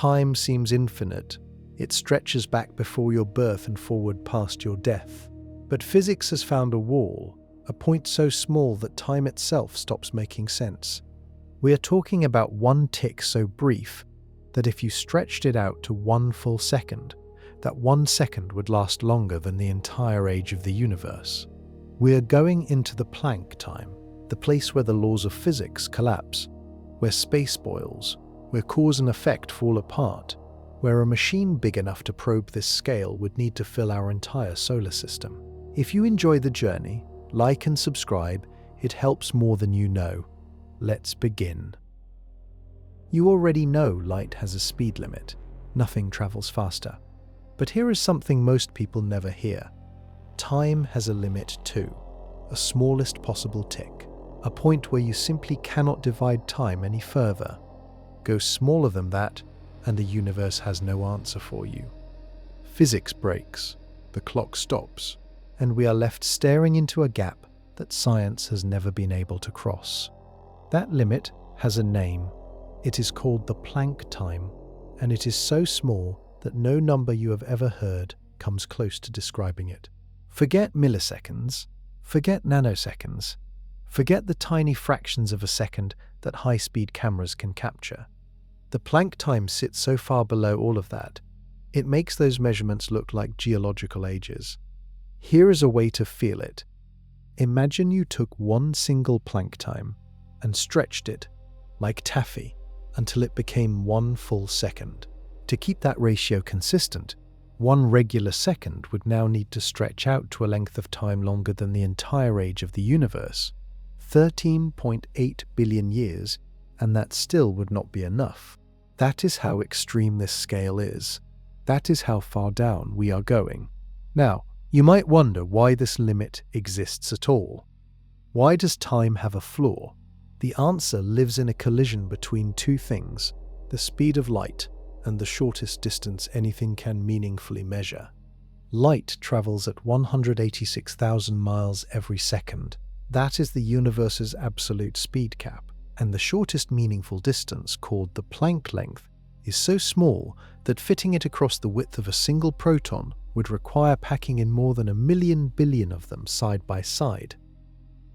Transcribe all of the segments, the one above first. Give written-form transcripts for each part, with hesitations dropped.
Time seems infinite. It stretches back before your birth and forward past your death. But physics has found a wall, a point so small that time itself stops making sense. We are talking about one tick so brief that if you stretched it out to 1 full second, that 1 second would last longer than the entire age of the universe. We are going into the Planck time, the place where the laws of physics collapse, where space boils, where cause and effect fall apart, where a machine big enough to probe this scale would need to fill our entire solar system. If you enjoy the journey, like and subscribe. It helps more than you know. Let's begin. You already know light has a speed limit. Nothing travels faster. But here is something most people never hear. Time has a limit too, a smallest possible tick, a point where you simply cannot divide time any further. Go smaller than that, and the universe has no answer for you. Physics breaks, the clock stops, and we are left staring into a gap that science has never been able to cross. That limit has a name. It is called the Planck time, and it is so small that no number you have ever heard comes close to describing it. Forget milliseconds, forget nanoseconds, forget the tiny fractions of a second that high-speed cameras can capture. The Planck time sits so far below all of that, it makes those measurements look like geological ages. Here is a way to feel it. Imagine you took one single Planck time and stretched it, like taffy, until it became 1 full second. To keep that ratio consistent, 1 regular second would now need to stretch out to a length of time longer than the entire age of the universe, 13.8 billion years, and that still would not be enough. That is how extreme this scale is. That is how far down we are going. Now, you might wonder why this limit exists at all. Why does time have a flaw? The answer lives in a collision between two things, the speed of light and the shortest distance anything can meaningfully measure. Light travels at 186,000 miles every second. That is the universe's absolute speed cap, and the shortest meaningful distance, called the Planck length, is so small that fitting it across the width of a single proton would require packing in more than 1,000,000 billion of them side by side.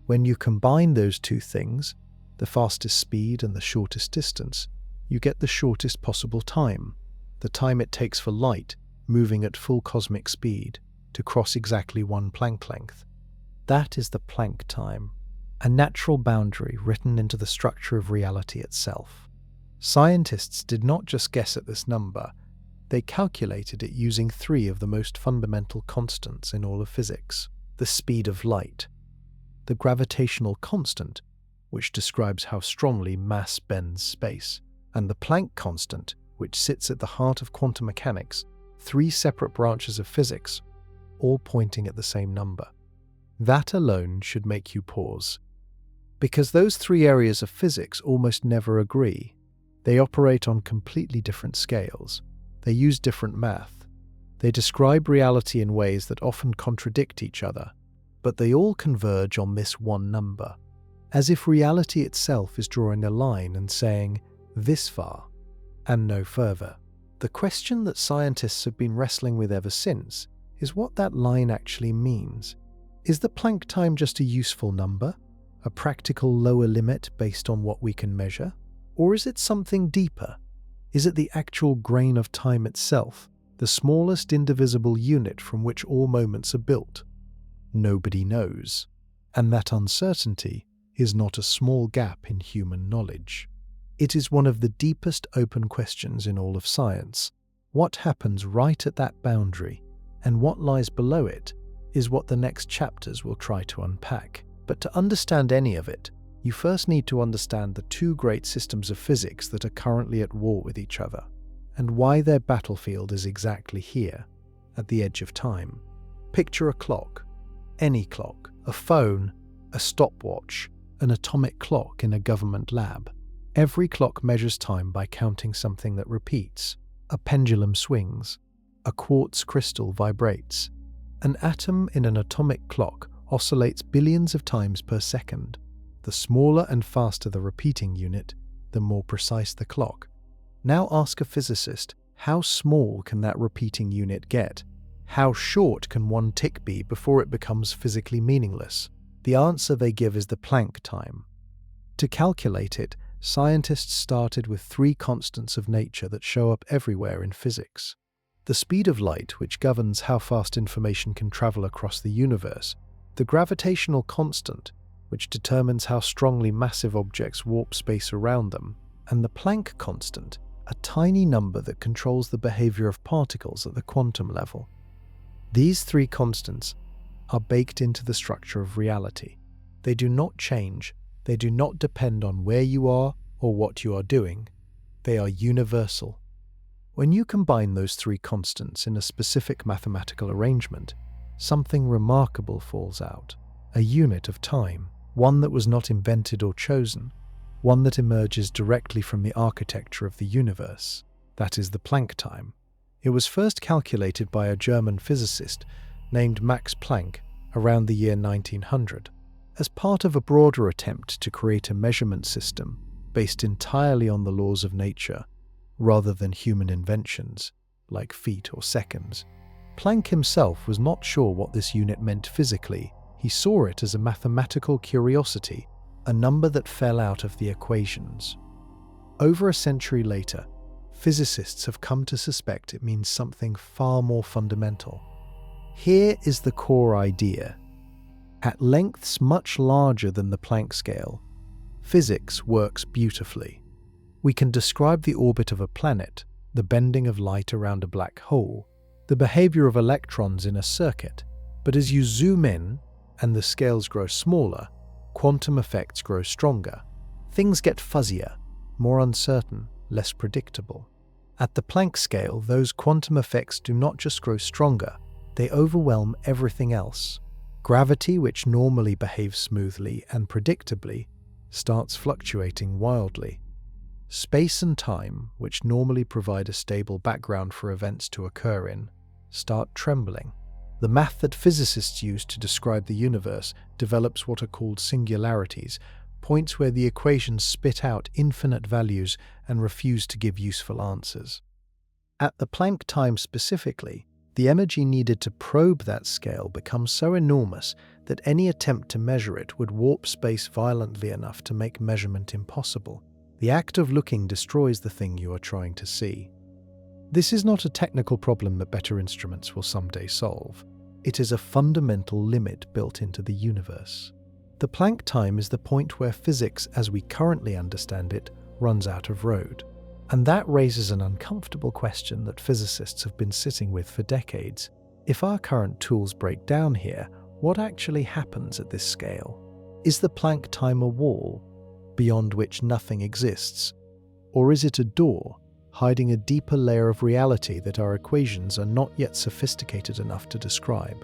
When you combine those two things, the fastest speed and the shortest distance, you get the shortest possible time, the time it takes for light, moving at full cosmic speed, to cross exactly 1 Planck length. That is the Planck time, a natural boundary written into the structure of reality itself. Scientists did not just guess at this number, they calculated it using 3 of the most fundamental constants in all of physics: the speed of light, the gravitational constant, which describes how strongly mass bends space, and the Planck constant, which sits at the heart of quantum mechanics, 3 separate branches of physics, all pointing at the same number. That alone should make you pause. Because those 3 areas of physics almost never agree. They operate on completely different scales. They use different math. They describe reality in ways that often contradict each other, but they all converge on this one number, as if reality itself is drawing a line and saying, this far, and no further. The question that scientists have been wrestling with ever since is what that line actually means. Is the Planck time just a useful number, a practical lower limit based on what we can measure? Or is it something deeper? Is it the actual grain of time itself, the smallest indivisible unit from which all moments are built? Nobody knows. And that uncertainty is not a small gap in human knowledge. It is one of the deepest open questions in all of science. What happens right at that boundary, and what lies below it, is what the next chapters will try to unpack. But to understand any of it, you first need to understand the 2 great systems of physics that are currently at war with each other, and why their battlefield is exactly here, at the edge of time. Picture a clock, any clock, a phone, a stopwatch, an atomic clock in a government lab. Every clock measures time by counting something that repeats. A pendulum swings, a quartz crystal vibrates. An atom in an atomic clock oscillates billions of times per second. The smaller and faster the repeating unit, the more precise the clock. Now ask a physicist, how small can that repeating unit get? How short can one tick be before it becomes physically meaningless? The answer they give is the Planck time. To calculate it, scientists started with three constants of nature that show up everywhere in physics. The speed of light, which governs how fast information can travel across the universe, the gravitational constant, which determines how strongly massive objects warp space around them, and the Planck constant, a tiny number that controls the behavior of particles at the quantum level. These three constants are baked into the structure of reality. They do not change. They do not depend on where you are or what you are doing. They are universal. When you combine those three constants in a specific mathematical arrangement, something remarkable falls out. A unit of time, one that was not invented or chosen, one that emerges directly from the architecture of the universe. That is the Planck time. It was first calculated by a German physicist named Max Planck around the year 1900. As part of a broader attempt to create a measurement system based entirely on the laws of nature, rather than human inventions, like feet or seconds, Planck himself was not sure what this unit meant physically. He saw it as a mathematical curiosity, a number that fell out of the equations. Over a century later, physicists have come to suspect it means something far more fundamental. Here is the core idea. At lengths much larger than the Planck scale, physics works beautifully. We can describe the orbit of a planet, the bending of light around a black hole, the behavior of electrons in a circuit, but as you zoom in and the scales grow smaller, quantum effects grow stronger. Things get fuzzier, more uncertain, less predictable. At the Planck scale, those quantum effects do not just grow stronger, they overwhelm everything else. Gravity, which normally behaves smoothly and predictably, starts fluctuating wildly. Space and time, which normally provide a stable background for events to occur in, start trembling. The math that physicists use to describe the universe develops what are called singularities, points where the equations spit out infinite values and refuse to give useful answers. At the Planck time specifically, the energy needed to probe that scale becomes so enormous that any attempt to measure it would warp space violently enough to make measurement impossible. The act of looking destroys the thing you are trying to see. This is not a technical problem that better instruments will someday solve. It is a fundamental limit built into the universe. The Planck time is the point where physics, as we currently understand it, runs out of road. And that raises an uncomfortable question that physicists have been sitting with for decades. If our current tools break down here, what actually happens at this scale? Is the Planck time a wall, beyond which nothing exists? Or is it a door, hiding a deeper layer of reality that our equations are not yet sophisticated enough to describe?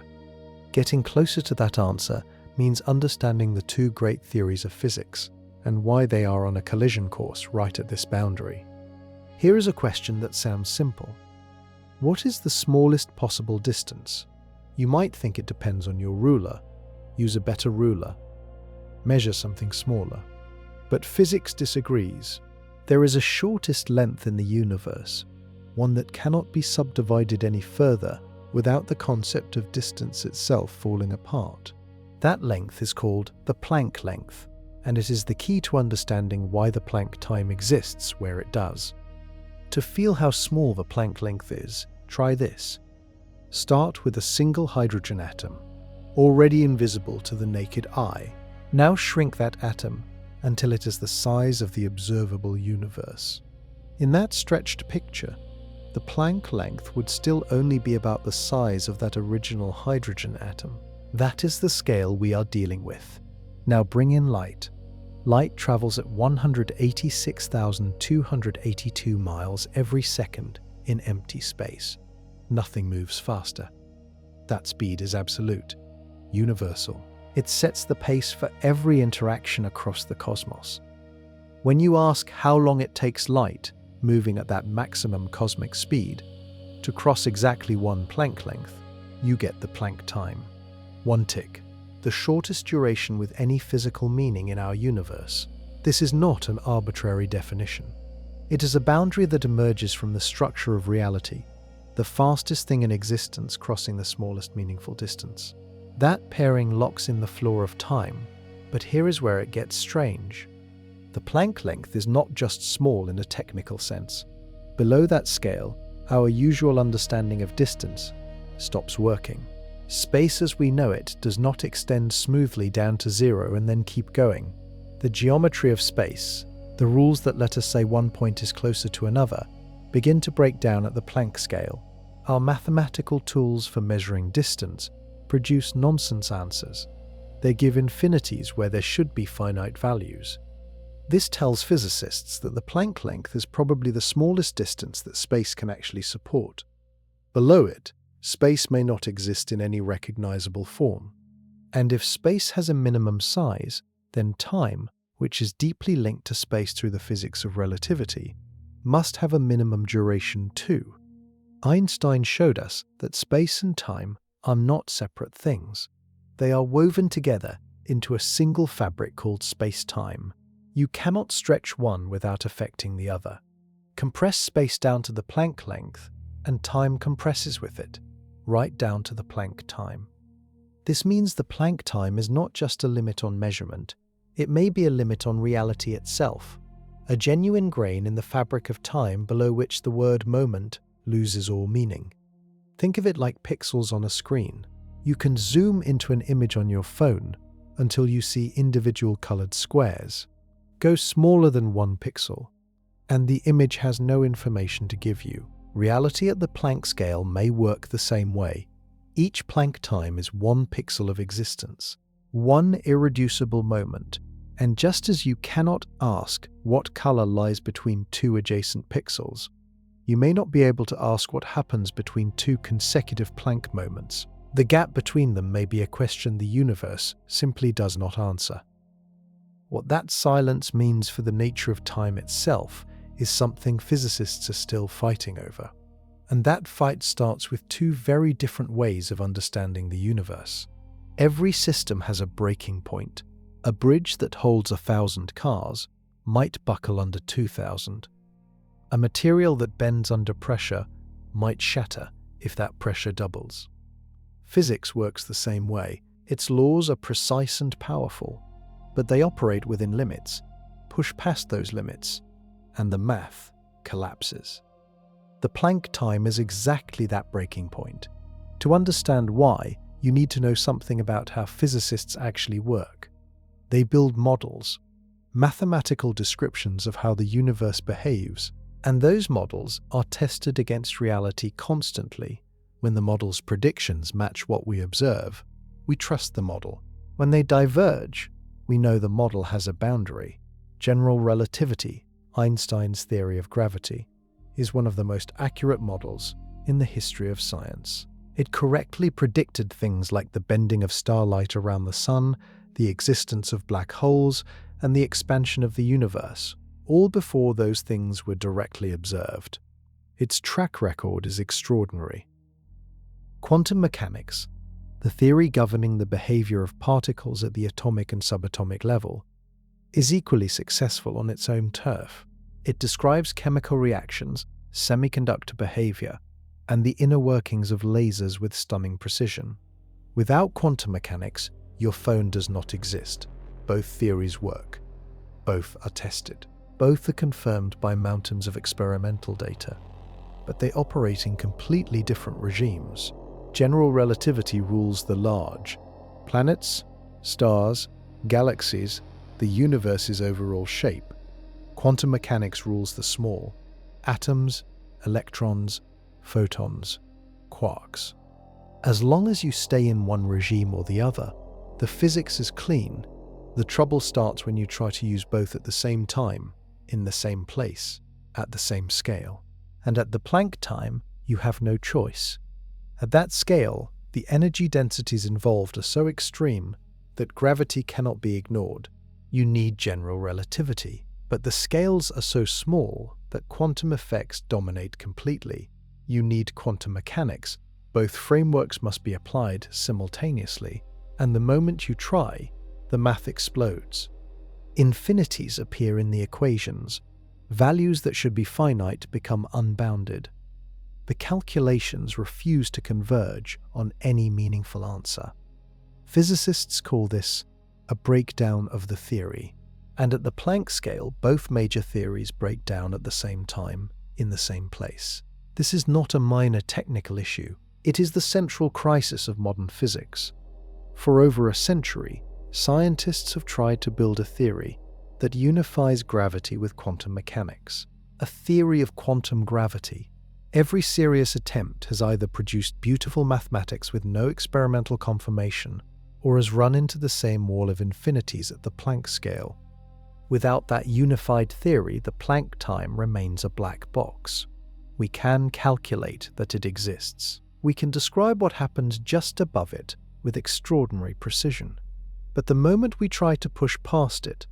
Getting closer to that answer means understanding the two great theories of physics, and why they are on a collision course right at this boundary. Here is a question that sounds simple. What is the smallest possible distance? You might think it depends on your ruler. Use a better ruler. Measure something smaller. But physics disagrees. There is a shortest length in the universe, one that cannot be subdivided any further without the concept of distance itself falling apart. That length is called the Planck length, and it is the key to understanding why the Planck time exists where it does. To feel how small the Planck length is, try this. Start with a single hydrogen atom, already invisible to the naked eye. Now shrink that atom until it is the size of the observable universe. In that stretched picture, the Planck length would still only be about the size of that original hydrogen atom. That is the scale we are dealing with. Now bring in light. Light travels at 186,282 miles every second in empty space. Nothing moves faster. That speed is absolute, universal. It sets the pace for every interaction across the cosmos. When you ask how long it takes light, moving at that maximum cosmic speed, to cross exactly one Planck length, you get the Planck time. One tick, the shortest duration with any physical meaning in our universe. This is not an arbitrary definition. It is a boundary that emerges from the structure of reality, the fastest thing in existence crossing the smallest meaningful distance. That pairing locks in the floor of time, but here is where it gets strange. The Planck length is not just small in a technical sense. Below that scale, our usual understanding of distance stops working. Space as we know it does not extend smoothly down to zero and then keep going. The geometry of space, the rules that let us say one point is closer to another, begin to break down at the Planck scale. Our mathematical tools for measuring distance produce nonsense answers. They give infinities where there should be finite values. This tells physicists that the Planck length is probably the smallest distance that space can actually support. Below it, space may not exist in any recognizable form. And if space has a minimum size, then time, which is deeply linked to space through the physics of relativity, must have a minimum duration too. Einstein showed us that space and time are not separate things. They are woven together into a single fabric called space-time. You cannot stretch one without affecting the other. Compress space down to the Planck length, and time compresses with it, right down to the Planck time. This means the Planck time is not just a limit on measurement, it may be a limit on reality itself, a genuine grain in the fabric of time below which the word moment loses all meaning. Think of it like pixels on a screen. You can zoom into an image on your phone until you see individual colored squares. Go smaller than 1 pixel, and the image has no information to give you. Reality at the Planck scale may work the same way. Each Planck time is 1 pixel of existence, one irreducible moment, and just as you cannot ask what color lies between 2 adjacent pixels, you may not be able to ask what happens between 2 consecutive Planck moments. The gap between them may be a question the universe simply does not answer. What that silence means for the nature of time itself is something physicists are still fighting over. And that fight starts with 2 very different ways of understanding the universe. Every system has a breaking point. A bridge that holds 1,000 cars might buckle under 2,000. A material that bends under pressure might shatter if that pressure doubles. Physics works the same way. Its laws are precise and powerful, but they operate within limits. Push past those limits, and the math collapses. The Planck time is exactly that breaking point. To understand why, you need to know something about how physicists actually work. They build models, mathematical descriptions of how the universe behaves, and those models are tested against reality constantly. When the model's predictions match what we observe, we trust the model. When they diverge, we know the model has a boundary. General relativity, Einstein's theory of gravity, is one of the most accurate models in the history of science. It correctly predicted things like the bending of starlight around the sun, the existence of black holes, and the expansion of the universe, all before those things were directly observed. Its track record is extraordinary. Quantum mechanics, the theory governing the behavior of particles at the atomic and subatomic level, is equally successful on its own turf. It describes chemical reactions, semiconductor behavior, and the inner workings of lasers with stunning precision. Without quantum mechanics, your phone does not exist. Both theories work. Both are tested. Both are confirmed by mountains of experimental data. But they operate in completely different regimes. General relativity rules the large. Planets, stars, galaxies, the universe's overall shape. Quantum mechanics rules the small. Atoms, electrons, photons, quarks. As long as you stay in one regime or the other, the physics is clean. The trouble starts when you try to use both at the same time, in the same place, at the same scale. And at the Planck time, you have no choice. At that scale, the energy densities involved are so extreme that gravity cannot be ignored. You need general relativity, but the scales are so small that quantum effects dominate completely. You need quantum mechanics. Both frameworks must be applied simultaneously, and the moment you try, the math explodes. Infinities appear in the equations. Values that should be finite become unbounded. The calculations refuse to converge on any meaningful answer. Physicists call this a breakdown of the theory. And at the Planck scale, both major theories break down at the same time, in the same place. This is not a minor technical issue. It is the central crisis of modern physics. For over a century, scientists have tried to build a theory that unifies gravity with quantum mechanics. A theory of quantum gravity. Every serious attempt has either produced beautiful mathematics with no experimental confirmation, or has run into the same wall of infinities at the Planck scale. Without that unified theory, the Planck time remains a black box. We can calculate that it exists. We can describe what happens just above it with extraordinary precision. But the moment we try to push past it,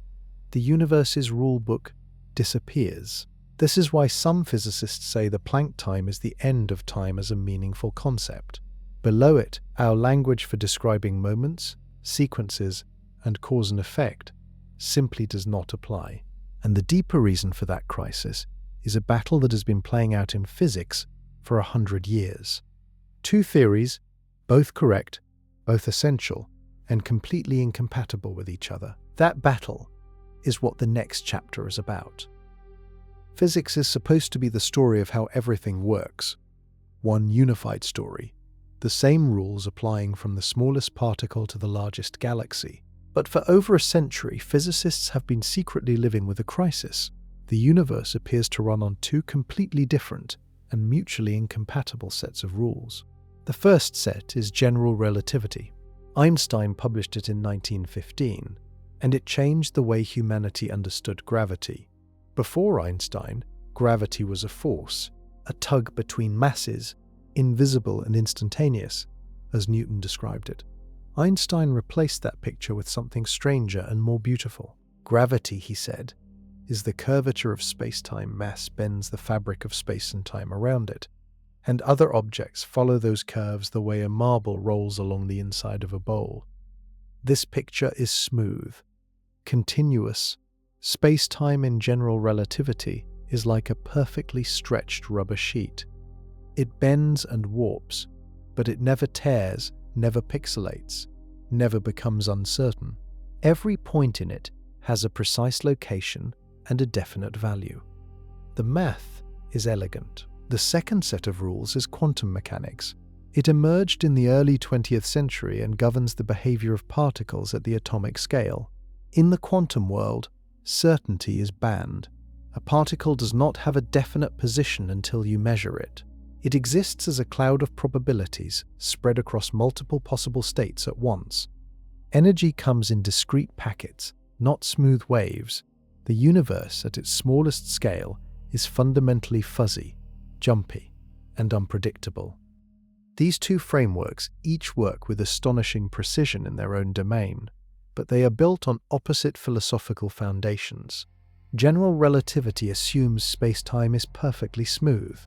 the universe's rulebook disappears. This is why some physicists say the Planck time is the end of time as a meaningful concept. Below it, our language for describing moments, sequences, and cause and effect simply does not apply. And the deeper reason for that crisis is a battle that has been playing out in physics for 100 years. Two theories, both correct, both essential, and completely incompatible with each other. That battle is what the next chapter is about. Physics is supposed to be the story of how everything works. One unified story. The same rules applying from the smallest particle to the largest galaxy. But for over a century, physicists have been secretly living with a crisis. The universe appears to run on two completely different and mutually incompatible sets of rules. The first set is general relativity. Einstein published it in 1915, and it changed the way humanity understood gravity. Before Einstein, gravity was a force, a tug between masses, invisible and instantaneous, as Newton described it. Einstein replaced that picture with something stranger and more beautiful. Gravity, he said, is the curvature of space-time. Mass bends the fabric of space and time around it, and other objects follow those curves the way a marble rolls along the inside of a bowl. This picture is smooth, continuous. Space-time in general relativity is like a perfectly stretched rubber sheet. It bends and warps, but it never tears, never pixelates, never becomes uncertain. Every point in it has a precise location and a definite value. The math is elegant. The second set of rules is quantum mechanics. It emerged in the early 20th century and governs the behavior of particles at the atomic scale. In the quantum world, certainty is banned. A particle does not have a definite position until you measure it. It exists as a cloud of probabilities spread across multiple possible states at once. Energy comes in discrete packets, not smooth waves. The universe at its smallest scale is fundamentally fuzzy, jumpy, and unpredictable. These two frameworks each work with astonishing precision in their own domain, but they are built on opposite philosophical foundations. General relativity assumes space-time is perfectly smooth.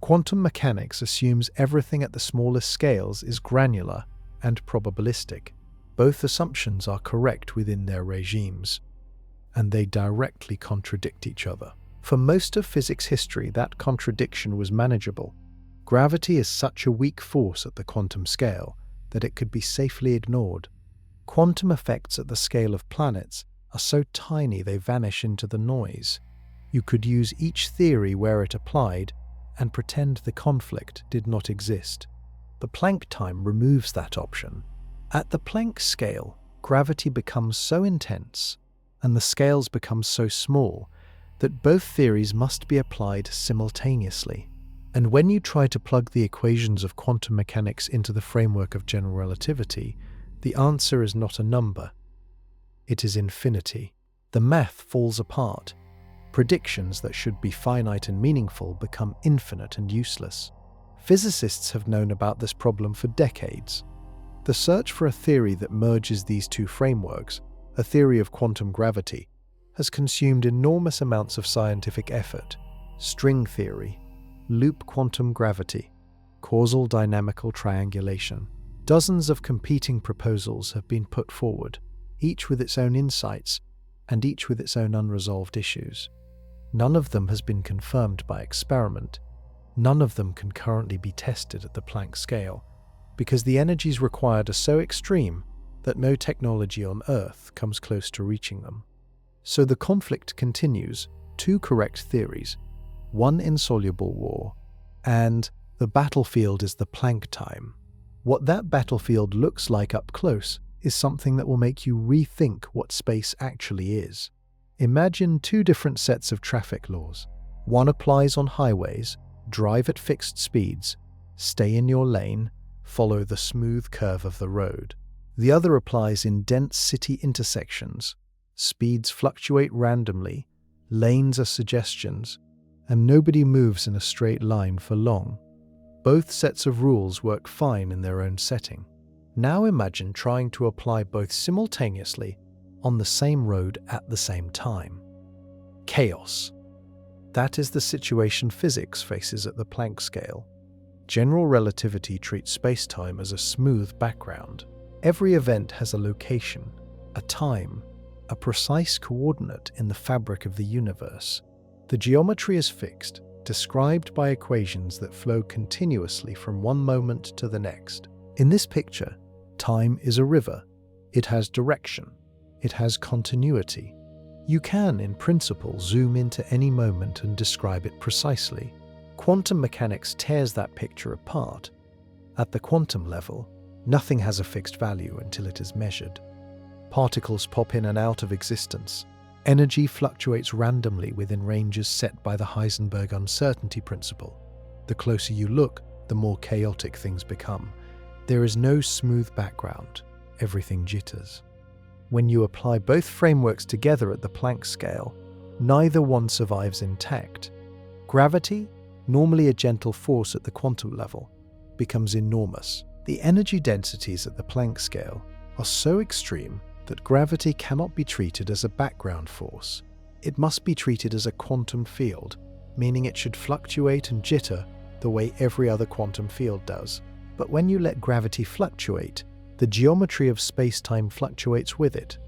Quantum mechanics assumes everything at the smallest scales is granular and probabilistic. Both assumptions are correct within their regimes, and they directly contradict each other. For most of physics history, that contradiction was manageable. Gravity is such a weak force at the quantum scale that it could be safely ignored. Quantum effects at the scale of planets are so tiny they vanish into the noise. You could use each theory where it applied and pretend the conflict did not exist. The Planck time removes that option. At the Planck scale, gravity becomes so intense and the scales become so small that both theories must be applied simultaneously. And when you try to plug the equations of quantum mechanics into the framework of general relativity, the answer is not a number. It is infinity. The math falls apart. Predictions that should be finite and meaningful become infinite and useless. Physicists have known about this problem for decades. The search for a theory that merges these two frameworks, a theory of quantum gravity, has consumed enormous amounts of scientific effort. String theory, loop quantum gravity, causal dynamical triangulation. Dozens of competing proposals have been put forward, each with its own insights and each with its own unresolved issues. None of them has been confirmed by experiment. None of them can currently be tested at the Planck scale, because the energies required are so extreme that no technology on Earth comes close to reaching them. So the conflict continues, two correct theories, one insoluble war, and the battlefield is the Planck time. What that battlefield looks like up close is something that will make you rethink what space actually is. Imagine two different sets of traffic laws. One applies on highways: drive at fixed speeds, stay in your lane, follow the smooth curve of the road. The other applies in dense city intersections. Speeds fluctuate randomly, lanes are suggestions, and nobody moves in a straight line for long. Both sets of rules work fine in their own setting. Now imagine trying to apply both simultaneously on the same road at the same time. Chaos. That is the situation physics faces at the Planck scale. General relativity treats space-time as a smooth background. Every event has a location, a time, a precise coordinate in the fabric of the universe. The geometry is fixed, described by equations that flow continuously from one moment to the next. In this picture, time is a river. It has direction. It has continuity. You can, in principle, zoom into any moment and describe it precisely. Quantum mechanics tears that picture apart. At the quantum level, nothing has a fixed value until it is measured. Particles pop in and out of existence. Energy fluctuates randomly within ranges set by the Heisenberg uncertainty principle. The closer you look, the more chaotic things become. There is no smooth background. Everything jitters. When you apply both frameworks together at the Planck scale, neither one survives intact. Gravity, normally a gentle force at the quantum level, becomes enormous. The energy densities at the Planck scale are so extreme that gravity cannot be treated as a background force. It must be treated as a quantum field, meaning it should fluctuate and jitter the way every other quantum field does. But when you let gravity fluctuate, the geometry of space-time fluctuates with it.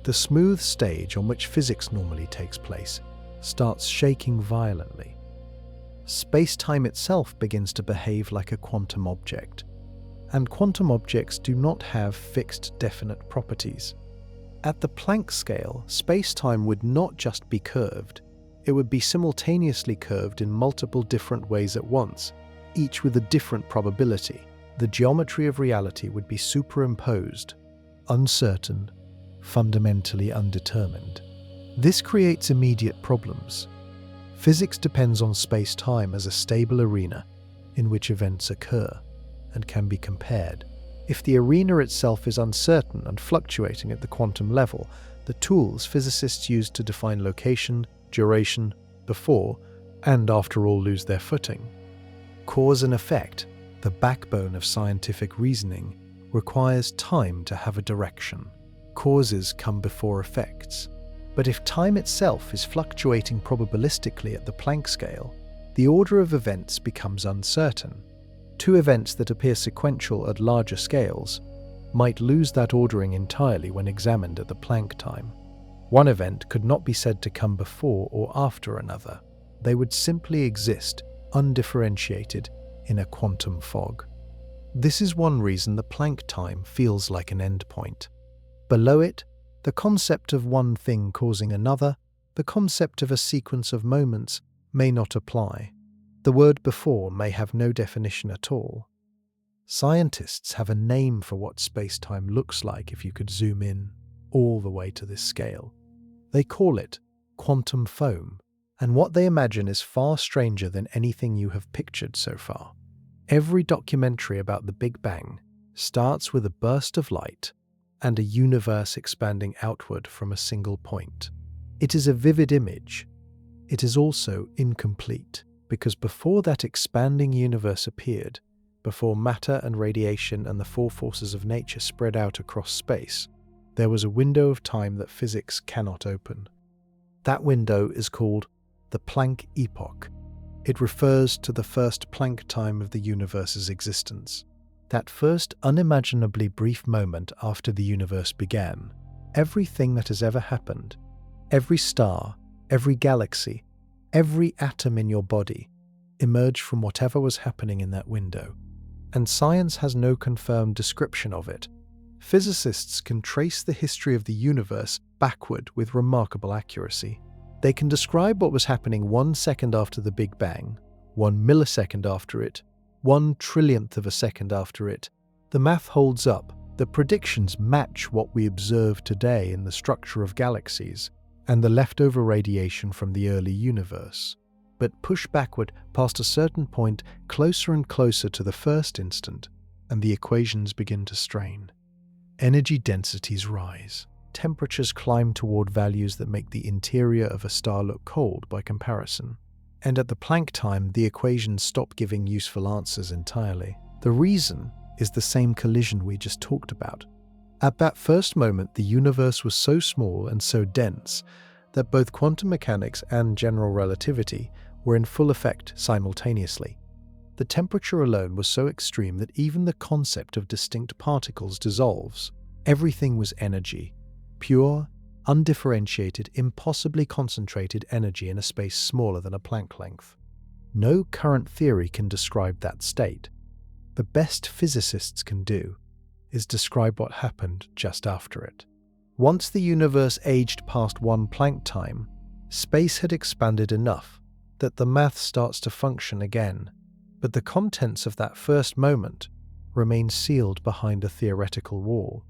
The smooth stage on which physics normally takes place starts shaking violently. Space-time itself begins to behave like a quantum object, and quantum objects do not have fixed, definite properties. At the Planck scale, space-time would not just be curved, it would be simultaneously curved in multiple different ways at once, each with a different probability. The geometry of reality would be superimposed, uncertain, fundamentally undetermined. This creates immediate problems. Physics depends on space-time as a stable arena in which events occur and can be compared. If the arena itself is uncertain and fluctuating at the quantum level, the tools physicists use to define location, duration, before, and after all lose their footing. Cause and effect, the backbone of scientific reasoning, requires time to have a direction. Causes come before effects. But if time itself is fluctuating probabilistically at the Planck scale, the order of events becomes uncertain. Two events that appear sequential at larger scales might lose that ordering entirely when examined at the Planck time. One event could not be said to come before or after another. They would simply exist, undifferentiated, in a quantum fog. This is one reason the Planck time feels like an endpoint. Below it, the concept of one thing causing another, the concept of a sequence of moments, may not apply. The word before may have no definition at all. Scientists have a name for what space-time looks like if you could zoom in all the way to this scale. They call it quantum foam, and what they imagine is far stranger than anything you have pictured so far. Every documentary about the Big Bang starts with a burst of light and a universe expanding outward from a single point. It is a vivid image. It is also incomplete, because before that expanding universe appeared, before matter and radiation and the four forces of nature spread out across space, there was a window of time that physics cannot open. That window is called the Planck epoch. It refers to the first Planck time of the universe's existence. That first unimaginably brief moment after the universe began, everything that has ever happened, every star, every galaxy, Every atom in your body emerged from whatever was happening in that window, and science has no confirmed description of it. Physicists can trace the history of the universe backward with remarkable accuracy. They can describe what was happening 1 second after the Big Bang, 1 millisecond after it, 1 trillionth of a second after it. The math holds up. The predictions match what we observe today in the structure of galaxies and the leftover radiation from the early universe. But push backward past a certain point, closer and closer to the first instant, and the equations begin to strain. Energy densities rise. Temperatures climb toward values that make the interior of a star look cold by comparison. And at the Planck time, the equations stop giving useful answers entirely. The reason is the same collision we just talked about. At that first moment, the universe was so small and so dense that both quantum mechanics and general relativity were in full effect simultaneously. The temperature alone was so extreme that even the concept of distinct particles dissolves. Everything was energy, pure, undifferentiated, impossibly concentrated energy in a space smaller than a Planck length. No current theory can describe that state. The best physicists can do is describe what happened just after it. Once the universe aged past 1 Planck time, space had expanded enough that the math starts to function again, but the contents of that first moment remain sealed behind a theoretical wall.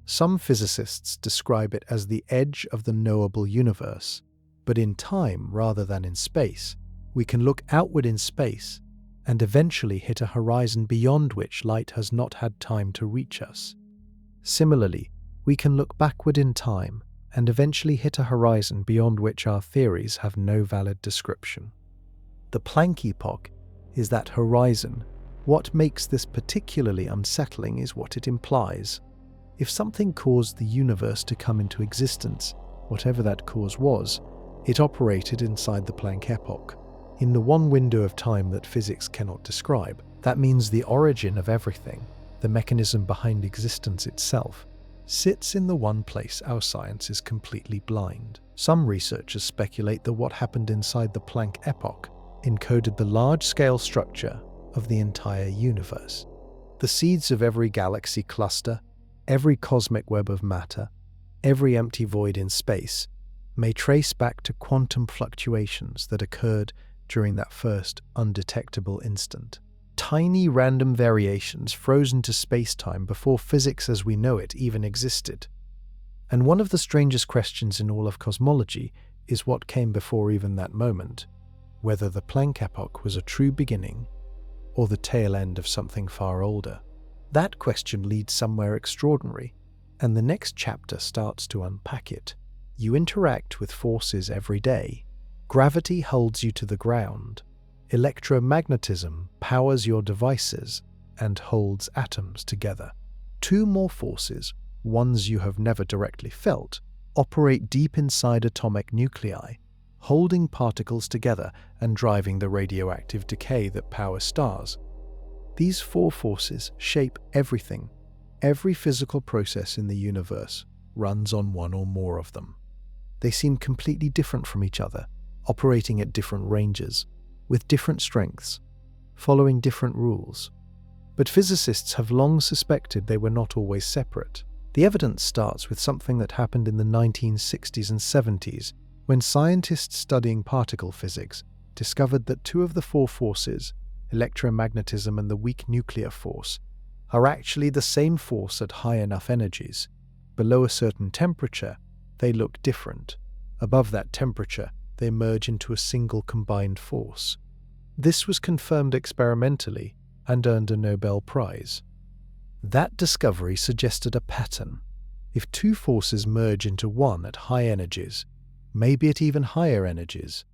Some physicists describe it as the edge of the knowable universe, but in time rather than in space, we can look outward in space and eventually hit a horizon beyond which light has not had time to reach us. Similarly, we can look backward in time and eventually hit a horizon beyond which our theories have no valid description. The Planck epoch is that horizon. What makes this particularly unsettling is what it implies. If something caused the universe to come into existence, whatever that cause was, it operated inside the Planck epoch, in the one window of time that physics cannot describe. That means the origin of everything, the mechanism behind existence itself, sits in the one place our science is completely blind. Some researchers speculate that what happened inside the Planck epoch encoded the large-scale structure of the entire universe. The seeds of every galaxy cluster, every cosmic web of matter, every empty void in space, may trace back to quantum fluctuations that occurred during that first undetectable instant. Tiny random variations frozen to space-time before physics as we know it even existed. And one of the strangest questions in all of cosmology is what came before even that moment, whether the Planck epoch was a true beginning or the tail end of something far older. That question leads somewhere extraordinary, and the next chapter starts to unpack it. You interact with forces every day. Gravity holds you to the ground. Electromagnetism powers your devices and holds atoms together. Two more forces, ones you have never directly felt, operate deep inside atomic nuclei, holding particles together and driving the radioactive decay that powers stars. These four forces shape everything. Every physical process in the universe runs on one or more of them. They seem completely different from each other, operating at different ranges, with different strengths, following different rules. But physicists have long suspected they were not always separate. The evidence starts with something that happened in the 1960s and 70s, when scientists studying particle physics discovered that two of the four forces, electromagnetism and the weak nuclear force, are actually the same force at high enough energies. Below a certain temperature, they look different. Above that temperature, they merge into a single combined force. This was confirmed experimentally and earned a Nobel Prize. That discovery suggested a pattern. If two forces merge into one at high energies, maybe at even higher energies,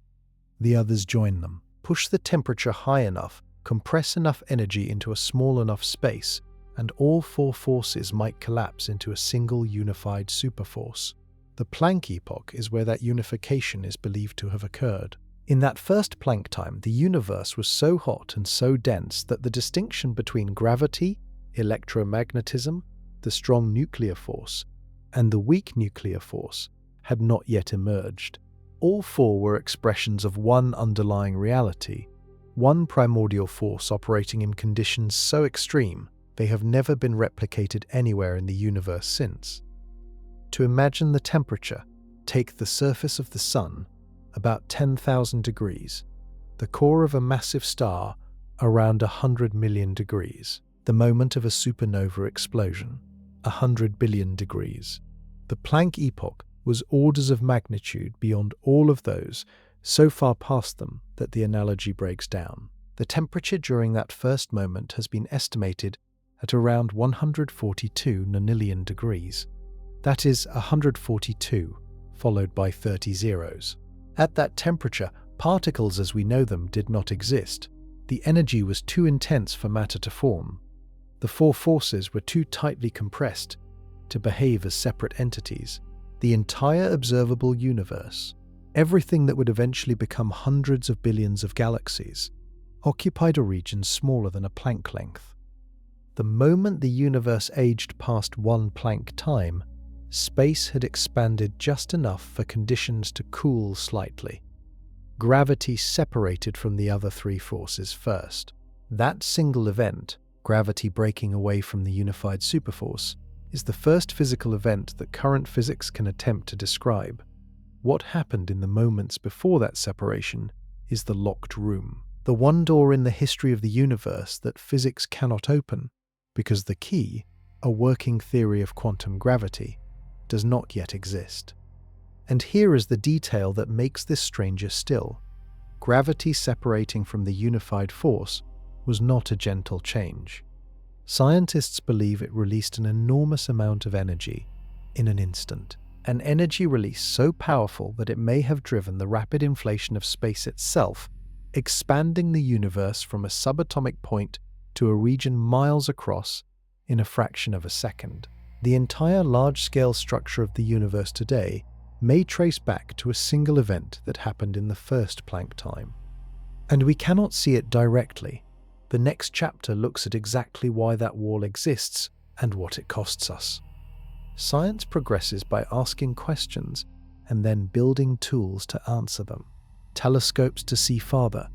the others join them. Push the temperature high enough, compress enough energy into a small enough space, and all four forces might collapse into a single unified superforce. The Planck epoch is where that unification is believed to have occurred. In that first Planck time, the universe was so hot and so dense that the distinction between gravity, electromagnetism, the strong nuclear force, and the weak nuclear force had not yet emerged. All four were expressions of one underlying reality, one primordial force operating in conditions so extreme they have never been replicated anywhere in the universe since. To imagine the temperature, take the surface of the Sun, about 10,000 degrees, the core of a massive star, around 100 million degrees, the moment of a supernova explosion, 100 billion degrees. The Planck epoch was orders of magnitude beyond all of those, so far past them that the analogy breaks down. The temperature during that first moment has been estimated at around 142 nonillion degrees. That is 142, followed by 30 zeros. At that temperature, particles as we know them did not exist. The energy was too intense for matter to form. The four forces were too tightly compressed to behave as separate entities. The entire observable universe, everything that would eventually become hundreds of billions of galaxies, occupied a region smaller than a Planck length. The moment the universe aged past 1 Planck time, space had expanded just enough for conditions to cool slightly. Gravity separated from the other three forces first. That single event, gravity breaking away from the unified superforce, is the first physical event that current physics can attempt to describe. What happened in the moments before that separation is the locked room, the one door in the history of the universe that physics cannot open, because the key, a working theory of quantum gravity, does not yet exist. And here is the detail that makes this stranger still. Gravity separating from the unified force was not a gentle change. Scientists believe it released an enormous amount of energy in an instant, an energy release so powerful that it may have driven the rapid inflation of space itself, expanding the universe from a subatomic point to a region miles across in a fraction of a second. The entire large-scale structure of the universe today may trace back to a single event that happened in the first Planck time. And we cannot see it directly. The next chapter looks at exactly why that wall exists and what it costs us. Science progresses by asking questions and then building tools to answer them. Telescopes to see farther,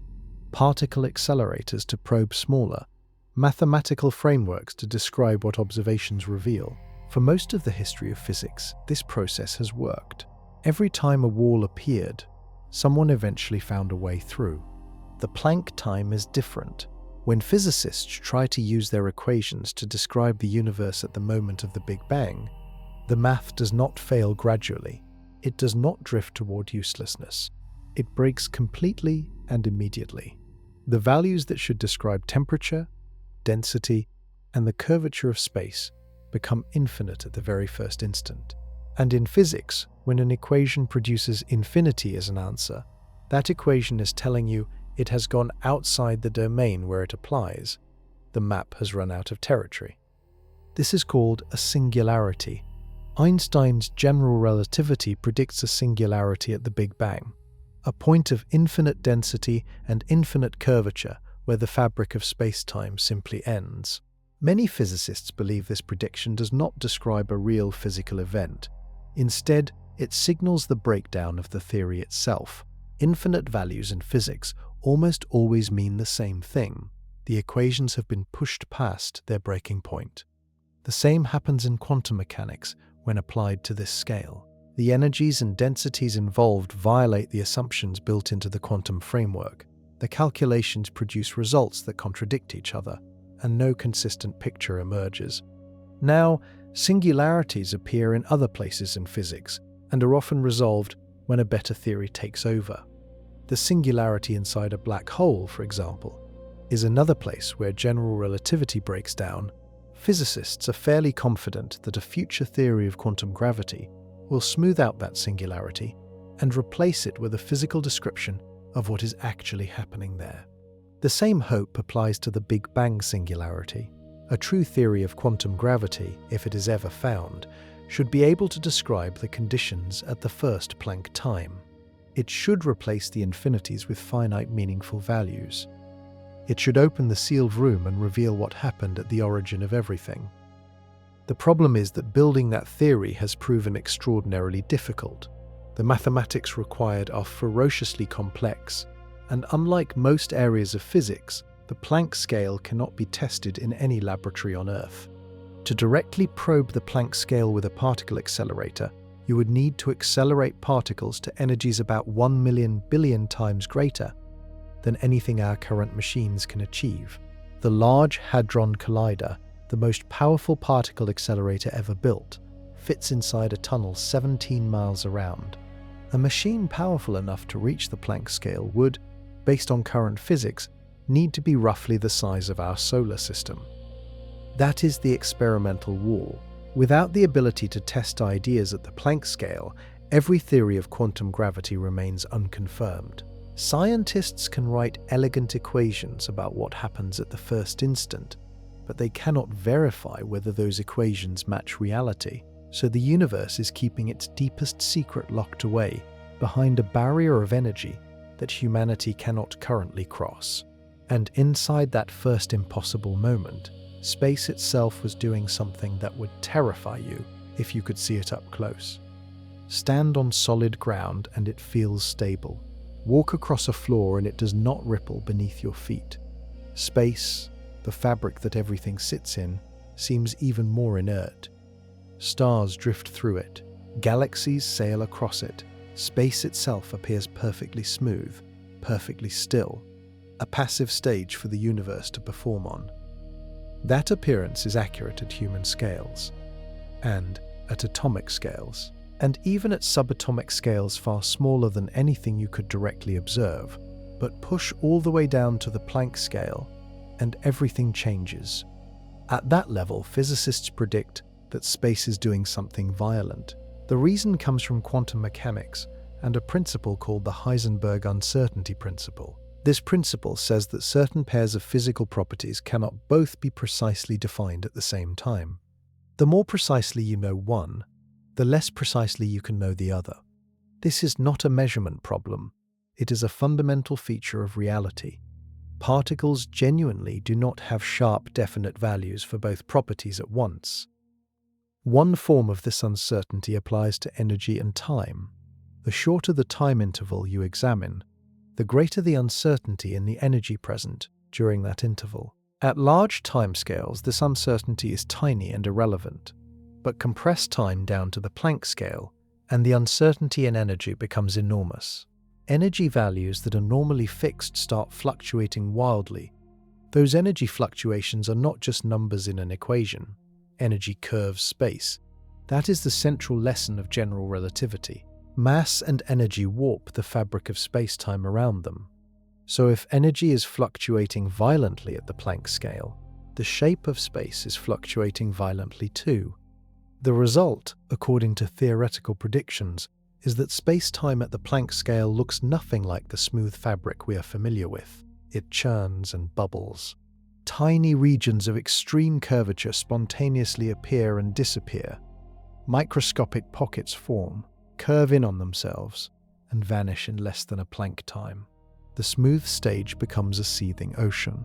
particle accelerators to probe smaller, mathematical frameworks to describe what observations reveal. For most of the history of physics, this process has worked. Every time a wall appeared, someone eventually found a way through. The Planck time is different. When physicists try to use their equations to describe the universe at the moment of the Big Bang, the math does not fail gradually. It does not drift toward uselessness. It breaks completely and immediately. The values that should describe temperature, density, and the curvature of space become infinite at the very first instant. And in physics, when an equation produces infinity as an answer, that equation is telling you it has gone outside the domain where it applies. The map has run out of territory. This is called a singularity. Einstein's general relativity predicts a singularity at the Big Bang, a point of infinite density and infinite curvature where the fabric of space-time simply ends. Many physicists believe this prediction does not describe a real physical event. Instead, it signals the breakdown of the theory itself. Infinite values in physics almost always mean the same thing. The equations have been pushed past their breaking point. The same happens in quantum mechanics when applied to this scale. The energies and densities involved violate the assumptions built into the quantum framework. The calculations produce results that contradict each other, and no consistent picture emerges. Now, singularities appear in other places in physics and are often resolved when a better theory takes over. The singularity inside a black hole, for example, is another place where general relativity breaks down. Physicists are fairly confident that a future theory of quantum gravity will smooth out that singularity and replace it with a physical description of what is actually happening there. The same hope applies to the Big Bang singularity. A true theory of quantum gravity, if it is ever found, should be able to describe the conditions at the first Planck time. It should replace the infinities with finite meaningful values. It should open the sealed room and reveal what happened at the origin of everything. The problem is that building that theory has proven extraordinarily difficult. The mathematics required are ferociously complex, and unlike most areas of physics, the Planck scale cannot be tested in any laboratory on Earth. To directly probe the Planck scale with a particle accelerator, you would need to accelerate particles to energies about 1,000,000 billion times greater than anything our current machines can achieve. The Large Hadron Collider, the most powerful particle accelerator ever built, fits inside a tunnel 17 miles around. A machine powerful enough to reach the Planck scale would, based on current physics, need to be roughly the size of our solar system. That is the experimental wall. Without the ability to test ideas at the Planck scale, every theory of quantum gravity remains unconfirmed. Scientists can write elegant equations about what happens at the first instant, but they cannot verify whether those equations match reality. So the universe is keeping its deepest secret locked away behind a barrier of energy that humanity cannot currently cross. And inside that first impossible moment, space itself was doing something that would terrify you if you could see it up close. Stand on solid ground and it feels stable. Walk across a floor and it does not ripple beneath your feet. Space, the fabric that everything sits in, seems even more inert. Stars drift through it. Galaxies sail across it. Space itself appears perfectly smooth, perfectly still, a passive stage for the universe to perform on. That appearance is accurate at human scales, and at atomic scales, and even at subatomic scales far smaller than anything you could directly observe. But push all the way down to the Planck scale, and everything changes. At that level, physicists predict that space is doing something violent. The reason comes from quantum mechanics and a principle called the Heisenberg uncertainty principle. This principle says that certain pairs of physical properties cannot both be precisely defined at the same time. The more precisely you know one, the less precisely you can know the other. This is not a measurement problem. It is a fundamental feature of reality. Particles genuinely do not have sharp, definite values for both properties at once. One form of this uncertainty applies to energy and time. The shorter the time interval you examine, the greater the uncertainty in the energy present during that interval. At large timescales, this uncertainty is tiny and irrelevant, but compress time down to the Planck scale, and the uncertainty in energy becomes enormous. Energy values that are normally fixed start fluctuating wildly. Those energy fluctuations are not just numbers in an equation. Energy curves space. That is the central lesson of general relativity. Mass and energy warp the fabric of space-time around them. So if energy is fluctuating violently at the Planck scale, the shape of space is fluctuating violently too. The result, according to theoretical predictions, is that space-time at the Planck scale looks nothing like the smooth fabric we are familiar with. It churns and bubbles. Tiny regions of extreme curvature spontaneously appear and disappear. Microscopic pockets form, curve in on themselves, and vanish in less than a Planck time. The smooth stage becomes a seething ocean.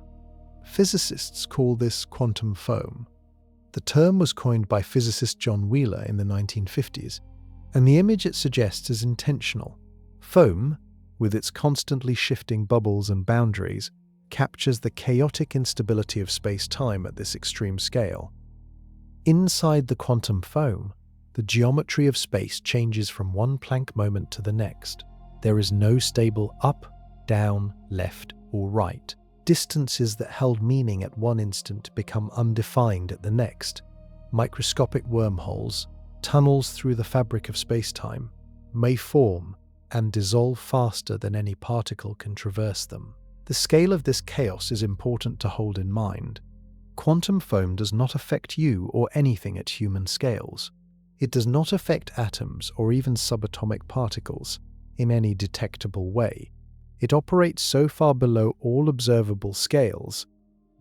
Physicists call this quantum foam. The term was coined by physicist John Wheeler in the 1950s, and the image it suggests is intentional. Foam, with its constantly shifting bubbles and boundaries, captures the chaotic instability of space-time at this extreme scale. Inside the quantum foam, the geometry of space changes from one Planck moment to the next. There is no stable up, down, left, or right. Distances that held meaning at one instant become undefined at the next. Microscopic wormholes, tunnels through the fabric of space-time, may form and dissolve faster than any particle can traverse them. The scale of this chaos is important to hold in mind. Quantum foam does not affect you or anything at human scales. It does not affect atoms or even subatomic particles in any detectable way. It operates so far below all observable scales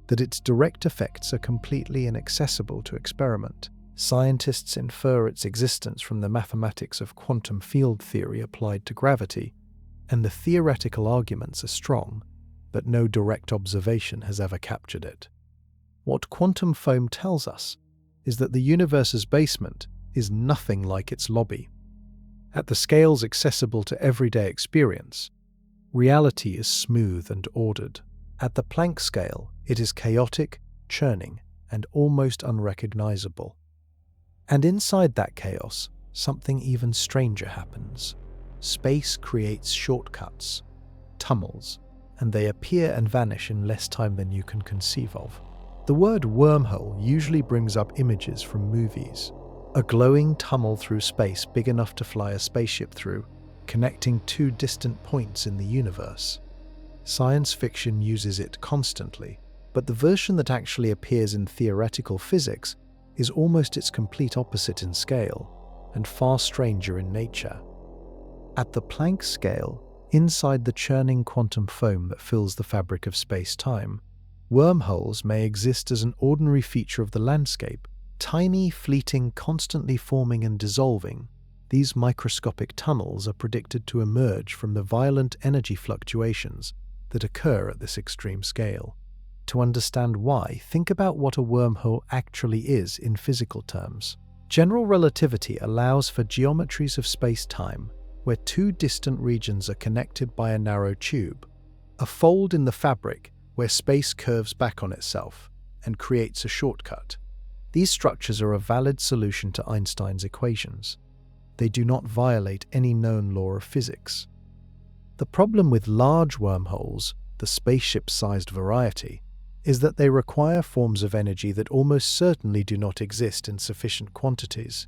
that its direct effects are completely inaccessible to experiment. Scientists infer its existence from the mathematics of quantum field theory applied to gravity, and the theoretical arguments are strong, but no direct observation has ever captured it. What quantum foam tells us is that the universe's basement is nothing like its lobby. At the scales accessible to everyday experience, reality is smooth and ordered. At the Planck scale, it is chaotic, churning, and almost unrecognizable. And inside that chaos, something even stranger happens. Space creates shortcuts, tunnels, and they appear and vanish in less time than you can conceive of. The word wormhole usually brings up images from movies. A glowing tunnel through space big enough to fly a spaceship through, connecting two distant points in the universe. Science fiction uses it constantly, but the version that actually appears in theoretical physics is almost its complete opposite in scale, and far stranger in nature. At the Planck scale, inside the churning quantum foam that fills the fabric of space-time, wormholes may exist as an ordinary feature of the landscape. Tiny, fleeting, constantly forming and dissolving, these microscopic tunnels are predicted to emerge from the violent energy fluctuations that occur at this extreme scale. To understand why, think about what a wormhole actually is in physical terms. General relativity allows for geometries of space-time where two distant regions are connected by a narrow tube, a fold in the fabric where space curves back on itself and creates a shortcut. These structures are a valid solution to Einstein's equations. They do not violate any known law of physics. The problem with large wormholes, the spaceship-sized variety, is that they require forms of energy that almost certainly do not exist in sufficient quantities,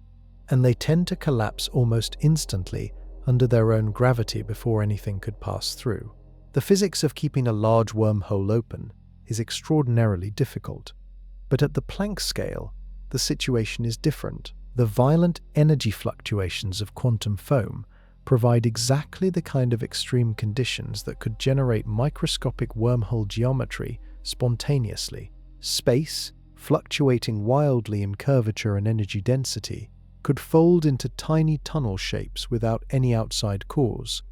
and they tend to collapse almost instantly under their own gravity before anything could pass through. The physics of keeping a large wormhole open is extraordinarily difficult. But at the Planck scale, the situation is different. The violent energy fluctuations of quantum foam provide exactly the kind of extreme conditions that could generate microscopic wormhole geometry spontaneously. Space, fluctuating wildly in curvature and energy density, could fold into tiny tunnel shapes without any outside cause.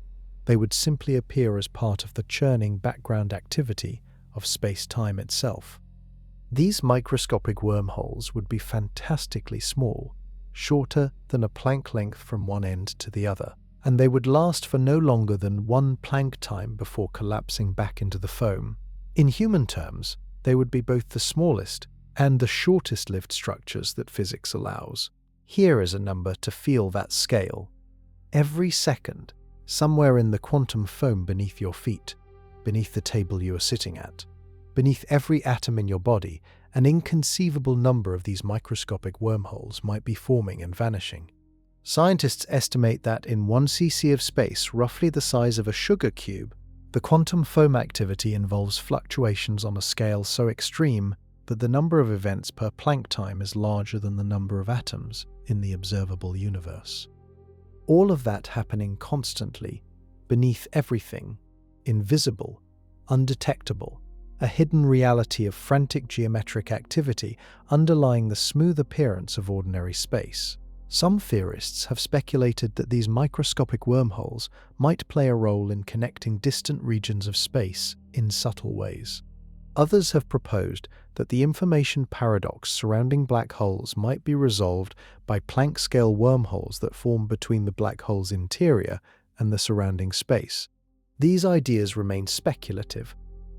They would simply appear as part of the churning background activity of space-time itself. These microscopic wormholes would be fantastically small, shorter than a Planck length from one end to the other, and they would last for no longer than 1 Planck time before collapsing back into the foam. In human terms, they would be both the smallest and the shortest-lived structures that physics allows. Here is a number to feel that scale. Every second, somewhere in the quantum foam beneath your feet, beneath the table you are sitting at, beneath every atom in your body, an inconceivable number of these microscopic wormholes might be forming and vanishing. Scientists estimate that in 1 cc of space, roughly the size of a sugar cube, the quantum foam activity involves fluctuations on a scale so extreme that the number of events per Planck time is larger than the number of atoms in the observable universe. All of that happening constantly, beneath everything, invisible, undetectable, a hidden reality of frantic geometric activity underlying the smooth appearance of ordinary space. Some theorists have speculated that these microscopic wormholes might play a role in connecting distant regions of space in subtle ways. Others have proposed that the information paradox surrounding black holes might be resolved by Planck-scale wormholes that form between the black hole's interior and the surrounding space. These ideas remain speculative,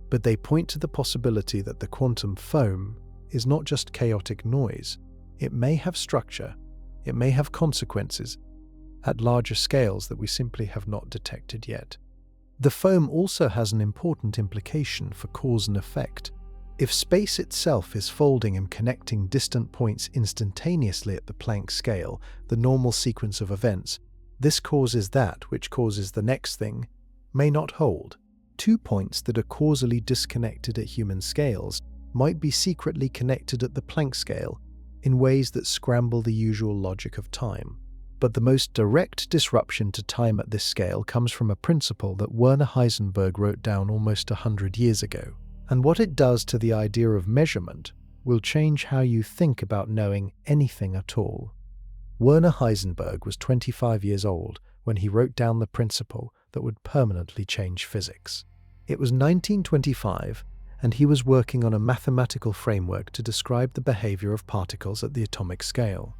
but they point to the possibility that the quantum foam is not just chaotic noise. It may have structure, it may have consequences at larger scales that we simply have not detected yet. The foam also has an important implication for cause and effect. If space itself is folding and connecting distant points instantaneously at the Planck scale, the normal sequence of events, this causes that which causes the next thing, may not hold. 2 points that are causally disconnected at human scales might be secretly connected at the Planck scale in ways that scramble the usual logic of time. But the most direct disruption to time at this scale comes from a principle that Werner Heisenberg wrote down almost 100 years ago. And what it does to the idea of measurement will change how you think about knowing anything at all. Werner Heisenberg was 25 years old when he wrote down the principle that would permanently change physics. It was 1925, and he was working on a mathematical framework to describe the behavior of particles at the atomic scale.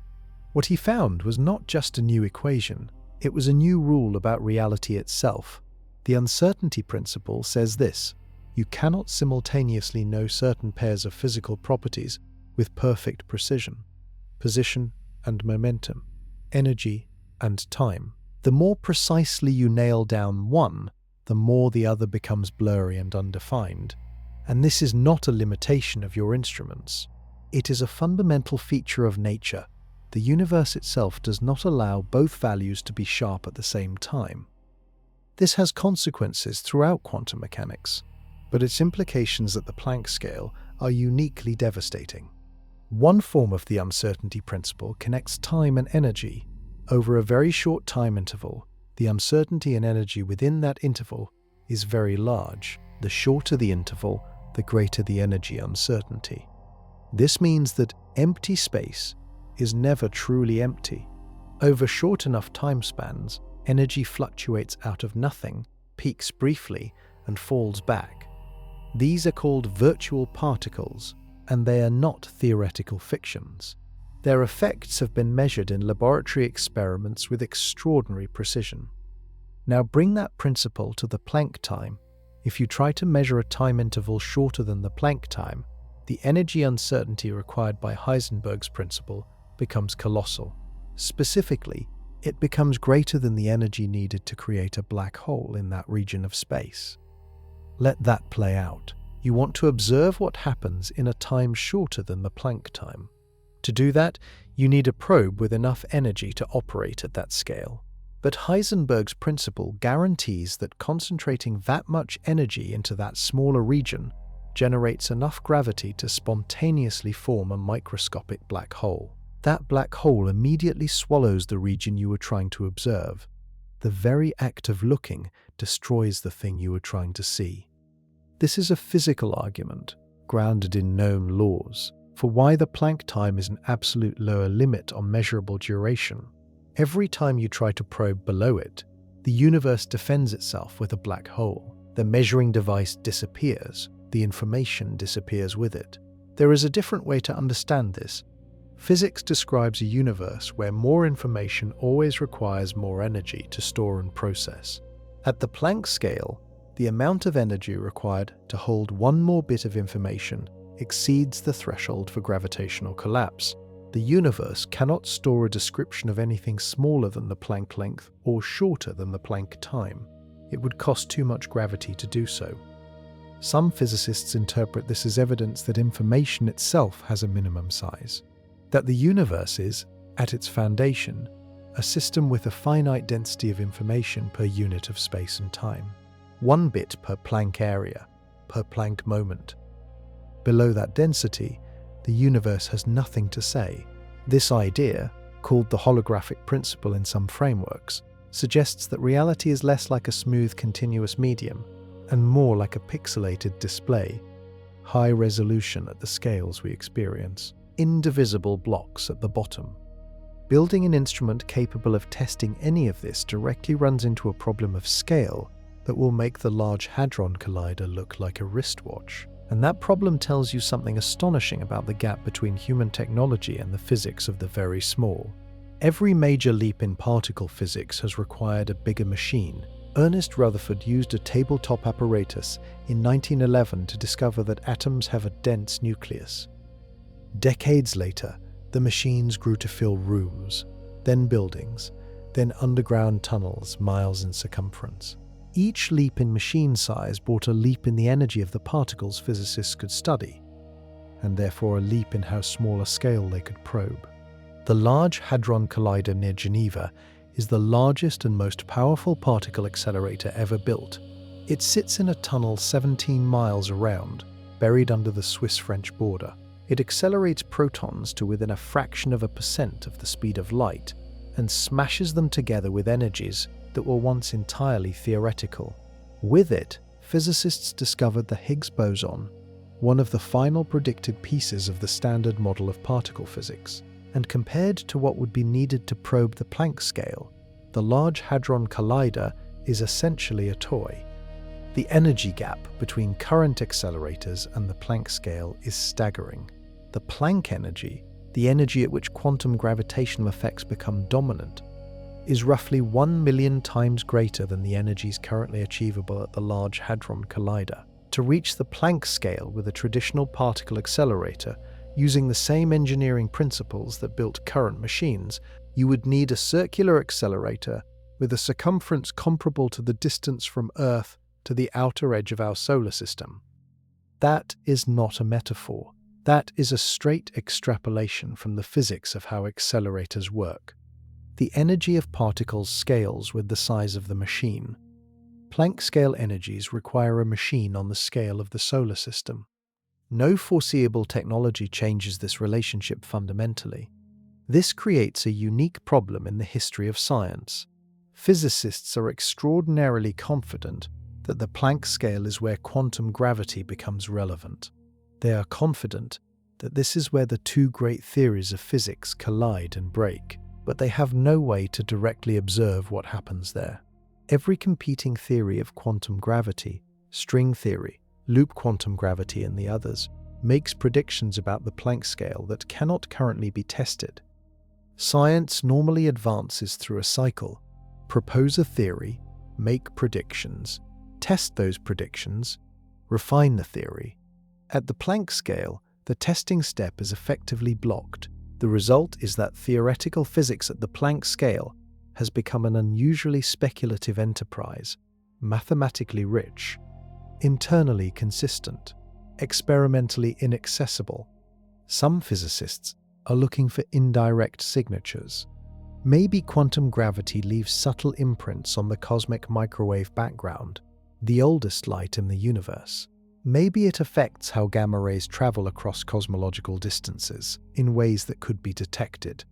What he found was not just a new equation, It was a new rule about reality itself. The uncertainty principle says this: you cannot simultaneously know certain pairs of physical properties with perfect precision: position and momentum, energy and time. The more precisely you nail down one, the more the other becomes blurry and undefined. And this is not a limitation of your instruments. It is a fundamental feature of nature. The universe itself does not allow both values to be sharp at the same time. This has consequences throughout quantum mechanics, but its implications at the Planck scale are uniquely devastating. One form of the uncertainty principle connects time and energy. Over a very short time interval, the uncertainty and energy within that interval is very large. The shorter the interval, the greater the energy uncertainty. This means that empty space is never truly empty. Over short enough time spans, energy fluctuates out of nothing, peaks briefly, and falls back. These are called virtual particles, and they are not theoretical fictions. Their effects have been measured in laboratory experiments with extraordinary precision. Now bring that principle to the Planck time. If you try to measure a time interval shorter than the Planck time, the energy uncertainty required by Heisenberg's principle becomes colossal. Specifically, it becomes greater than the energy needed to create a black hole in that region of space. Let that play out. You want to observe what happens in a time shorter than the Planck time. To do that, you need a probe with enough energy to operate at that scale. But Heisenberg's principle guarantees that concentrating that much energy into that smaller region generates enough gravity to spontaneously form a microscopic black hole. That black hole immediately swallows the region you were trying to observe. The very act of looking destroys the thing you were trying to see. This is a physical argument, grounded in known laws, for why the Planck time is an absolute lower limit on measurable duration. Every time you try to probe below it, the universe defends itself with a black hole. The measuring device disappears, the information disappears with it. There is a different way to understand this. Physics describes a universe where more information always requires more energy to store and process. At the Planck scale, the amount of energy required to hold one more bit of information exceeds the threshold for gravitational collapse. The universe cannot store a description of anything smaller than the Planck length or shorter than the Planck time. It would cost too much gravity to do so. Some physicists interpret this as evidence that information itself has a minimum size, that the universe is, at its foundation, a system with a finite density of information per unit of space and time. 1 bit per Planck area, per Planck moment. Below that density, the universe has nothing to say. This idea, called the holographic principle in some frameworks, suggests that reality is less like a smooth continuous medium and more like a pixelated display, high resolution at the scales we experience, indivisible blocks at the bottom. Building an instrument capable of testing any of this directly runs into a problem of scale that will make the Large Hadron Collider look like a wristwatch. And that problem tells you something astonishing about the gap between human technology and the physics of the very small. Every major leap in particle physics has required a bigger machine. Ernest Rutherford used a tabletop apparatus in 1911 to discover that atoms have a dense nucleus. Decades later, the machines grew to fill rooms, then buildings, then underground tunnels miles in circumference. Each leap in machine size brought a leap in the energy of the particles physicists could study, and therefore a leap in how small a scale they could probe. The Large Hadron Collider near Geneva is the largest and most powerful particle accelerator ever built. It sits in a tunnel 17 miles around, buried under the Swiss-French border. It accelerates protons to within a fraction of a percent of the speed of light and smashes them together with energies that were once entirely theoretical. With it, physicists discovered the Higgs boson, one of the final predicted pieces of the standard model of particle physics. And compared to what would be needed to probe the Planck scale, the Large Hadron Collider is essentially a toy. The energy gap between current accelerators and the Planck scale is staggering. The Planck energy, the energy at which quantum gravitational effects become dominant, is roughly 1 million times greater than the energies currently achievable at the Large Hadron Collider. To reach the Planck scale with a traditional particle accelerator, using the same engineering principles that built current machines, you would need a circular accelerator with a circumference comparable to the distance from Earth to the outer edge of our solar system. That is not a metaphor. That is a straight extrapolation from the physics of how accelerators work. The energy of particles scales with the size of the machine. Planck scale energies require a machine on the scale of the solar system. No foreseeable technology changes this relationship fundamentally. This creates a unique problem in the history of science. Physicists are extraordinarily confident that the Planck scale is where quantum gravity becomes relevant. They are confident that this is where the two great theories of physics collide and break, but they have no way to directly observe what happens there. Every competing theory of quantum gravity, string theory, loop quantum gravity and the others, makes predictions about the Planck scale that cannot currently be tested. Science normally advances through a cycle: propose a theory, make predictions, test those predictions, refine the theory. At the Planck scale, the testing step is effectively blocked. The result is that theoretical physics at the Planck scale has become an unusually speculative enterprise, mathematically rich, internally consistent, experimentally inaccessible. Some physicists are looking for indirect signatures. Maybe quantum gravity leaves subtle imprints on the cosmic microwave background, the oldest light in the universe. Maybe it affects how gamma rays travel across cosmological distances in ways that could be detected.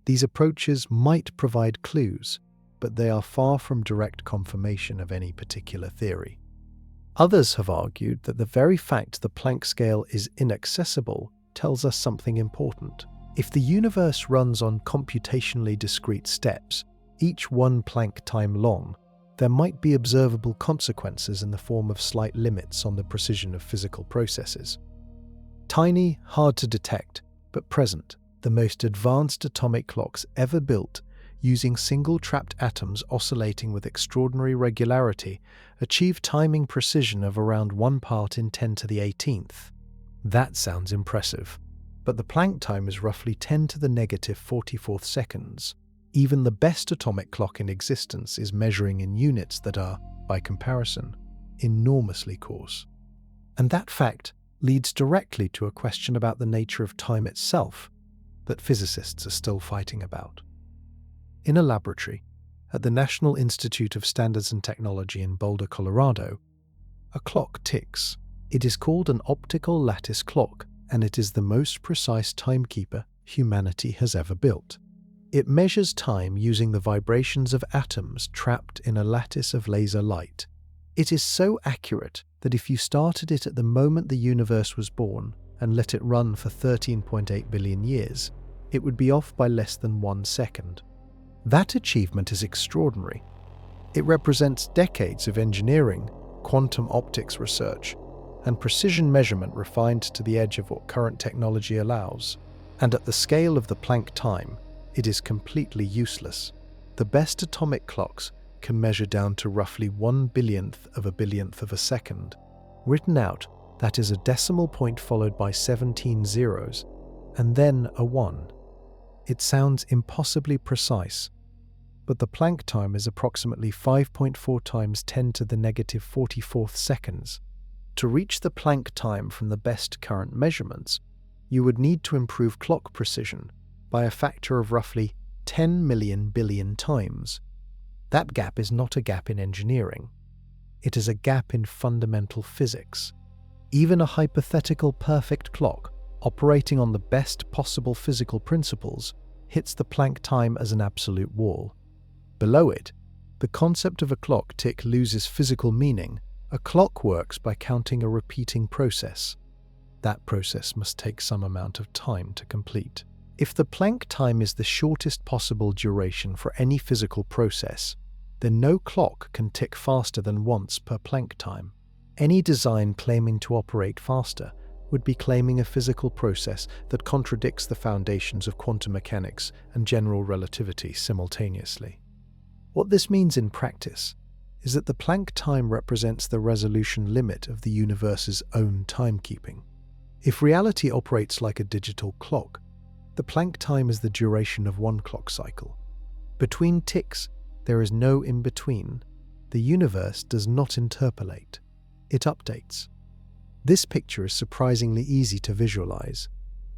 These approaches might provide clues, but they are far from direct confirmation of any particular theory. Others have argued that the very fact the Planck scale is inaccessible tells us something important. If the universe runs on computationally discrete steps, each 1 Planck time long, there might be observable consequences in the form of slight limits on the precision of physical processes. Tiny, hard to detect, but present, the most advanced atomic clocks ever built, using single trapped atoms oscillating with extraordinary regularity, achieve timing precision of around 1 part in 10 to the 18th. That sounds impressive, but the Planck time is roughly 10 to the negative 44th seconds. Even the best atomic clock in existence is measuring in units that are, by comparison, enormously coarse. And that fact leads directly to a question about the nature of time itself that physicists are still fighting about. In a laboratory at the National Institute of Standards and Technology in Boulder, Colorado, a clock ticks. It is called an optical lattice clock, and it is the most precise timekeeper humanity has ever built. It measures time using the vibrations of atoms trapped in a lattice of laser light. It is so accurate that if you started it at the moment the universe was born and let it run for 13.8 billion years, it would be off by less than 1 second. That achievement is extraordinary. It represents decades of engineering, quantum optics research, and precision measurement refined to the edge of what current technology allows. And at the scale of the Planck time, it is completely useless. The best atomic clocks can measure down to roughly 1/1000th of a second. Written out, that is a decimal point followed by 17 zeros, and then a 1. It sounds impossibly precise, but the Planck time is approximately 5.4 times 10 to the negative 44th seconds. To reach the Planck time from the best current measurements, you would need to improve clock precision by a factor of roughly 10 million billion times. That gap is not a gap in engineering. It is a gap in fundamental physics. Even a hypothetical perfect clock, operating on the best possible physical principles, hits the Planck time as an absolute wall. Below it, the concept of a clock tick loses physical meaning. A clock works by counting a repeating process. That process must take some amount of time to complete. If the Planck time is the shortest possible duration for any physical process, then no clock can tick faster than once per Planck time. Any design claiming to operate faster would be claiming a physical process that contradicts the foundations of quantum mechanics and general relativity simultaneously. What this means in practice is that the Planck time represents the resolution limit of the universe's own timekeeping. If reality operates like a digital clock, the Planck time is the duration of one clock cycle. Between ticks, there is no in-between. The universe does not interpolate. It updates. This picture is surprisingly easy to visualize.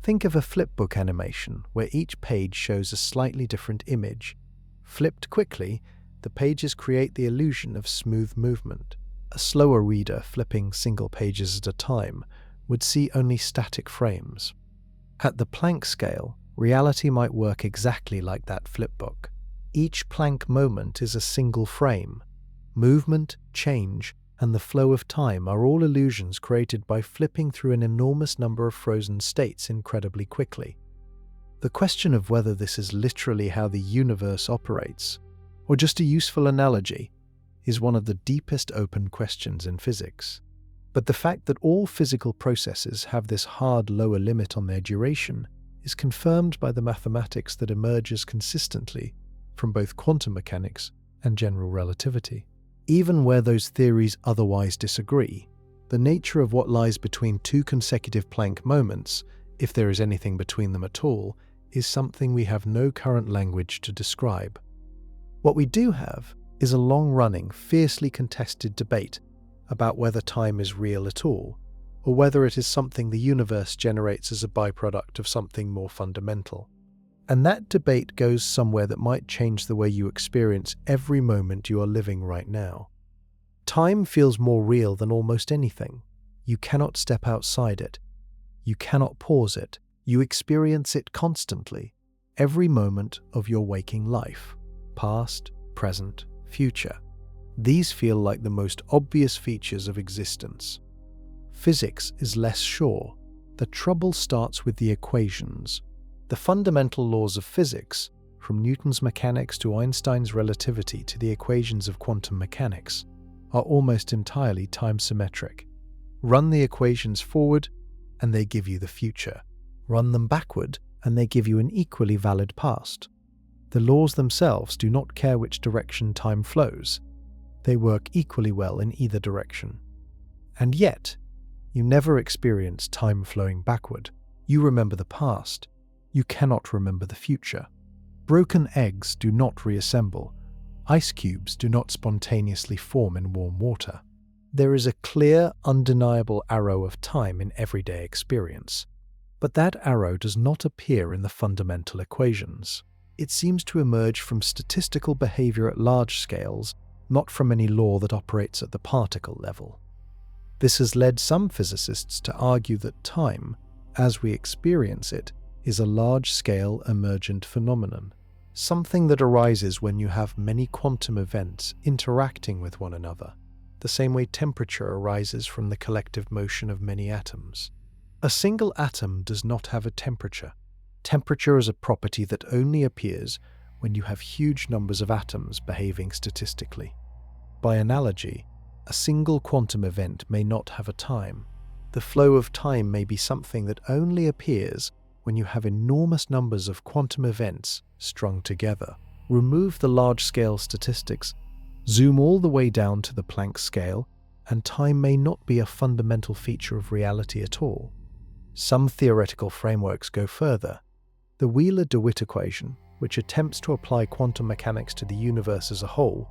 Think of a flipbook animation where each page shows a slightly different image. Flipped quickly, the pages create the illusion of smooth movement. A slower reader flipping single pages at a time would see only static frames. At the Planck scale, reality might work exactly like that flipbook. Each Planck moment is a single frame. Movement, change, and the flow of time are all illusions created by flipping through an enormous number of frozen states incredibly quickly. The question of whether this is literally how the universe operates, or just a useful analogy, is one of the deepest open questions in physics. But the fact that all physical processes have this hard lower limit on their duration is confirmed by the mathematics that emerges consistently from both quantum mechanics and general relativity. Even where those theories otherwise disagree, the nature of what lies between two consecutive Planck moments, if there is anything between them at all, is something we have no current language to describe. What we do have is a long-running, fiercely contested debate about whether time is real at all, or whether it is something the universe generates as a byproduct of something more fundamental. And that debate goes somewhere that might change the way you experience every moment you are living right now. Time feels more real than almost anything. You cannot step outside it. You cannot pause it. You experience it constantly, every moment of your waking life, past, present, future. These feel like the most obvious features of existence. Physics is less sure. The trouble starts with the equations. The fundamental laws of physics, from Newton's mechanics to Einstein's relativity to the equations of quantum mechanics, are almost entirely time-symmetric. Run the equations forward, and they give you the future. Run them backward, and they give you an equally valid past. The laws themselves do not care which direction time flows. They work equally well in either direction. And yet, you never experience time flowing backward. You remember the past. You cannot remember the future. Broken eggs do not reassemble. Ice cubes do not spontaneously form in warm water. There is a clear, undeniable arrow of time in everyday experience. But that arrow does not appear in the fundamental equations. It seems to emerge from statistical behavior at large scales, not from any law that operates at the particle level. This has led some physicists to argue that time, as we experience it, is a large-scale emergent phenomenon, something that arises when you have many quantum events interacting with one another, the same way temperature arises from the collective motion of many atoms. A single atom does not have a temperature. Temperature is a property that only appears when you have huge numbers of atoms behaving statistically. By analogy, a single quantum event may not have a time. The flow of time may be something that only appears when you have enormous numbers of quantum events strung together. Remove the large-scale statistics, zoom all the way down to the Planck scale, and time may not be a fundamental feature of reality at all. Some theoretical frameworks go further. The Wheeler-DeWitt equation, which attempts to apply quantum mechanics to the universe as a whole,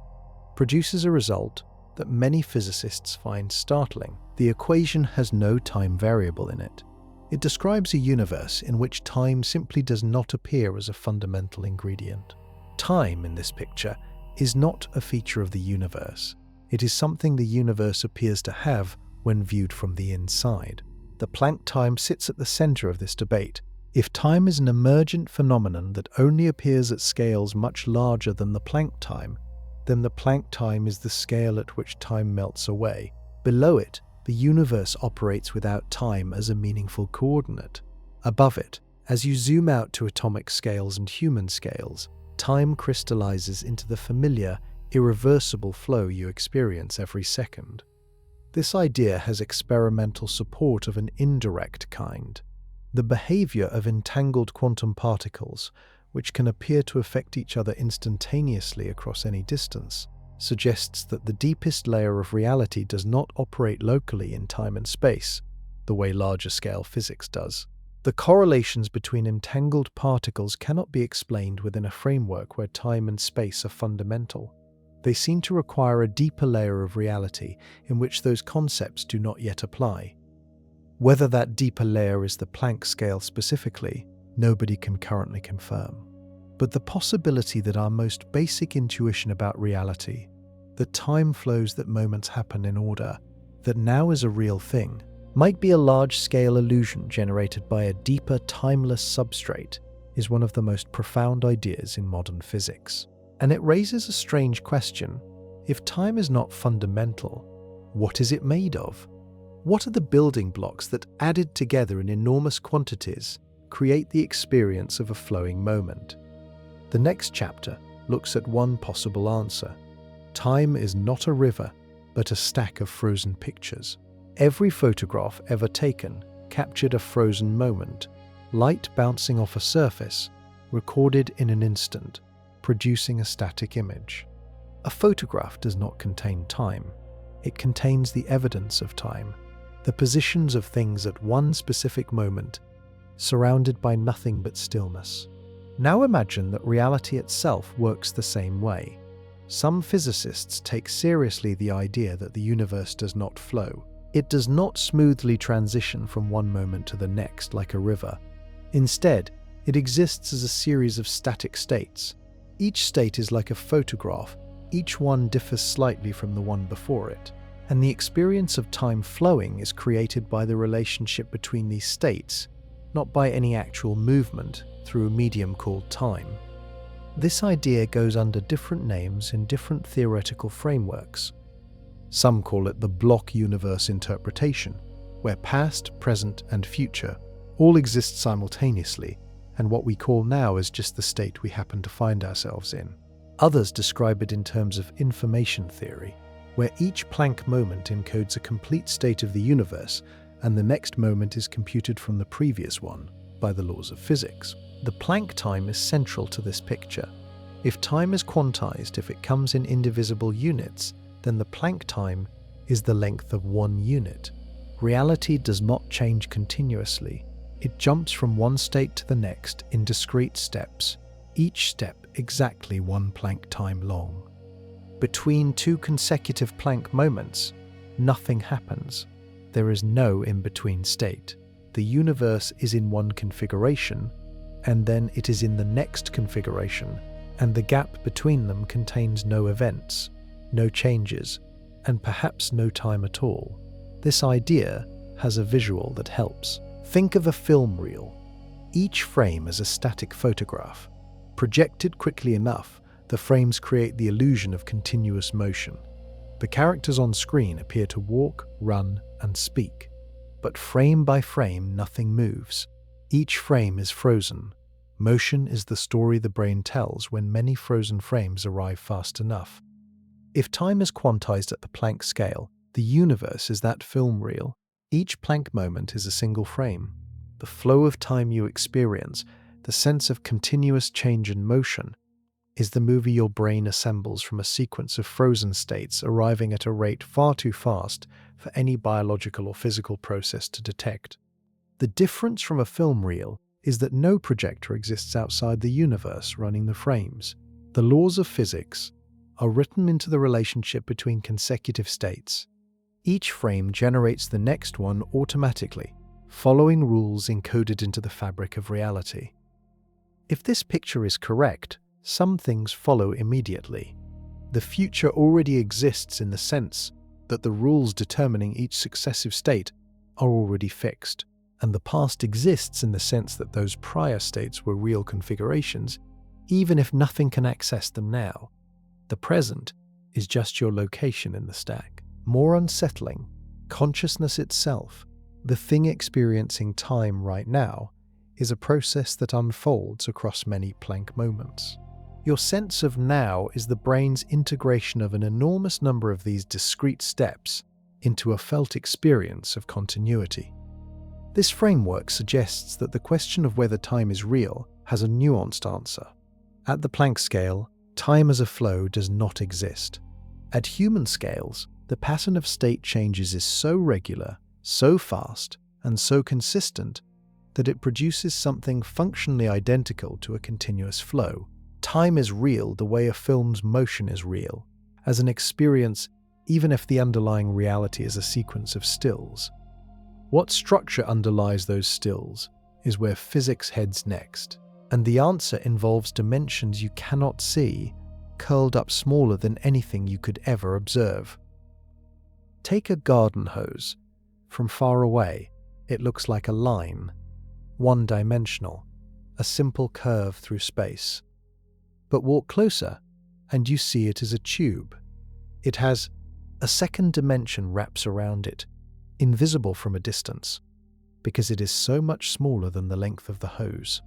produces a result that many physicists find startling. The equation has no time variable in it. It describes a universe in which time simply does not appear as a fundamental ingredient. Time, in this picture, is not a feature of the universe. It is something the universe appears to have when viewed from the inside. The Planck time sits at the center of this debate. If time is an emergent phenomenon that only appears at scales much larger than the Planck time, then the Planck time is the scale at which time melts away. Below it, the universe operates without time as a meaningful coordinate. Above it, as you zoom out to atomic scales and human scales, time crystallizes into the familiar, irreversible flow you experience every second. This idea has experimental support of an indirect kind. The behavior of entangled quantum particles, which can appear to affect each other instantaneously across any distance, suggests that the deepest layer of reality does not operate locally in time and space, the way larger-scale physics does. The correlations between entangled particles cannot be explained within a framework where time and space are fundamental. They seem to require a deeper layer of reality in which those concepts do not yet apply. Whether that deeper layer is the Planck scale specifically, nobody can currently confirm. But the possibility that our most basic intuition about reality, that time flows, that moments happen in order, that now is a real thing, might be a large-scale illusion generated by a deeper, timeless substrate, is one of the most profound ideas in modern physics. And it raises a strange question. If time is not fundamental, what is it made of? What are the building blocks that, added together in enormous quantities, create the experience of a flowing moment? The next chapter looks at one possible answer. Time is not a river, but a stack of frozen pictures. Every photograph ever taken captured a frozen moment, light bouncing off a surface, recorded in an instant, producing a static image. A photograph does not contain time. It contains the evidence of time, the positions of things at one specific moment, surrounded by nothing but stillness. Now imagine that reality itself works the same way. Some physicists take seriously the idea that the universe does not flow. It does not smoothly transition from one moment to the next like a river. Instead, it exists as a series of static states. Each state is like a photograph. Each one differs slightly from the one before it. And the experience of time flowing is created by the relationship between these states, not by any actual movement through a medium called time. This idea goes under different names in different theoretical frameworks. Some call it the block universe interpretation, where past, present, and future all exist simultaneously, and what we call now is just the state we happen to find ourselves in. Others describe it in terms of information theory, where each Planck moment encodes a complete state of the universe, and the next moment is computed from the previous one by the laws of physics. The Planck time is central to this picture. If time is quantized, if it comes in indivisible units, then the Planck time is the length of one unit. Reality does not change continuously. It jumps from one state to the next in discrete steps, each step exactly one Planck time long. Between two consecutive Planck moments, nothing happens. There is no in-between state. The universe is in one configuration, and then it is in the next configuration, and the gap between them contains no events, no changes, and perhaps no time at all. This idea has a visual that helps. Think of a film reel. Each frame is a static photograph. Projected quickly enough, the frames create the illusion of continuous motion. The characters on screen appear to walk, run, and speak. But frame by frame, nothing moves. Each frame is frozen. Motion is the story the brain tells when many frozen frames arrive fast enough. If time is quantized at the Planck scale, the universe is that film reel. Each Planck moment is a single frame. The flow of time you experience, the sense of continuous change and motion, is the movie your brain assembles from a sequence of frozen states arriving at a rate far too fast for any biological or physical process to detect. The difference from a film reel is that no projector exists outside the universe running the frames. The laws of physics are written into the relationship between consecutive states. Each frame generates the next one automatically, following rules encoded into the fabric of reality. If this picture is correct, some things follow immediately. The future already exists in the sense that the rules determining each successive state are already fixed, and the past exists in the sense that those prior states were real configurations, even if nothing can access them now. The present is just your location in the stack. More unsettling, consciousness itself, the thing experiencing time right now, is a process that unfolds across many Planck moments. Your sense of now is the brain's integration of an enormous number of these discrete steps into a felt experience of continuity. This framework suggests that the question of whether time is real has a nuanced answer. At the Planck scale, time as a flow does not exist. At human scales, the pattern of state changes is so regular, so fast, and so consistent that it produces something functionally identical to a continuous flow. Time is real the way a film's motion is real, as an experience even if the underlying reality is a sequence of stills. What structure underlies those stills is where physics heads next, and the answer involves dimensions you cannot see, curled up smaller than anything you could ever observe. Take a garden hose. From far away, it looks like a line, one-dimensional, a simple curve through space. But walk closer, and you see it as a tube. It has a second dimension wraps around it, invisible from a distance, because it is so much smaller than the length of the hose.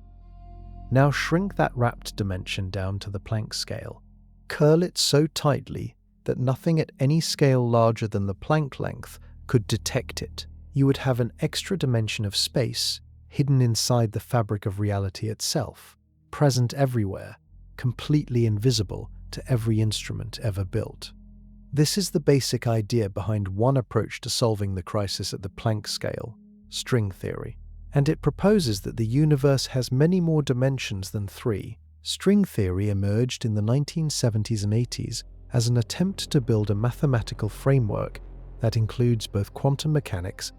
Now shrink that wrapped dimension down to the Planck scale. Curl it so tightly that nothing at any scale larger than the Planck length could detect it. You would have an extra dimension of space hidden inside the fabric of reality itself, present everywhere, completely invisible to every instrument ever built. This is the basic idea behind one approach to solving the crisis at the Planck scale, string theory, and it proposes that the universe has many more dimensions than three. String theory emerged in the 1970s and 80s as an attempt to build a mathematical framework that includes both quantum mechanics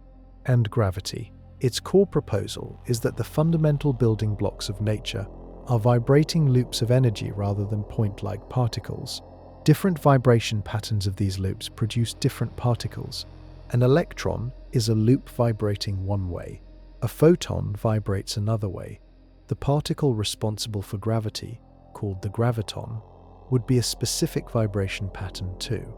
and gravity. Its core proposal is that the fundamental building blocks of nature are vibrating loops of energy rather than point-like particles. Different vibration patterns of these loops produce different particles. An electron is a loop vibrating one way. A photon vibrates another way. The particle responsible for gravity, called the graviton, would be a specific vibration pattern too.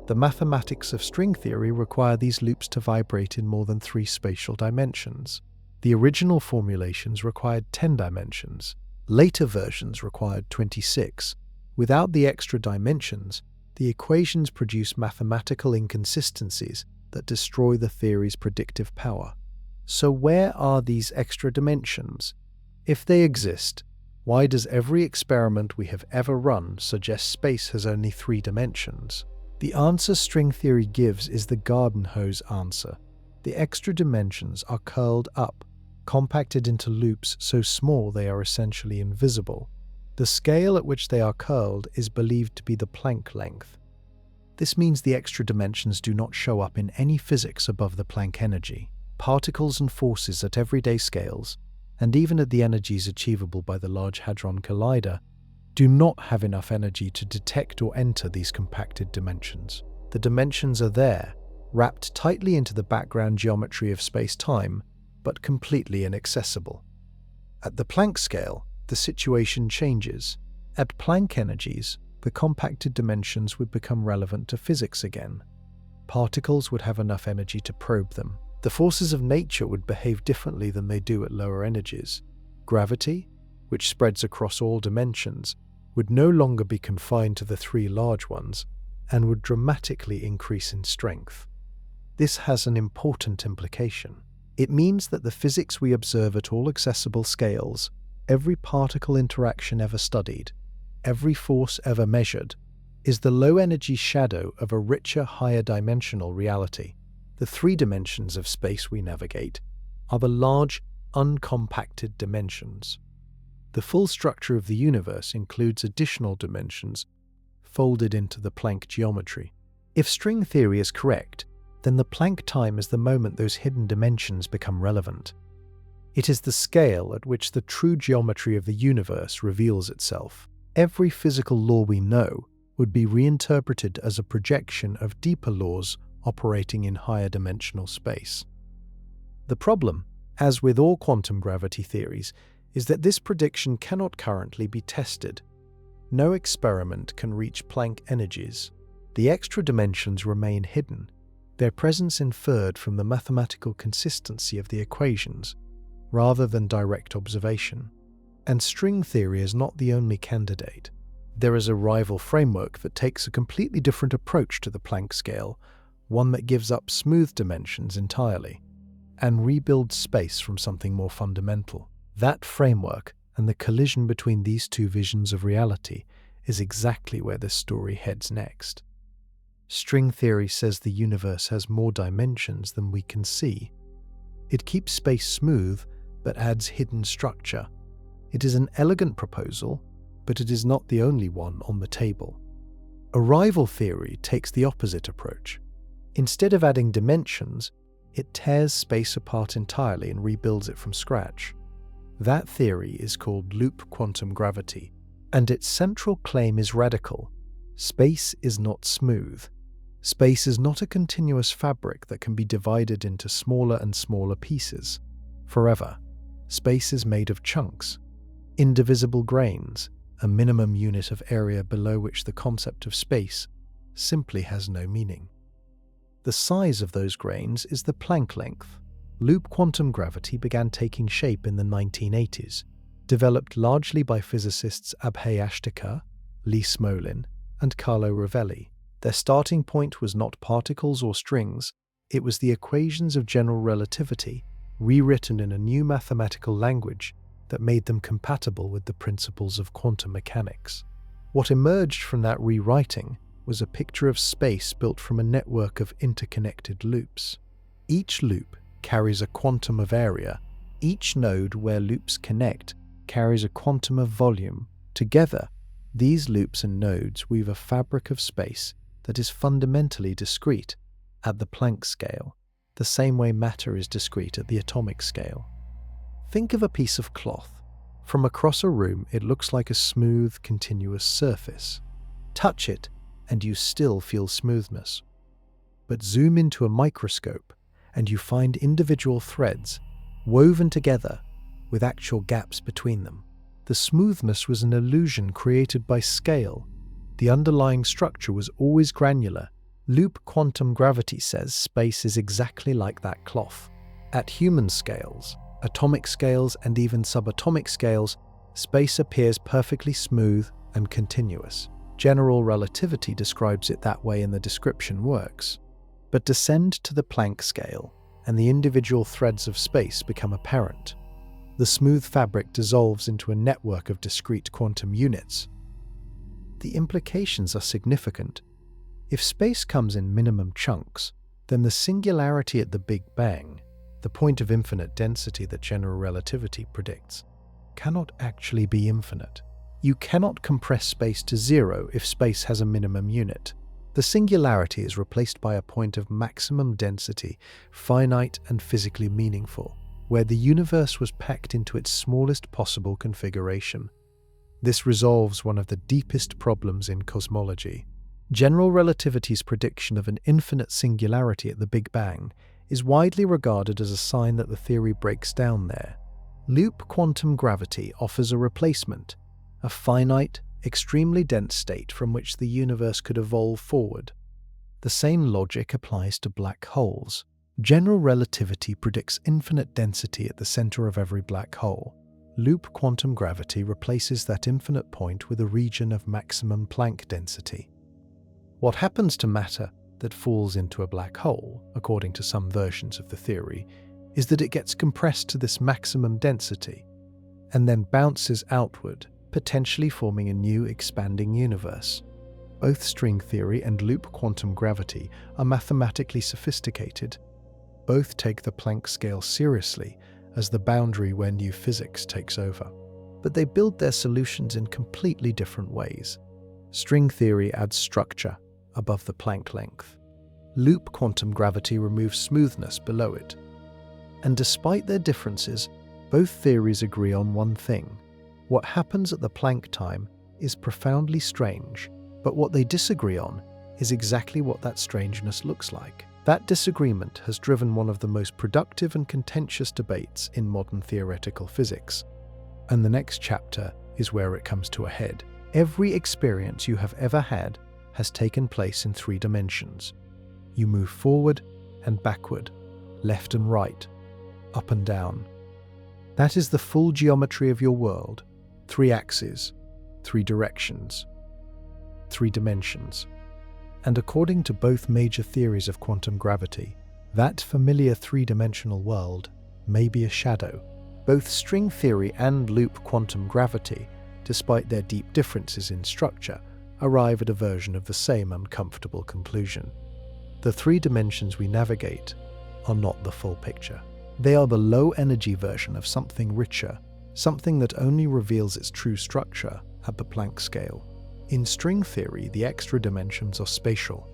The mathematics of string theory require these loops to vibrate in more than 3 spatial dimensions. The original formulations required 10 dimensions. Later versions required 26. Without the extra dimensions, the equations produce mathematical inconsistencies that destroy the theory's predictive power. So where are these extra dimensions? If they exist, why does every experiment we have ever run suggest space has only 3 dimensions? The answer string theory gives is the garden hose answer. The extra dimensions are curled up, compacted into loops so small they are essentially invisible. The scale at which they are curled is believed to be the Planck length. This means the extra dimensions do not show up in any physics above the Planck energy. Particles and forces at everyday scales, and even at the energies achievable by the Large Hadron Collider, do not have enough energy to detect or enter these compacted dimensions. The dimensions are there, wrapped tightly into the background geometry of space-time, but completely inaccessible. At the Planck scale, the situation changes. At Planck energies, the compacted dimensions would become relevant to physics again. Particles would have enough energy to probe them. The forces of nature would behave differently than they do at lower energies. Gravity, which spreads across all dimensions, would no longer be confined to the 3 large ones and would dramatically increase in strength. This has an important implication. It means that the physics we observe at all accessible scales, every particle interaction ever studied, every force ever measured, is the low-energy shadow of a richer, higher-dimensional reality. The 3 dimensions of space we navigate are the large, uncompacted dimensions. The full structure of the universe includes additional dimensions folded into the Planck geometry. If string theory is correct, then the Planck time is the moment those hidden dimensions become relevant. It is the scale at which the true geometry of the universe reveals itself. Every physical law we know would be reinterpreted as a projection of deeper laws operating in higher dimensional space. The problem, as with all quantum gravity theories, is that this prediction cannot currently be tested. No experiment can reach Planck energies. The extra dimensions remain hidden, their presence inferred from the mathematical consistency of the equations, rather than direct observation. And string theory is not the only candidate. There is a rival framework that takes a completely different approach to the Planck scale, one that gives up smooth dimensions entirely and rebuilds space from something more fundamental. That framework and the collision between these two visions of reality is exactly where this story heads next. String theory says the universe has more dimensions than we can see. It keeps space smooth but adds hidden structure. It is an elegant proposal, but it is not the only one on the table. Arrival theory takes the opposite approach. Instead of adding dimensions, it tears space apart entirely and rebuilds it from scratch. That theory is called loop quantum gravity, and its central claim is radical. Space is not smooth. Space is not a continuous fabric that can be divided into smaller and smaller pieces. Forever, space is made of chunks, indivisible grains, a minimum unit of area below which the concept of space simply has no meaning. The size of those grains is the Planck length. Loop quantum gravity began taking shape in the 1980s, developed largely by physicists Abhay Ashtekar, Lee Smolin, and Carlo Rovelli. Their starting point was not particles or strings, it was the equations of general relativity, rewritten in a new mathematical language that made them compatible with the principles of quantum mechanics. What emerged from that rewriting was a picture of space built from a network of interconnected loops. Each loop carries a quantum of area. Each node where loops connect carries a quantum of volume. Together, these loops and nodes weave a fabric of space that is fundamentally discrete at the Planck scale, the same way matter is discrete at the atomic scale. Think of a piece of cloth. From across a room, it looks like a smooth, continuous surface. Touch it, and you still feel smoothness. But zoom into a microscope, and you find individual threads woven together with actual gaps between them. The smoothness was an illusion created by scale. The underlying structure was always granular. Loop quantum gravity says space is exactly like that cloth. At human scales, atomic scales, and even subatomic scales, space appears perfectly smooth and continuous. General relativity describes it that way and the description works. But descend to the Planck scale, and the individual threads of space become apparent. The smooth fabric dissolves into a network of discrete quantum units. The implications are significant. If space comes in minimum chunks, then the singularity at the Big Bang, the point of infinite density that general relativity predicts, cannot actually be infinite. You cannot compress space to zero if space has a minimum unit. The singularity is replaced by a point of maximum density, finite and physically meaningful, where the universe was packed into its smallest possible configuration. This resolves one of the deepest problems in cosmology. General relativity's prediction of an infinite singularity at the Big Bang is widely regarded as a sign that the theory breaks down there. Loop quantum gravity offers a replacement, a finite, extremely dense state from which the universe could evolve forward. The same logic applies to black holes. General relativity predicts infinite density at the center of every black hole. Loop quantum gravity replaces that infinite point with a region of maximum Planck density. What happens to matter that falls into a black hole, according to some versions of the theory, is that it gets compressed to this maximum density and then bounces outward, potentially forming a new expanding universe. Both string theory and loop quantum gravity are mathematically sophisticated. Both take the Planck scale seriously as the boundary where new physics takes over. But they build their solutions in completely different ways. String theory adds structure above the Planck length. Loop quantum gravity removes smoothness below it. And despite their differences, both theories agree on one thing. What happens at the Planck time is profoundly strange, but what they disagree on is exactly what that strangeness looks like. That disagreement has driven one of the most productive and contentious debates in modern theoretical physics. And the next chapter is where it comes to a head. Every experience you have ever had has taken place in 3 dimensions. You move forward and backward, left and right, up and down. That is the full geometry of your world. 3 axes, 3 directions, 3 dimensions. And according to both major theories of quantum gravity, that familiar three-dimensional world may be a shadow. Both string theory and loop quantum gravity, despite their deep differences in structure, arrive at a version of the same uncomfortable conclusion. The three dimensions we navigate are not the full picture. They are the low-energy version of something richer, something that only reveals its true structure at the Planck scale. In string theory, the extra dimensions are spatial.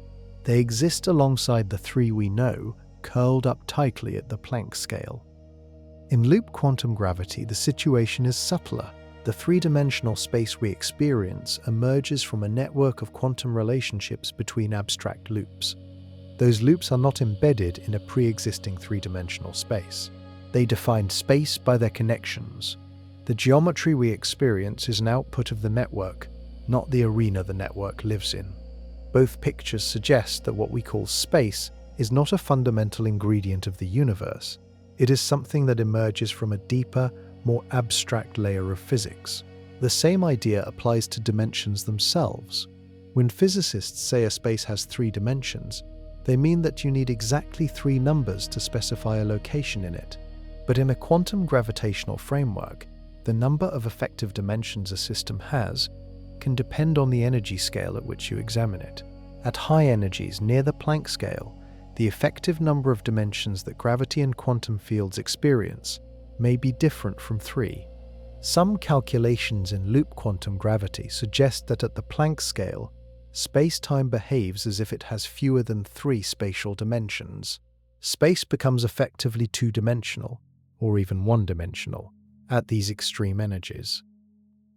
They exist alongside the three we know, curled up tightly at the Planck scale. In loop quantum gravity, the situation is subtler. The three-dimensional space we experience emerges from a network of quantum relationships between abstract loops. Those loops are not embedded in a pre-existing three-dimensional space. They define space by their connections. The geometry we experience is an output of the network, not the arena the network lives in. Both pictures suggest that what we call space is not a fundamental ingredient of the universe. It is something that emerges from a deeper, more abstract layer of physics. The same idea applies to dimensions themselves. When physicists say a space has three dimensions, they mean that you need exactly three numbers to specify a location in it. But in a quantum gravitational framework, the number of effective dimensions a system has can depend on the energy scale at which you examine it. At high energies near the Planck scale, the effective number of dimensions that gravity and quantum fields experience may be different from three. Some calculations in loop quantum gravity suggest that at the Planck scale, space-time behaves as if it has fewer than three spatial dimensions. Space becomes effectively two-dimensional, or even one-dimensional, at these extreme energies.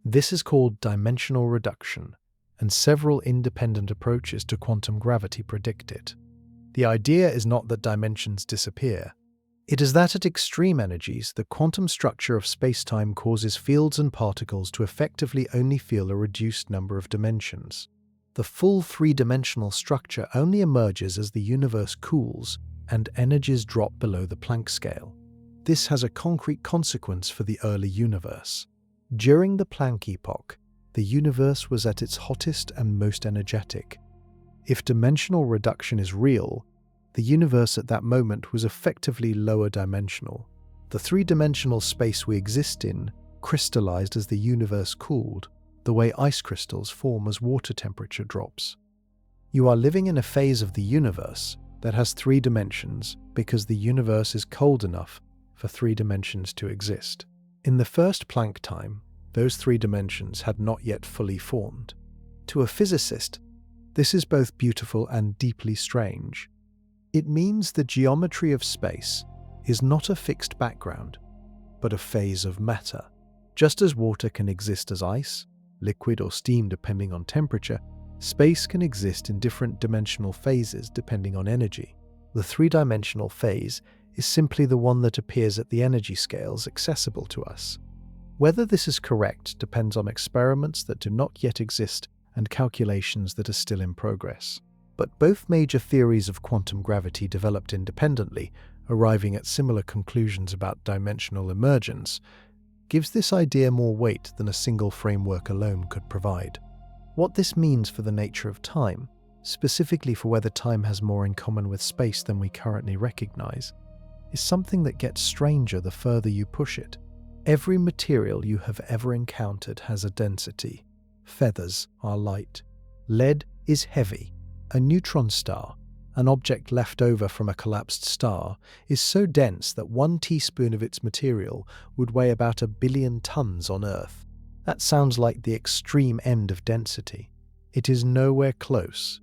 This is called dimensional reduction, and several independent approaches to quantum gravity predict it. The idea is not that dimensions disappear. It is that at extreme energies, the quantum structure of space-time causes fields and particles to effectively only feel a reduced number of dimensions. The full three-dimensional structure only emerges as the universe cools and energies drop below the Planck scale. This has a concrete consequence for the early universe. During the Planck epoch, the universe was at its hottest and most energetic. If dimensional reduction is real, the universe at that moment was effectively lower dimensional. The three-dimensional space we exist in crystallized as the universe cooled, the way ice crystals form as water temperature drops. You are living in a phase of the universe that has three dimensions because the universe is cold enough for three dimensions to exist. In the first Planck time, those three dimensions had not yet fully formed. To a physicist, this is both beautiful and deeply strange. It means the geometry of space is not a fixed background, but a phase of matter. Just as water can exist as ice, liquid or steam depending on temperature, space can exist in different dimensional phases depending on energy. The three-dimensional phase is simply the one that appears at the energy scales accessible to us. Whether this is correct depends on experiments that do not yet exist and calculations that are still in progress. But both major theories of quantum gravity developed independently, arriving at similar conclusions about dimensional emergence, gives this idea more weight than a single framework alone could provide. What this means for the nature of time, specifically for whether time has more in common with space than we currently recognize, is something that gets stranger the further you push it. Every material you have ever encountered has a density. Feathers are light. Lead is heavy. A neutron star, an object left over from a collapsed star, is so dense that 1 teaspoon of its material would weigh about 1 billion tons on Earth. That sounds like the extreme end of density. It is nowhere close.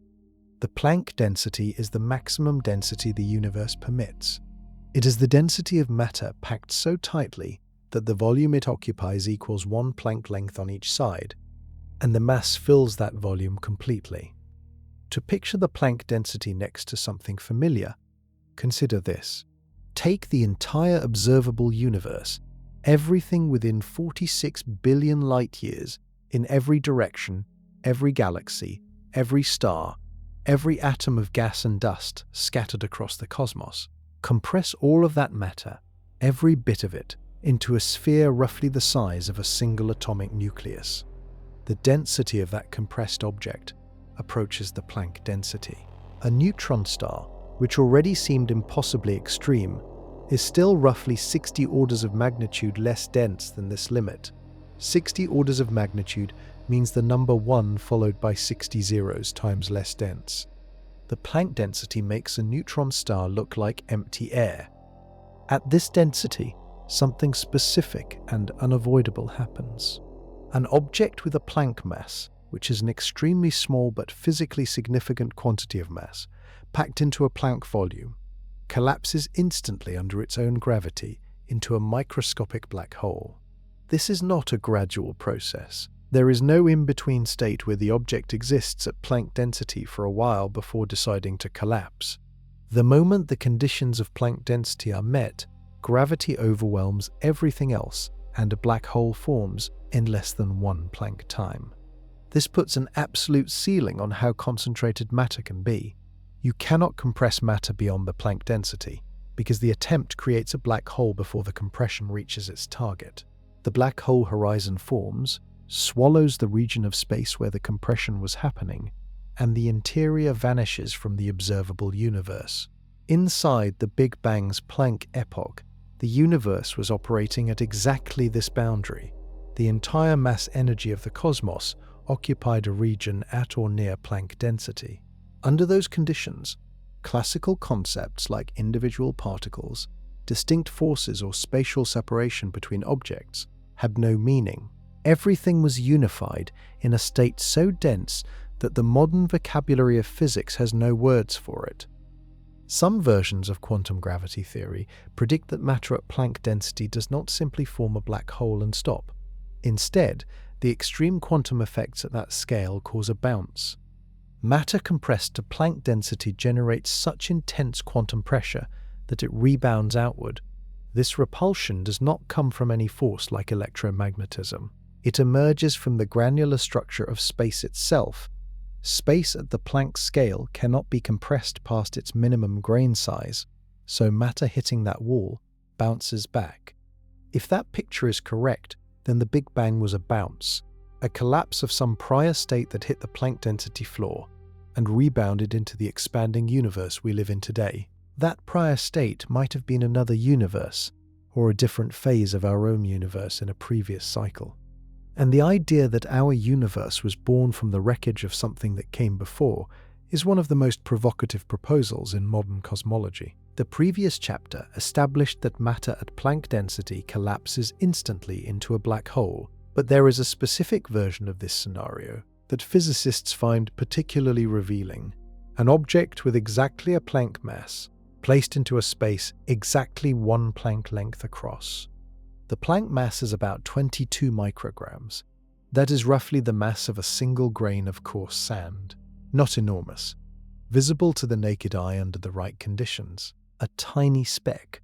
The Planck density is the maximum density the universe permits. It is the density of matter packed so tightly that the volume it occupies equals 1 Planck length on each side, and the mass fills that volume completely. To picture the Planck density next to something familiar, consider this. Take the entire observable universe, everything within 46 billion light-years, in every direction, every galaxy, every star, every atom of gas and dust scattered across the cosmos. Compress all of that matter, every bit of it, into a sphere roughly the size of a single atomic nucleus. The density of that compressed object approaches the Planck density. A neutron star, which already seemed impossibly extreme, is still roughly 60 orders of magnitude less dense than this limit. 60 orders of magnitude means the number 1 followed by 60 zeros times less dense. The Planck density makes a neutron star look like empty air. At this density, something specific and unavoidable happens. An object with a Planck mass, which is an extremely small but physically significant quantity of mass, packed into a Planck volume, collapses instantly under its own gravity into a microscopic black hole. This is not a gradual process. There is no in-between state where the object exists at Planck density for a while before deciding to collapse. The moment the conditions of Planck density are met, gravity overwhelms everything else and a black hole forms in less than 1 Planck time. This puts an absolute ceiling on how concentrated matter can be. You cannot compress matter beyond the Planck density, because the attempt creates a black hole before the compression reaches its target. The black hole horizon forms, swallows the region of space where the compression was happening, and the interior vanishes from the observable universe. Inside the Big Bang's Planck epoch, the universe was operating at exactly this boundary. The entire mass energy of the cosmos occupied a region at or near Planck density. Under those conditions, classical concepts like individual particles, distinct forces, or spatial separation between objects had no meaning. Everything was unified in a state so dense that the modern vocabulary of physics has no words for it. Some versions of quantum gravity theory predict that matter at Planck density does not simply form a black hole and stop. Instead, the extreme quantum effects at that scale cause a bounce. Matter compressed to Planck density generates such intense quantum pressure that it rebounds outward. This repulsion does not come from any force like electromagnetism. It emerges from the granular structure of space itself. Space at the Planck scale cannot be compressed past its minimum grain size, so matter hitting that wall bounces back. If that picture is correct, then the Big Bang was a bounce, a collapse of some prior state that hit the Planck density floor and rebounded into the expanding universe we live in today. That prior state might have been another universe, or a different phase of our own universe in a previous cycle. And the idea that our universe was born from the wreckage of something that came before is one of the most provocative proposals in modern cosmology. The previous chapter established that matter at Planck density collapses instantly into a black hole, but there is a specific version of this scenario that physicists find particularly revealing: an object with exactly a Planck mass placed into a space exactly 1 Planck length across. The Planck mass is about 22 micrograms. That is roughly the mass of a single grain of coarse sand. Not enormous. Visible to the naked eye under the right conditions. A tiny speck.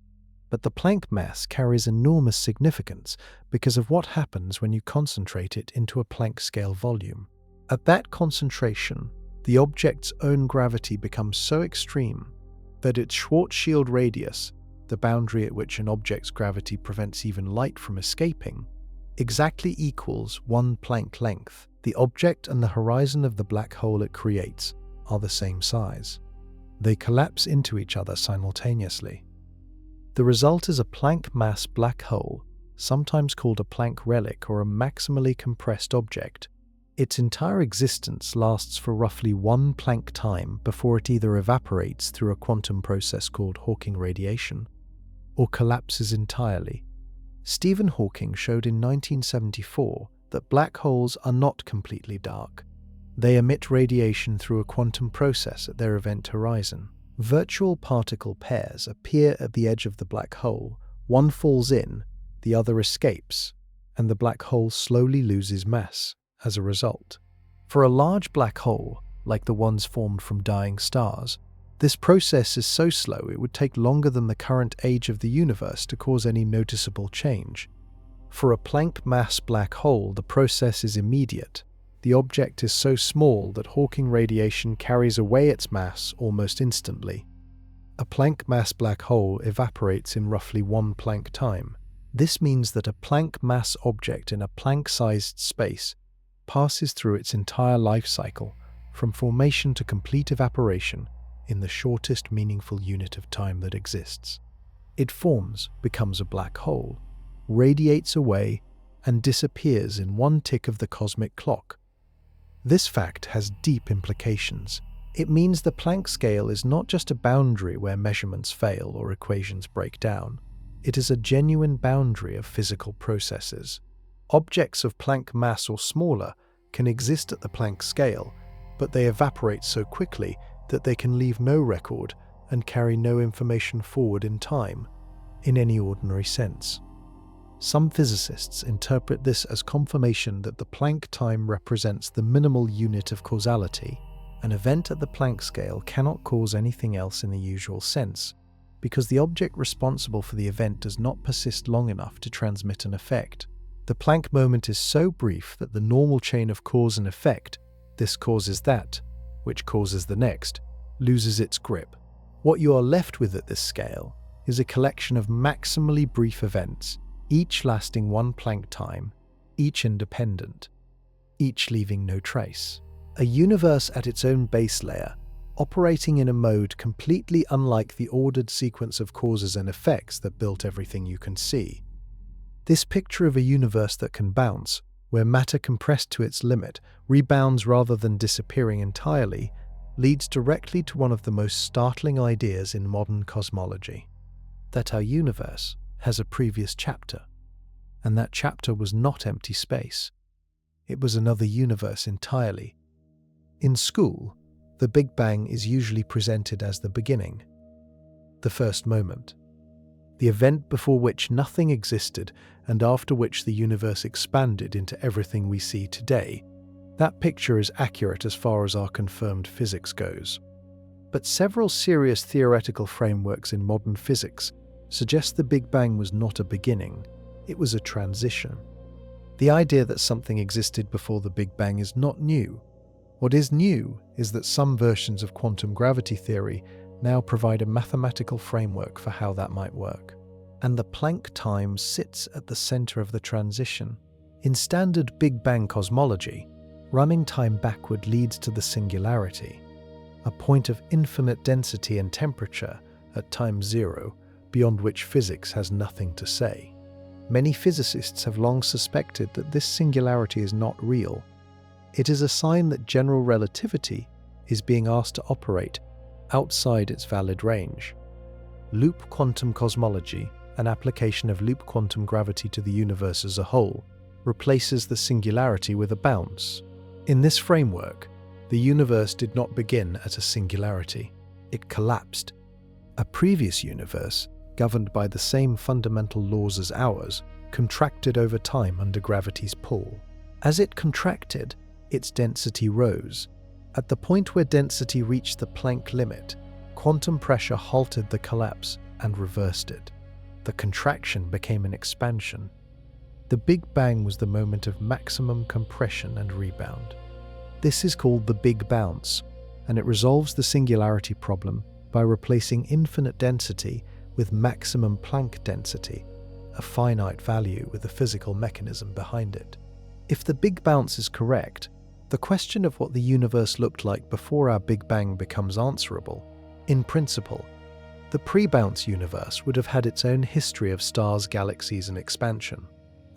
But the Planck mass carries enormous significance because of what happens when you concentrate it into a Planck scale volume. At that concentration, the object's own gravity becomes so extreme that its Schwarzschild radius, the boundary at which an object's gravity prevents even light from escaping, exactly equals 1 Planck length. The object and the horizon of the black hole it creates are the same size. They collapse into each other simultaneously. The result is a Planck mass black hole, sometimes called a Planck relic or a maximally compressed object. Its entire existence lasts for roughly 1 Planck time before it either evaporates through a quantum process called Hawking radiation or collapses entirely. Stephen Hawking showed in 1974 that black holes are not completely dark. They emit radiation through a quantum process at their event horizon. Virtual particle pairs appear at the edge of the black hole. One falls in, the other escapes, and the black hole slowly loses mass as a result. For a large black hole, like the ones formed from dying stars, this process is so slow it would take longer than the current age of the universe to cause any noticeable change. For a Planck mass black hole, the process is immediate. The object is so small that Hawking radiation carries away its mass almost instantly. A Planck mass black hole evaporates in roughly 1 Planck time. This means that a Planck mass object in a Planck-sized space passes through its entire life cycle from formation to complete evaporation in the shortest meaningful unit of time that exists. It forms, becomes a black hole, radiates away, and disappears in one tick of the cosmic clock. This fact has deep implications. It means the Planck scale is not just a boundary where measurements fail or equations break down. It is a genuine boundary of physical processes. Objects of Planck mass or smaller can exist at the Planck scale, but they evaporate so quickly that they can leave no record and carry no information forward in time, in any ordinary sense. Some physicists interpret this as confirmation that the Planck time represents the minimal unit of causality. An event at the Planck scale cannot cause anything else in the usual sense, because the object responsible for the event does not persist long enough to transmit an effect. The Planck moment is so brief that the normal chain of cause and effect, this causes that, which causes the next, loses its grip. What you are left with at this scale is a collection of maximally brief events, each lasting one Planck time, each independent, each leaving no trace. A universe at its own base layer, operating in a mode completely unlike the ordered sequence of causes and effects that built everything you can see. This picture of a universe that can bounce, where matter compressed to its limit rebounds rather than disappearing entirely, leads directly to one of the most startling ideas in modern cosmology: that our universe has a previous chapter, and that chapter was not empty space. It was another universe entirely. In school, the Big Bang is usually presented as the beginning, the first moment, the event before which nothing existed and after which the universe expanded into everything we see today. That picture is accurate as far as our confirmed physics goes. But several serious theoretical frameworks in modern physics suggest the Big Bang was not a beginning, it was a transition. The idea that something existed before the Big Bang is not new. What is new is that some versions of quantum gravity theory now provide a mathematical framework for how that might work. And the Planck time sits at the center of the transition. In standard Big Bang cosmology, running time backward leads to the singularity, a point of infinite density and temperature at time zero, beyond which physics has nothing to say. Many physicists have long suspected that this singularity is not real. It is a sign that general relativity is being asked to operate outside its valid range. Loop quantum cosmology, an application of loop quantum gravity to the universe as a whole, replaces the singularity with a bounce. In this framework, the universe did not begin at a singularity. It collapsed. A previous universe, governed by the same fundamental laws as ours, contracted over time under gravity's pull. As it contracted, its density rose. At the point where density reached the Planck limit, quantum pressure halted the collapse and reversed it. The contraction became an expansion. The Big Bang was the moment of maximum compression and rebound. This is called the Big Bounce, and it resolves the singularity problem by replacing infinite density with maximum Planck density, a finite value with a physical mechanism behind it. If the Big Bounce is correct, the question of what the universe looked like before our Big Bang becomes answerable. In principle, the pre-bounce universe would have had its own history of stars, galaxies, and expansion.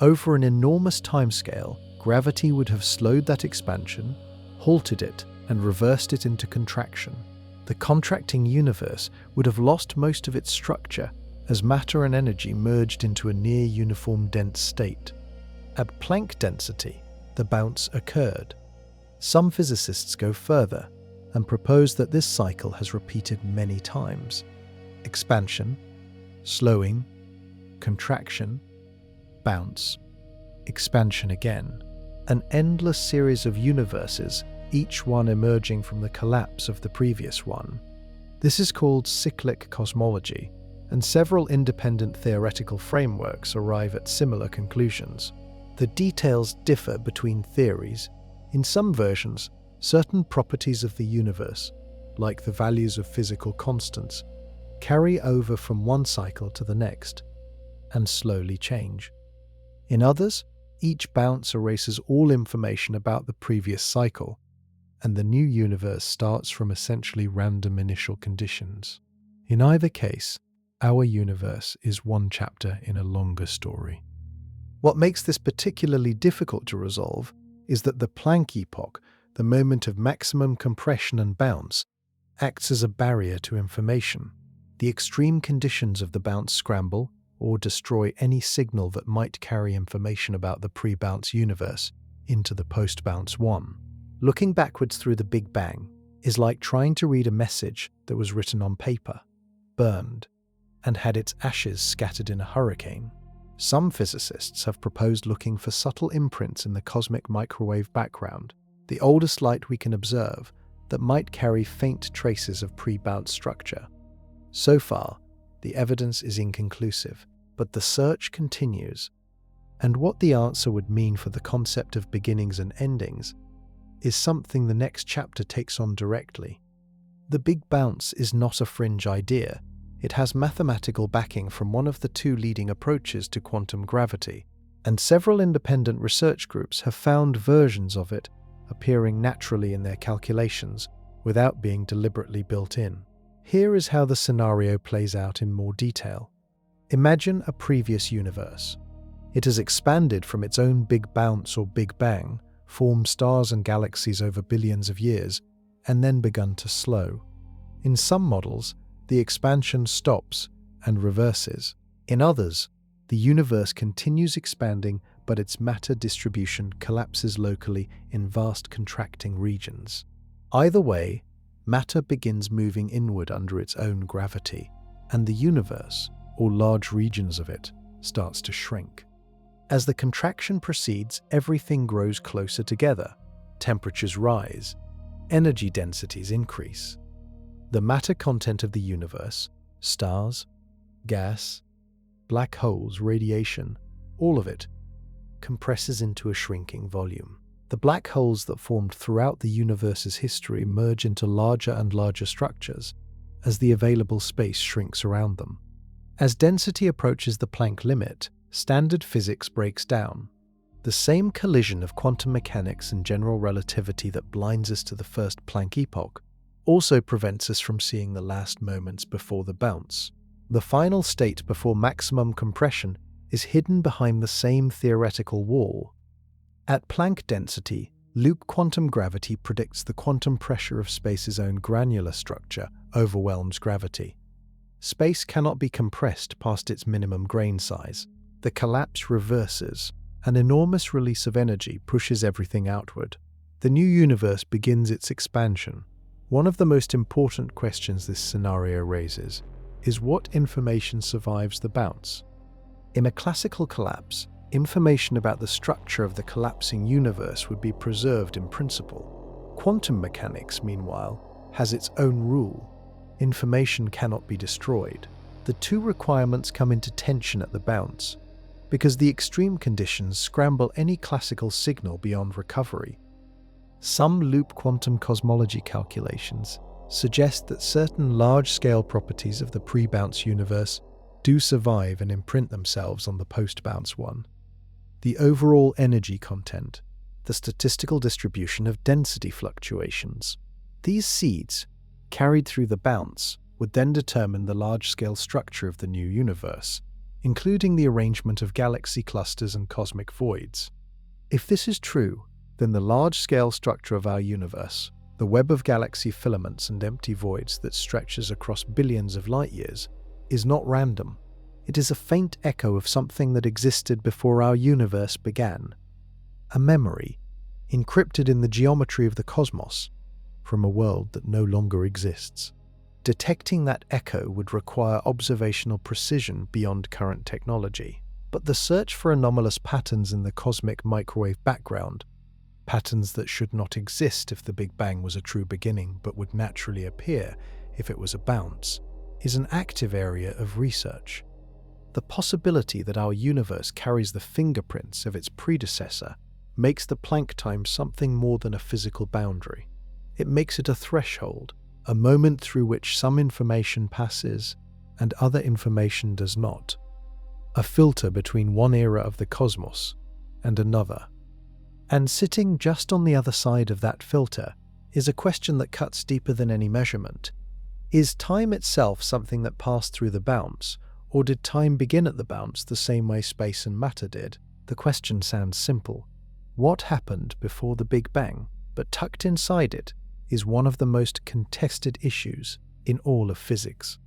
Over an enormous timescale, gravity would have slowed that expansion, halted it, and reversed it into contraction. The contracting universe would have lost most of its structure as matter and energy merged into a near uniform dense state. At Planck density, the bounce occurred. Some physicists go further and propose that this cycle has repeated many times. Expansion, slowing, contraction, bounce, expansion again. An endless series of universes, each one emerging from the collapse of the previous one. This is called cyclic cosmology, and several independent theoretical frameworks arrive at similar conclusions. The details differ between theories. In some versions, certain properties of the universe, like the values of physical constants, carry over from one cycle to the next, and slowly change. In others, each bounce erases all information about the previous cycle, and the new universe starts from essentially random initial conditions. In either case, our universe is one chapter in a longer story. What makes this particularly difficult to resolve is that the Planck epoch, the moment of maximum compression and bounce, acts as a barrier to information. The extreme conditions of the bounce scramble or destroy any signal that might carry information about the pre-bounce universe into the post-bounce one. Looking backwards through the Big Bang is like trying to read a message that was written on paper, burned, and had its ashes scattered in a hurricane. Some physicists have proposed looking for subtle imprints in the cosmic microwave background, the oldest light we can observe, that might carry faint traces of pre-bounce structure. So far, the evidence is inconclusive, but the search continues. And what the answer would mean for the concept of beginnings and endings is something the next chapter takes on directly. The Big Bounce is not a fringe idea. It has mathematical backing from one of the two leading approaches to quantum gravity, and several independent research groups have found versions of it appearing naturally in their calculations without being deliberately built in. Here is how the scenario plays out in more detail. Imagine a previous universe. It has expanded from its own Big Bounce or Big Bang, formed stars and galaxies over billions of years, and then begun to slow. In some models, the expansion stops and reverses. In others, the universe continues expanding, but its matter distribution collapses locally in vast contracting regions. Either way, matter begins moving inward under its own gravity, and the universe, or large regions of it, starts to shrink. As the contraction proceeds, everything grows closer together. Temperatures rise, energy densities increase. The matter content of the universe, stars, gas, black holes, radiation, all of it, compresses into a shrinking volume. The black holes that formed throughout the universe's history merge into larger and larger structures as the available space shrinks around them. As density approaches the Planck limit, standard physics breaks down. The same collision of quantum mechanics and general relativity that blinds us to the first Planck epoch also prevents us from seeing the last moments before the bounce. The final state before maximum compression is hidden behind the same theoretical wall. At Planck density, loop quantum gravity predicts the quantum pressure of space's own granular structure overwhelms gravity. Space cannot be compressed past its minimum grain size. The collapse reverses. An enormous release of energy pushes everything outward. The new universe begins its expansion. One of the most important questions this scenario raises is what information survives the bounce. In a classical collapse, information about the structure of the collapsing universe would be preserved in principle. Quantum mechanics, meanwhile, has its own rule. Information cannot be destroyed. The two requirements come into tension at the bounce, because the extreme conditions scramble any classical signal beyond recovery. Some loop quantum cosmology calculations suggest that certain large-scale properties of the pre-bounce universe do survive and imprint themselves on the post-bounce one. The overall energy content, the statistical distribution of density fluctuations. These seeds, carried through the bounce, would then determine the large-scale structure of the new universe, including the arrangement of galaxy clusters and cosmic voids. If this is true, then the large-scale structure of our universe, the web of galaxy filaments and empty voids that stretches across billions of light-years, is not random. It is a faint echo of something that existed before our universe began. A memory, encrypted in the geometry of the cosmos, from a world that no longer exists. Detecting that echo would require observational precision beyond current technology. But the search for anomalous patterns in the cosmic microwave background, patterns that should not exist if the Big Bang was a true beginning but would naturally appear if it was a bounce, is an active area of research. The possibility that our universe carries the fingerprints of its predecessor makes the Planck time something more than a physical boundary. It makes it a threshold, a moment through which some information passes and other information does not, a filter between one era of the cosmos and another. And sitting just on the other side of that filter is a question that cuts deeper than any measurement. Is time itself something that passed through the bounce, or did time begin at the bounce the same way space and matter did? The question sounds simple. What happened before the Big Bang? But tucked inside it is one of the most contested issues in all of physics.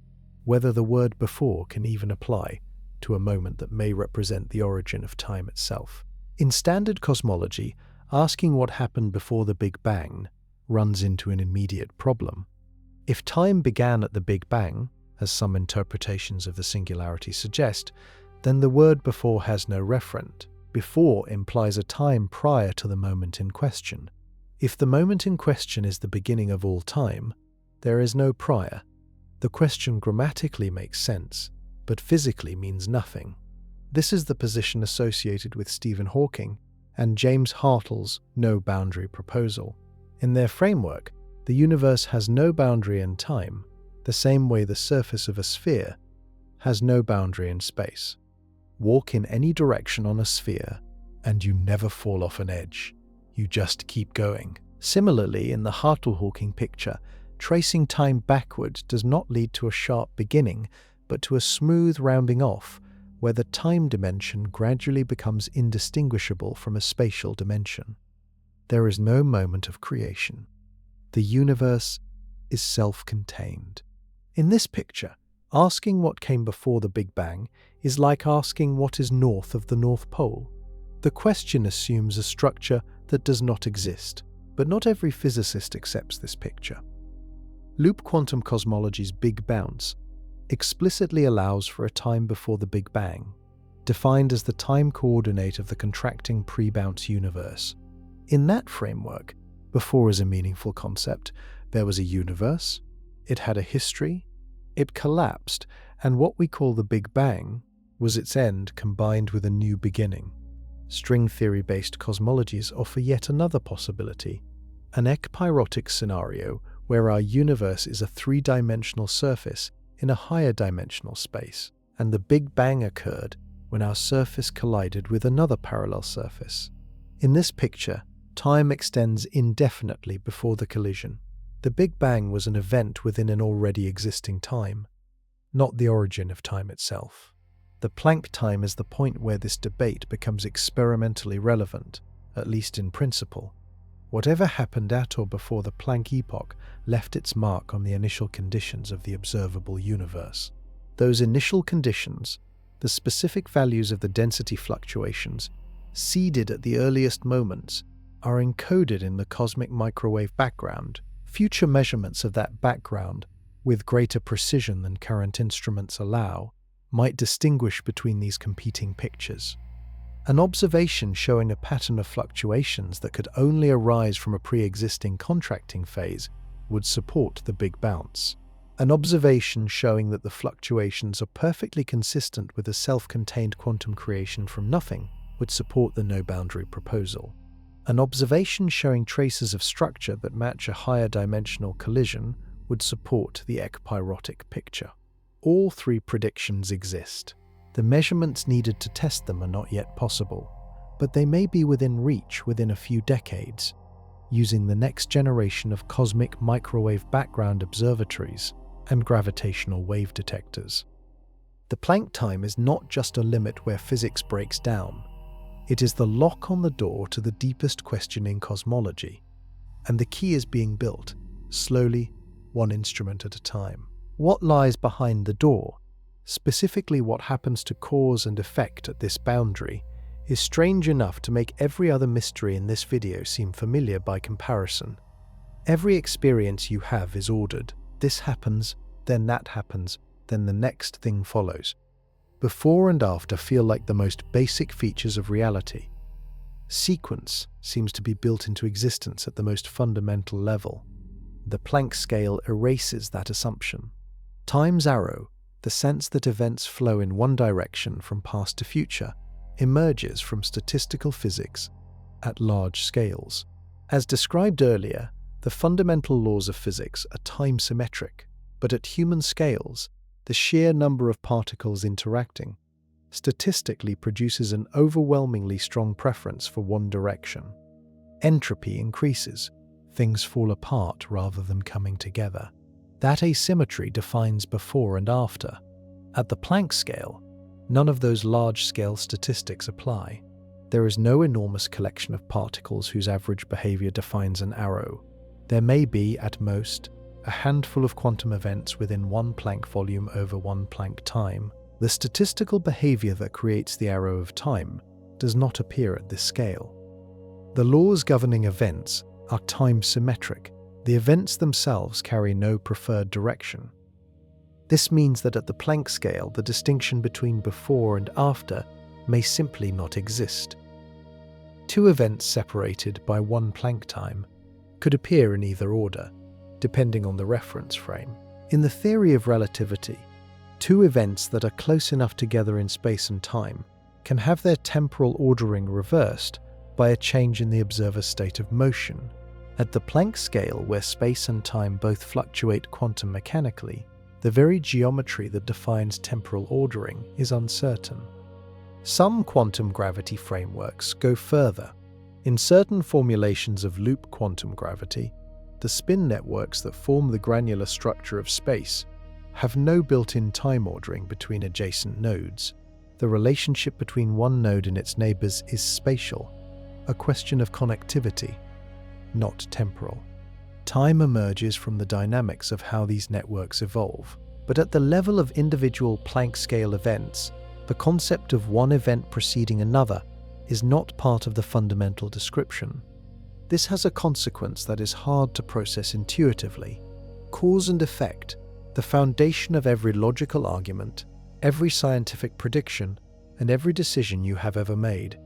Whether the word before can even apply to a moment that may represent the origin of time itself. In standard cosmology, asking what happened before the Big Bang runs into an immediate problem. If time began at the Big Bang, as some interpretations of the singularity suggest, then the word before has no referent. Before implies a time prior to the moment in question. If the moment in question is the beginning of all time, there is no prior. The question grammatically makes sense, but physically means nothing. This is the position associated with Stephen Hawking and James Hartle's no-boundary proposal. In their framework, the universe has no boundary in time, the same way the surface of a sphere has no boundary in space. Walk in any direction on a sphere, and you never fall off an edge. You just keep going. Similarly, in the Hartle-Hawking picture, tracing time backward does not lead to a sharp beginning, but to a smooth rounding off, where the time dimension gradually becomes indistinguishable from a spatial dimension. There is no moment of creation. The universe is self-contained. In this picture, asking what came before the Big Bang is like asking what is north of the North Pole. The question assumes a structure that does not exist, but not every physicist accepts this picture. Loop quantum cosmology's Big Bounce explicitly allows for a time before the Big Bang, defined as the time coordinate of the contracting pre-bounce universe. In that framework, before is a meaningful concept. There was a universe, it had a history, it collapsed, and what we call the Big Bang was its end combined with a new beginning. String theory-based cosmologies offer yet another possibility, an ekpyrotic scenario where our universe is a three-dimensional surface in a higher dimensional space, and the Big Bang occurred when our surface collided with another parallel surface. In this picture, time extends indefinitely before the collision. The Big Bang was an event within an already existing time, not the origin of time itself. The Planck time is the point where this debate becomes experimentally relevant, at least in principle. Whatever happened at or before the Planck epoch left its mark on the initial conditions of the observable universe. Those initial conditions, the specific values of the density fluctuations, seeded at the earliest moments, are encoded in the cosmic microwave background. Future measurements of that background, with greater precision than current instruments allow, might distinguish between these competing pictures. An observation showing a pattern of fluctuations that could only arise from a pre-existing contracting phase would support the Big Bounce. An observation showing that the fluctuations are perfectly consistent with a self-contained quantum creation from nothing would support the no-boundary proposal. An observation showing traces of structure that match a higher dimensional collision would support the ekpyrotic picture. All three predictions exist. The measurements needed to test them are not yet possible, but they may be within reach within a few decades, using the next generation of cosmic microwave background observatories and gravitational wave detectors. The Planck time is not just a limit where physics breaks down. It is the lock on the door to the deepest question in cosmology, and the key is being built, slowly, one instrument at a time. What lies behind the door, specifically what happens to cause and effect at this boundary, is strange enough to make every other mystery in this video seem familiar by comparison. Every experience you have is ordered. This happens, then that happens, then the next thing follows. Before and after feel like the most basic features of reality. Sequence seems to be built into existence at the most fundamental level. The Planck scale erases that assumption. Time's arrow, the sense that events flow in one direction from past to future, emerges from statistical physics at large scales. As described earlier, the fundamental laws of physics are time-symmetric, but at human scales, the sheer number of particles interacting statistically produces an overwhelmingly strong preference for one direction. Entropy increases, things fall apart rather than coming together. That asymmetry defines before and after. At the Planck scale, none of those large-scale statistics apply. There is no enormous collection of particles whose average behavior defines an arrow. There may be, at most, a handful of quantum events within one Planck volume over one Planck time. The statistical behavior that creates the arrow of time does not appear at this scale. The laws governing events are time-symmetric. The events themselves carry no preferred direction. This means that at the Planck scale, the distinction between before and after may simply not exist. Two events separated by one Planck time could appear in either order, depending on the reference frame. In the theory of relativity, two events that are close enough together in space and time can have their temporal ordering reversed by a change in the observer's state of motion. At the Planck scale, where space and time both fluctuate quantum mechanically, the very geometry that defines temporal ordering is uncertain. Some quantum gravity frameworks go further. In certain formulations of loop quantum gravity, the spin networks that form the granular structure of space have no built-in time ordering between adjacent nodes. The relationship between one node and its neighbors is spatial, a question of connectivity, not temporal. Time emerges from the dynamics of how these networks evolve. But at the level of individual Planck scale events, the concept of one event preceding another is not part of the fundamental description. This has a consequence that is hard to process intuitively. Cause and effect, the foundation of every logical argument, every scientific prediction, and every decision you have ever made,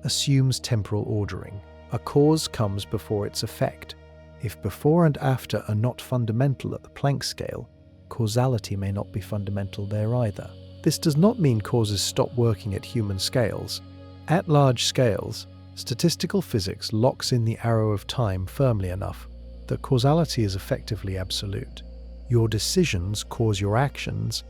assumes temporal ordering. A cause comes before its effect. If before and after are not fundamental at the Planck scale, causality may not be fundamental there either. This does not mean causes stop working at human scales. At large scales, statistical physics locks in the arrow of time firmly enough that causality is effectively absolute. Your decisions cause your actions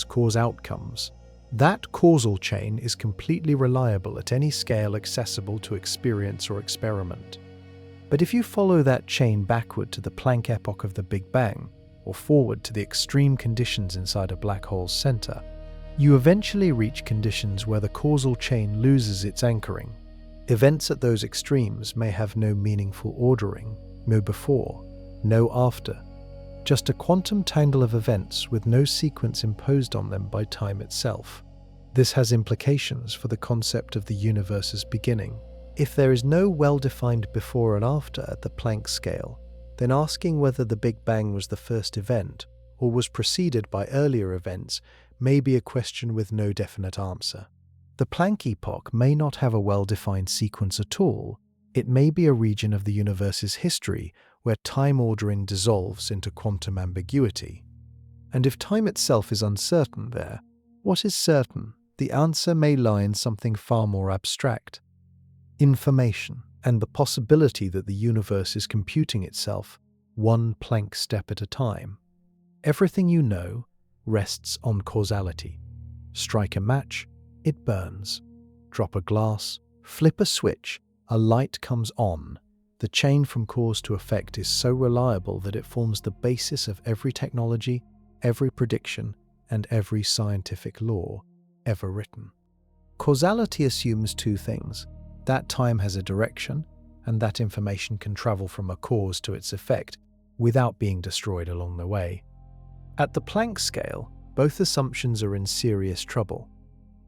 cause outcomes. That causal chain is completely reliable at any scale accessible to experience or experiment. But if you follow that chain backward to the Planck epoch of the Big Bang, or forward to the extreme conditions inside a black hole's center, you eventually reach conditions where the causal chain loses its anchoring. Events at those extremes may have no meaningful ordering, no before, no after, just a quantum tangle of events with no sequence imposed on them by time itself. This has implications for the concept of the universe's beginning. If there is no well-defined before and after at the Planck scale, then asking whether the Big Bang was the first event or was preceded by earlier events may be a question with no definite answer. The Planck epoch may not have a well-defined sequence at all. It may be a region of the universe's history where time ordering dissolves into quantum ambiguity. And if time itself is uncertain there, what is certain? The answer may lie in something far more abstract. Information, and the possibility that the universe is computing itself one Planck step at a time. Everything you know rests on causality. Strike a match, it burns. Drop a glass, flip a switch, a light comes on. The chain from cause to effect is so reliable that it forms the basis of every technology, every prediction, and every scientific law ever written. Causality assumes two things: that time has a direction, and that information can travel from a cause to its effect without being destroyed along the way. At the Planck scale, both assumptions are in serious trouble.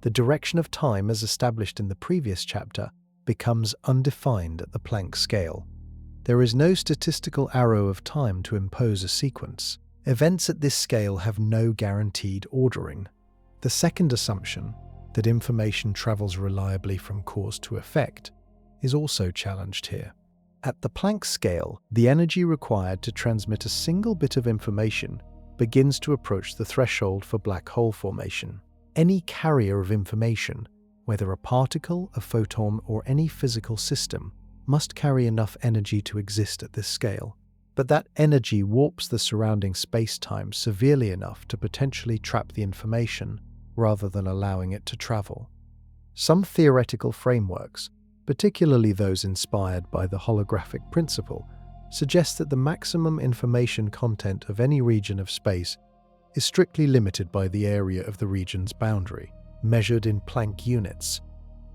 The direction of time, as established in the previous chapter, becomes undefined at the Planck scale. There is no statistical arrow of time to impose a sequence. Events at this scale have no guaranteed ordering. The second assumption, that information travels reliably from cause to effect, is also challenged here. At the Planck scale, the energy required to transmit a single bit of information begins to approach the threshold for black hole formation. Any carrier of information, whether a particle, a photon, or any physical system, must carry enough energy to exist at this scale. But that energy warps the surrounding space-time severely enough to potentially trap the information rather than allowing it to travel. Some theoretical frameworks, particularly those inspired by the holographic principle, suggests that the maximum information content of any region of space is strictly limited by the area of the region's boundary, measured in Planck units.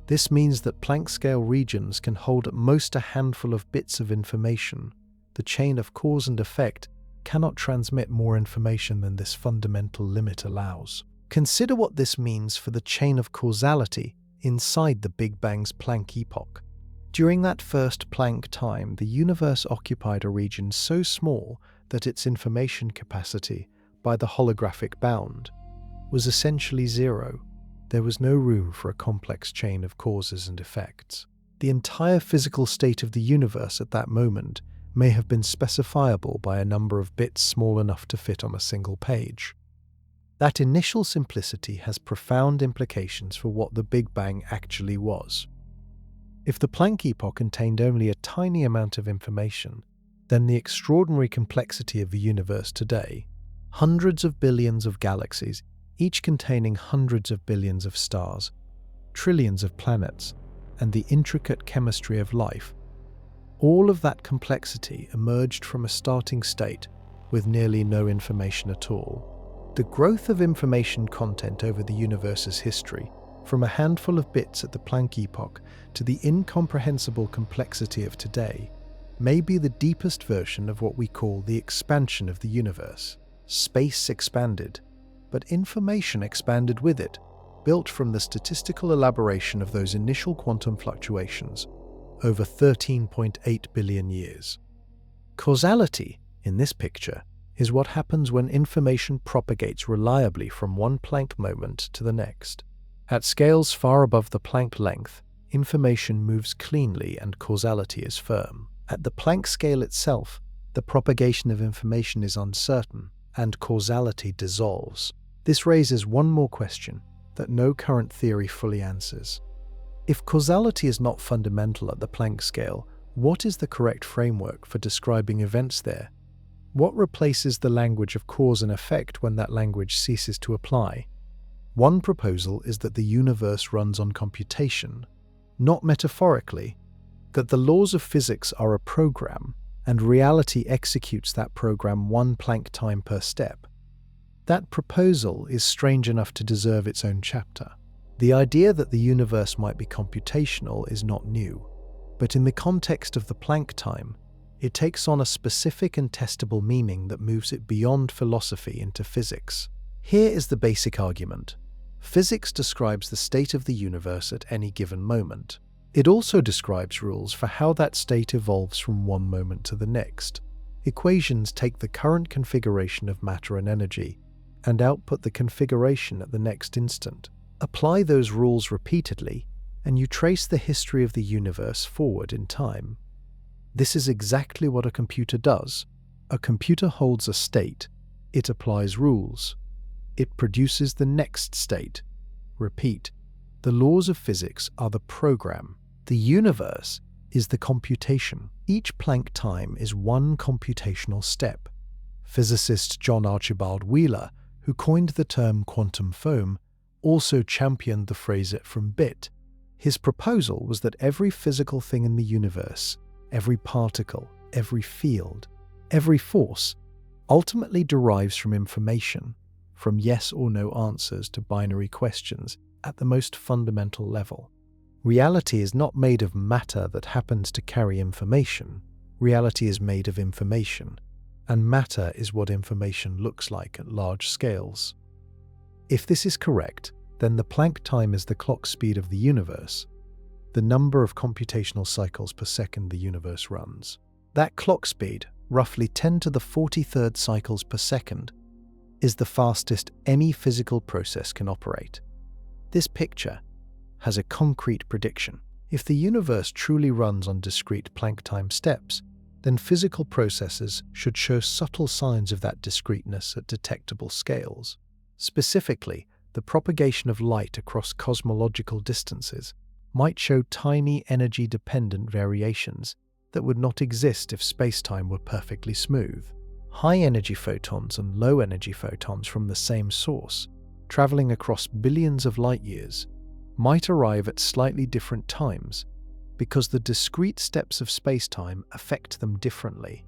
This means that Planck-scale regions can hold at most a handful of bits of information. The chain of cause and effect cannot transmit more information than this fundamental limit allows. Consider what this means for the chain of causality inside the Big Bang's Planck epoch. During that first Planck time, the universe occupied a region so small that its information capacity, by the holographic bound, was essentially zero. There was no room for a complex chain of causes and effects. The entire physical state of the universe at that moment may have been specifiable by a number of bits small enough to fit on a single page. That initial simplicity has profound implications for what the Big Bang actually was. If the Planck epoch contained only a tiny amount of information, then the extraordinary complexity of the universe today, hundreds of billions of galaxies, each containing hundreds of billions of stars, trillions of planets, and the intricate chemistry of life, all of that complexity emerged from a starting state with nearly no information at all. The growth of information content over the universe's history, from a handful of bits at the Planck epoch to the incomprehensible complexity of today, may be the deepest version of what we call the expansion of the universe. Space expanded, but information expanded with it, built from the statistical elaboration of those initial quantum fluctuations over 13.8 billion years. Causality, in this picture, is what happens when information propagates reliably from one Planck moment to the next. At scales far above the Planck length, information moves cleanly and causality is firm. At the Planck scale itself, the propagation of information is uncertain and causality dissolves. This raises one more question that no current theory fully answers. If causality is not fundamental at the Planck scale, what is the correct framework for describing events there? What replaces the language of cause and effect when that language ceases to apply? One proposal is that the universe runs on computation, not metaphorically, that the laws of physics are a program, and reality executes that program one Planck time per step. That proposal is strange enough to deserve its own chapter. The idea that the universe might be computational is not new, but in the context of the Planck time, it takes on a specific and testable meaning that moves it beyond philosophy into physics. Here is the basic argument. Physics describes the state of the universe at any given moment. It also describes rules for how that state evolves from one moment to the next. Equations take the current configuration of matter and energy and output the configuration at the next instant. Apply those rules repeatedly, and you trace the history of the universe forward in time. This is exactly what a computer does. A computer holds a state, it applies rules, it produces the next state. Repeat. The laws of physics are the program. The universe is the computation. Each Planck time is one computational step. Physicist John Archibald Wheeler, who coined the term quantum foam, also championed the phrase "it from bit." His proposal was that every physical thing in the universe, every particle, every field, every force, ultimately derives from information, from yes or no answers to binary questions at the most fundamental level. Reality is not made of matter that happens to carry information. Reality is made of information, and matter is what information looks like at large scales. If this is correct, then the Planck time is the clock speed of the universe, the number of computational cycles per second the universe runs. That clock speed, roughly 10 to the 43rd cycles per second, is the fastest any physical process can operate. This picture has a concrete prediction. If the universe truly runs on discrete Planck time steps, then physical processes should show subtle signs of that discreteness at detectable scales. Specifically, the propagation of light across cosmological distances might show tiny energy-dependent variations that would not exist if spacetime were perfectly smooth. High-energy photons and low-energy photons from the same source, traveling across billions of light-years, might arrive at slightly different times because the discrete steps of spacetime affect them differently.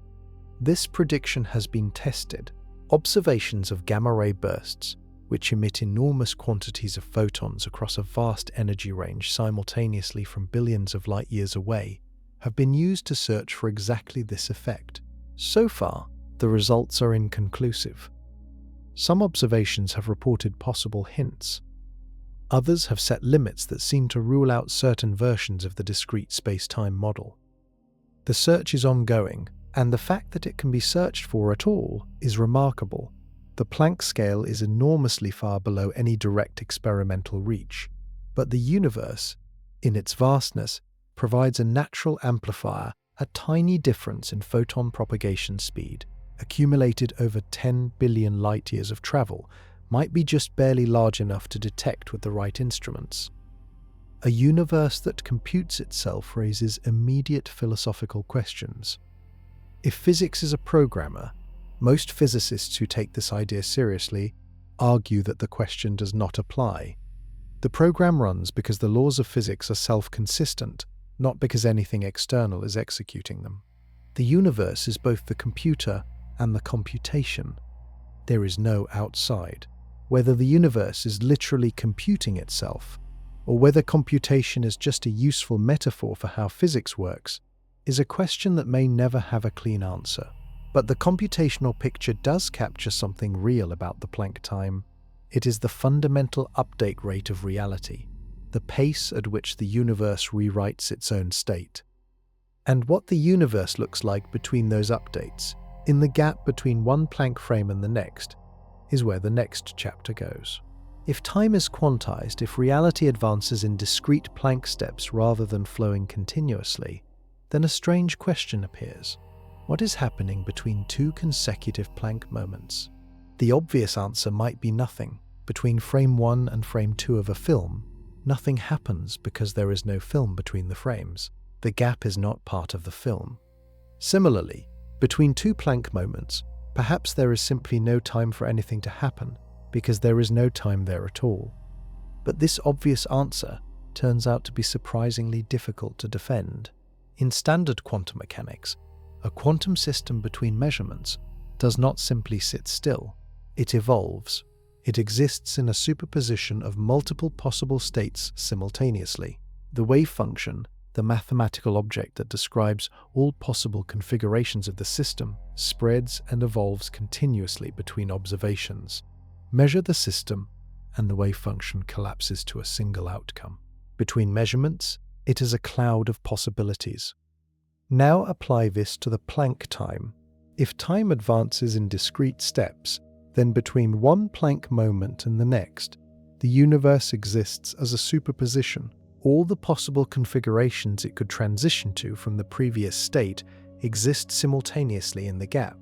This prediction has been tested. Observations of gamma-ray bursts, which emit enormous quantities of photons across a vast energy range simultaneously from billions of light-years away, have been used to search for exactly this effect. So far, the results are inconclusive. Some observations have reported possible hints. Others have set limits that seem to rule out certain versions of the discrete space-time model. The search is ongoing, and the fact that it can be searched for at all is remarkable. The Planck scale is enormously far below any direct experimental reach, but the universe, in its vastness, provides a natural amplifier. A tiny difference in photon propagation speed, accumulated over 10 billion light-years of travel, might be just barely large enough to detect with the right instruments. A universe that computes itself raises immediate philosophical questions. If physics is a programmer, most physicists who take this idea seriously argue that the question does not apply. The program runs because the laws of physics are self-consistent, not because anything external is executing them. The universe is both the computer and the computation. There is no outside. Whether the universe is literally computing itself, or whether computation is just a useful metaphor for how physics works, is a question that may never have a clean answer. But the computational picture does capture something real about the Planck time. It is the fundamental update rate of reality, the pace at which the universe rewrites its own state. And what the universe looks like between those updates, in the gap between one Planck frame and the next, is where the next chapter goes. If time is quantized, if reality advances in discrete Planck steps rather than flowing continuously, then a strange question appears. What is happening between two consecutive Planck moments? The obvious answer might be nothing. Between frame 1 and frame 2 of a film, nothing happens because there is no film between the frames. The gap is not part of the film. Similarly, between two Planck moments, perhaps there is simply no time for anything to happen because there is no time there at all. But this obvious answer turns out to be surprisingly difficult to defend. In standard quantum mechanics, a quantum system between measurements does not simply sit still. It evolves. It exists in a superposition of multiple possible states simultaneously. The wave function, the mathematical object that describes all possible configurations of the system, spreads and evolves continuously between observations. Measure the system, and the wave function collapses to a single outcome. Between measurements, it is a cloud of possibilities. Now apply this to the Planck time. If time advances in discrete steps, then between one Planck moment and the next, the universe exists as a superposition. All the possible configurations it could transition to from the previous state exist simultaneously in the gap.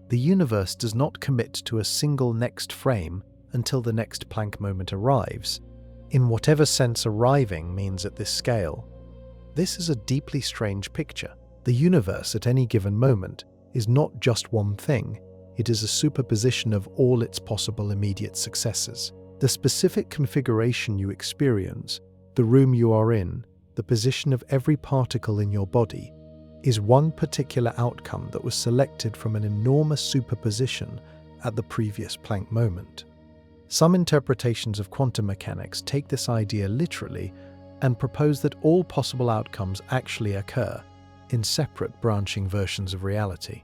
The universe does not commit to a single next frame until the next Planck moment arrives, in whatever sense arriving means at this scale. This is a deeply strange picture. The universe at any given moment is not just one thing. It is a superposition of all its possible immediate successors. The specific configuration you experience, the room you are in, the position of every particle in your body, is one particular outcome that was selected from an enormous superposition at the previous Planck moment. Some interpretations of quantum mechanics take this idea literally and propose that all possible outcomes actually occur in separate branching versions of reality.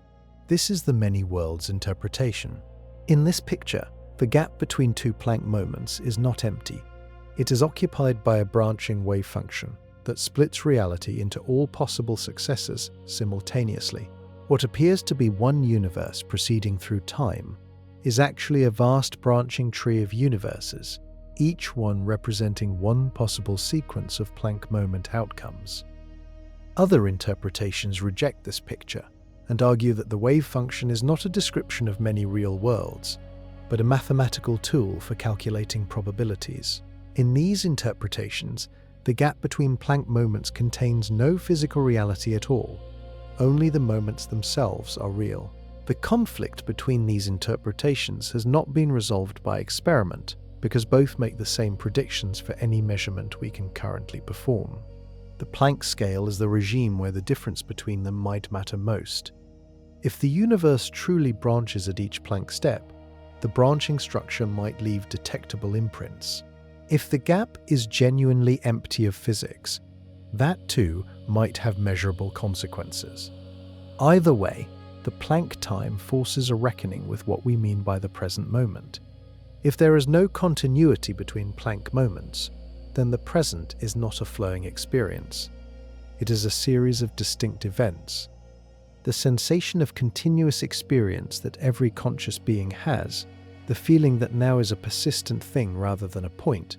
This is the many worlds interpretation. In this picture, the gap between two Planck moments is not empty. It is occupied by a branching wave function that splits reality into all possible successors simultaneously. What appears to be one universe proceeding through time is actually a vast branching tree of universes, each one representing one possible sequence of Planck moment outcomes. Other interpretations reject this picture and argue that the wave function is not a description of many real worlds, but a mathematical tool for calculating probabilities. In these interpretations, the gap between Planck moments contains no physical reality at all. Only the moments themselves are real. The conflict between these interpretations has not been resolved by experiment, because both make the same predictions for any measurement we can currently perform. The Planck scale is the regime where the difference between them might matter most. If the universe truly branches at each Planck step, the branching structure might leave detectable imprints. If the gap is genuinely empty of physics, that too might have measurable consequences. Either way, the Planck time forces a reckoning with what we mean by the present moment. If there is no continuity between Planck moments, then the present is not a flowing experience. It is a series of distinct events. The sensation of continuous experience that every conscious being has, the feeling that now is a persistent thing rather than a point,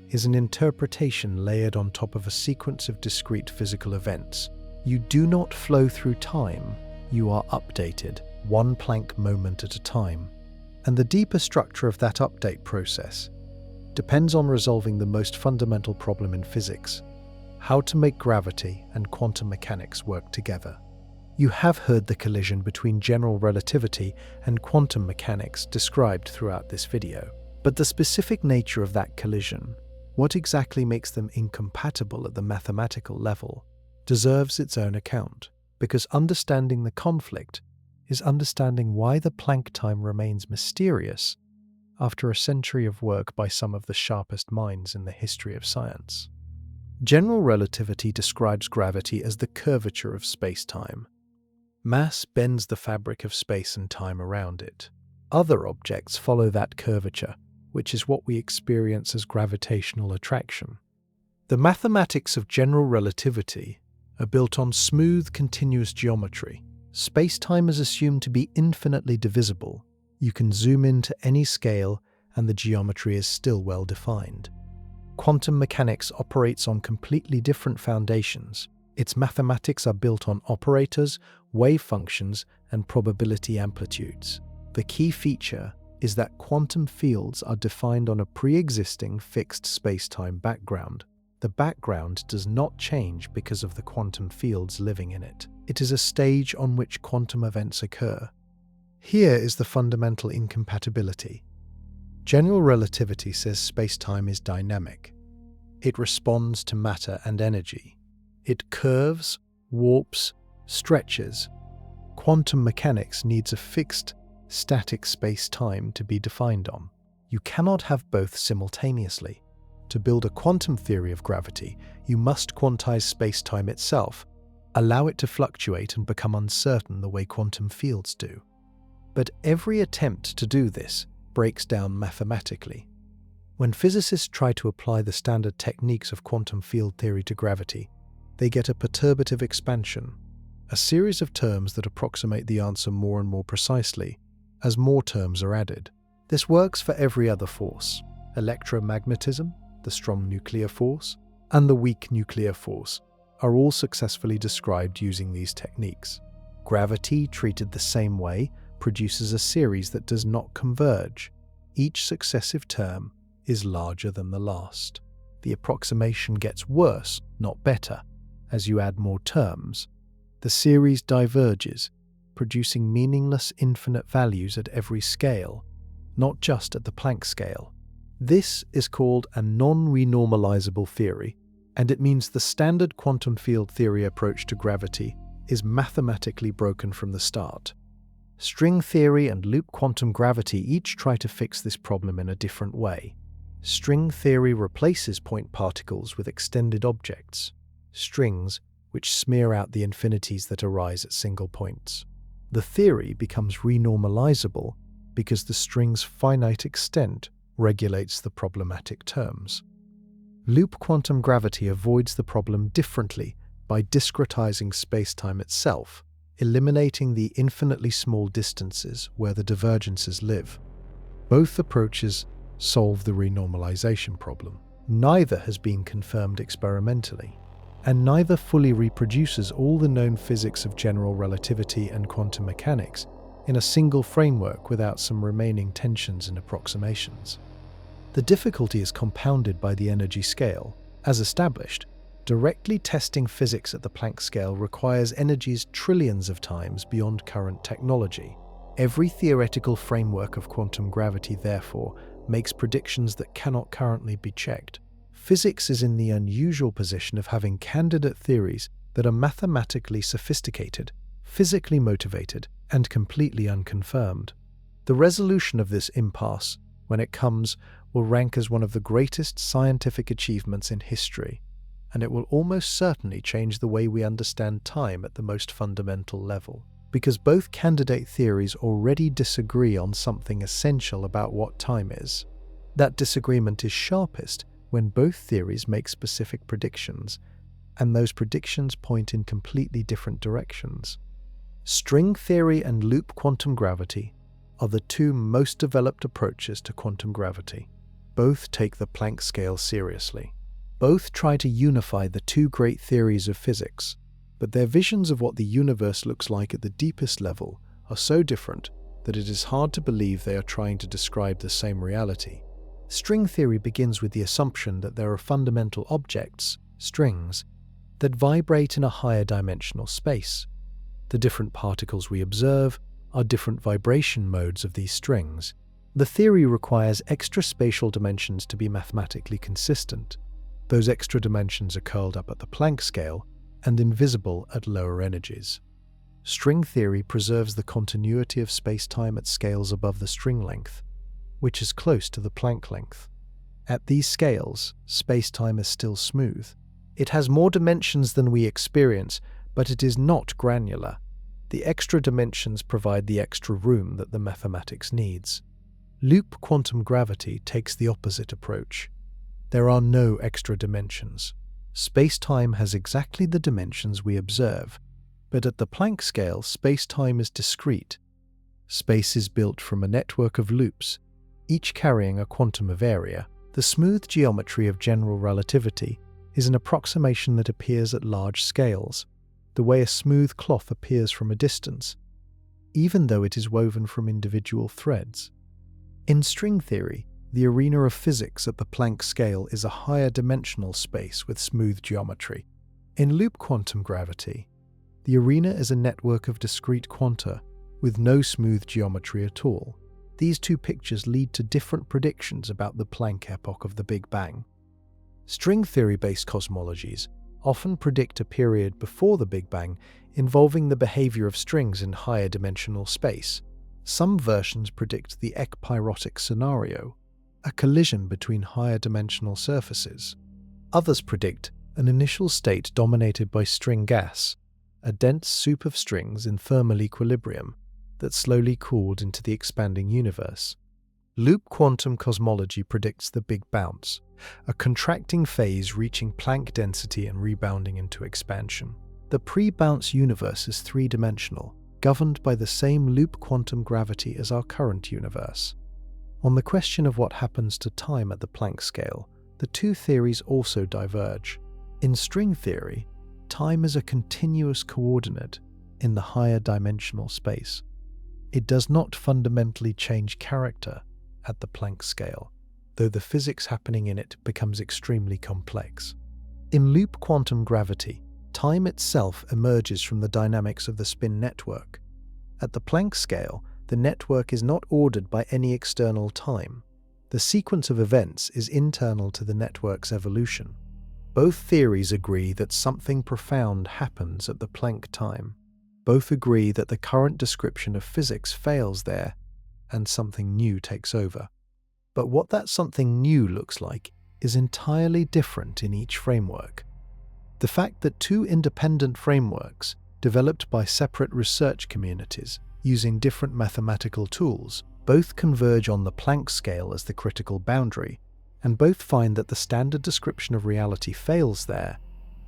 is an interpretation layered on top of a sequence of discrete physical events. You do not flow through time, you are updated, one Planck moment at a time. And the deeper structure of that update process depends on resolving the most fundamental problem in physics: how to make gravity and quantum mechanics work together. You have heard the collision between general relativity and quantum mechanics described throughout this video. But the specific nature of that collision, what exactly makes them incompatible at the mathematical level, deserves its own account, because understanding the conflict is understanding why the Planck time remains mysterious after a century of work by some of the sharpest minds in the history of science. General relativity describes gravity as the curvature of space-time. Mass bends the fabric of space and time around it. Other objects follow that curvature, which is what we experience as gravitational attraction. The mathematics of general relativity are built on smooth, continuous geometry. Space-time is assumed to be infinitely divisible. You can zoom in to any scale and the geometry is still well defined. Quantum mechanics operates on completely different foundations. Its mathematics are built on operators, wave functions, and probability amplitudes. The key feature is that quantum fields are defined on a pre-existing fixed space-time background. The background does not change because of the quantum fields living in it. It is a stage on which quantum events occur. Here is the fundamental incompatibility. General relativity says space-time is dynamic. It responds to matter and energy. It curves, warps, stretches. Quantum mechanics needs a fixed, static space-time to be defined on. You cannot have both simultaneously. To build a quantum theory of gravity, you must quantize space-time itself, allow it to fluctuate and become uncertain the way quantum fields do. But every attempt to do this breaks down mathematically. When physicists try to apply the standard techniques of quantum field theory to gravity, they get a perturbative expansion, a series of terms that approximate the answer more and more precisely as more terms are added. This works for every other force: electromagnetism, the strong nuclear force, and the weak nuclear force are all successfully described using these techniques. Gravity, treated the same way, produces a series that does not converge. Each successive term is larger than the last. The approximation gets worse, not better. As you add more terms, the series diverges, producing meaningless infinite values at every scale, not just at the Planck scale. This is called a non-renormalizable theory, and it means the standard quantum field theory approach to gravity is mathematically broken from the start. String theory and loop quantum gravity each try to fix this problem in a different way. String theory replaces point particles with extended objects, strings which smear out the infinities that arise at single points. The theory becomes renormalizable because the string's finite extent regulates the problematic terms. Loop quantum gravity avoids the problem differently by discretizing spacetime itself, eliminating the infinitely small distances where the divergences live. Both approaches solve the renormalization problem. Neither has been confirmed experimentally, and neither fully reproduces all the known physics of general relativity and quantum mechanics in a single framework without some remaining tensions and approximations. The difficulty is compounded by the energy scale. As established, directly testing physics at the Planck scale requires energies trillions of times beyond current technology. Every theoretical framework of quantum gravity, therefore, makes predictions that cannot currently be checked. Physics is in the unusual position of having candidate theories that are mathematically sophisticated, physically motivated, and completely unconfirmed. The resolution of this impasse, when it comes, will rank as one of the greatest scientific achievements in history, and it will almost certainly change the way we understand time at the most fundamental level. Because both candidate theories already disagree on something essential about what time is. That disagreement is sharpest when both theories make specific predictions, and those predictions point in completely different directions. String theory and loop quantum gravity are the two most developed approaches to quantum gravity. Both take the Planck scale seriously. Both try to unify the two great theories of physics, but their visions of what the universe looks like at the deepest level are so different that it is hard to believe they are trying to describe the same reality. String theory begins with the assumption that there are fundamental objects, strings, that vibrate in a higher dimensional space. The different particles we observe are different vibration modes of these strings. The theory requires extra spatial dimensions to be mathematically consistent. Those extra dimensions are curled up at the Planck scale and invisible at lower energies. String theory preserves the continuity of space-time at scales above the string length, which is close to the Planck length. At these scales, space-time is still smooth. It has more dimensions than we experience, but it is not granular. The extra dimensions provide the extra room that the mathematics needs. Loop quantum gravity takes the opposite approach. There are no extra dimensions. Space-time has exactly the dimensions we observe, but at the Planck scale, space-time is discrete. Space is built from a network of loops, each carrying a quantum of area. The smooth geometry of general relativity is an approximation that appears at large scales, the way a smooth cloth appears from a distance, even though it is woven from individual threads. In string theory, the arena of physics at the Planck scale is a higher dimensional space with smooth geometry. In loop quantum gravity, the arena is a network of discrete quanta with no smooth geometry at all. These two pictures lead to different predictions about the Planck epoch of the Big Bang. String theory-based cosmologies often predict a period before the Big Bang involving the behavior of strings in higher dimensional space. Some versions predict the ekpyrotic scenario, a collision between higher dimensional surfaces. Others predict an initial state dominated by string gas, a dense soup of strings in thermal equilibrium that slowly cooled into the expanding universe. Loop quantum cosmology predicts the Big Bounce, a contracting phase reaching Planck density and rebounding into expansion. The pre-bounce universe is three-dimensional, governed by the same loop quantum gravity as our current universe. On the question of what happens to time at the Planck scale, the two theories also diverge. In string theory, time is a continuous coordinate in the higher dimensional space. It does not fundamentally change character at the Planck scale, though the physics happening in it becomes extremely complex. In loop quantum gravity, time itself emerges from the dynamics of the spin network. At the Planck scale, the network is not ordered by any external time. The sequence of events is internal to the network's evolution. Both theories agree that something profound happens at the Planck time. Both agree that the current description of physics fails there, and something new takes over. But what that something new looks like is entirely different in each framework. The fact that two independent frameworks, developed by separate research communities using different mathematical tools, both converge on the Planck scale as the critical boundary, and both find that the standard description of reality fails there,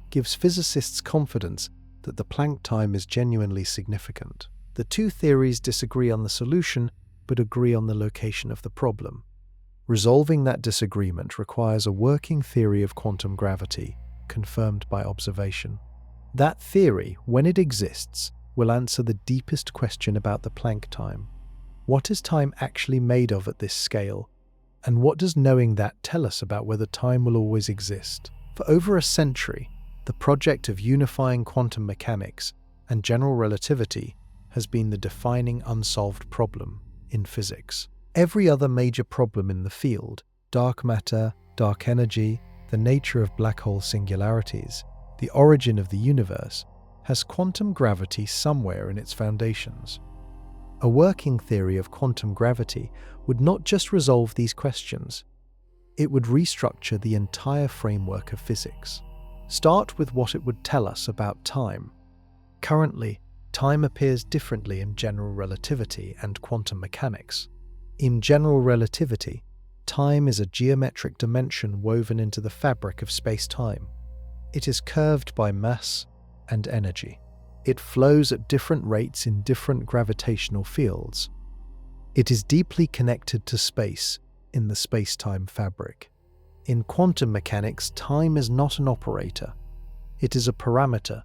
gives physicists confidence that the Planck time is genuinely significant. The two theories disagree on the solution, but agree on the location of the problem. Resolving that disagreement requires a working theory of quantum gravity, confirmed by observation. That theory, when it exists, will answer the deepest question about the Planck time. What is time actually made of at this scale? And what does knowing that tell us about whether time will always exist? For over a century, the project of unifying quantum mechanics and general relativity has been the defining unsolved problem in physics. Every other major problem in the field, dark matter, dark energy, the nature of black hole singularities, the origin of the universe, has quantum gravity somewhere in its foundations. A working theory of quantum gravity would not just resolve these questions, it would restructure the entire framework of physics. Start with what it would tell us about time. Currently, time appears differently in general relativity and quantum mechanics. In general relativity, time is a geometric dimension woven into the fabric of space-time. It is curved by mass and energy. It flows at different rates in different gravitational fields. It is deeply connected to space in the space-time fabric. In quantum mechanics, time is not an operator. It is a parameter,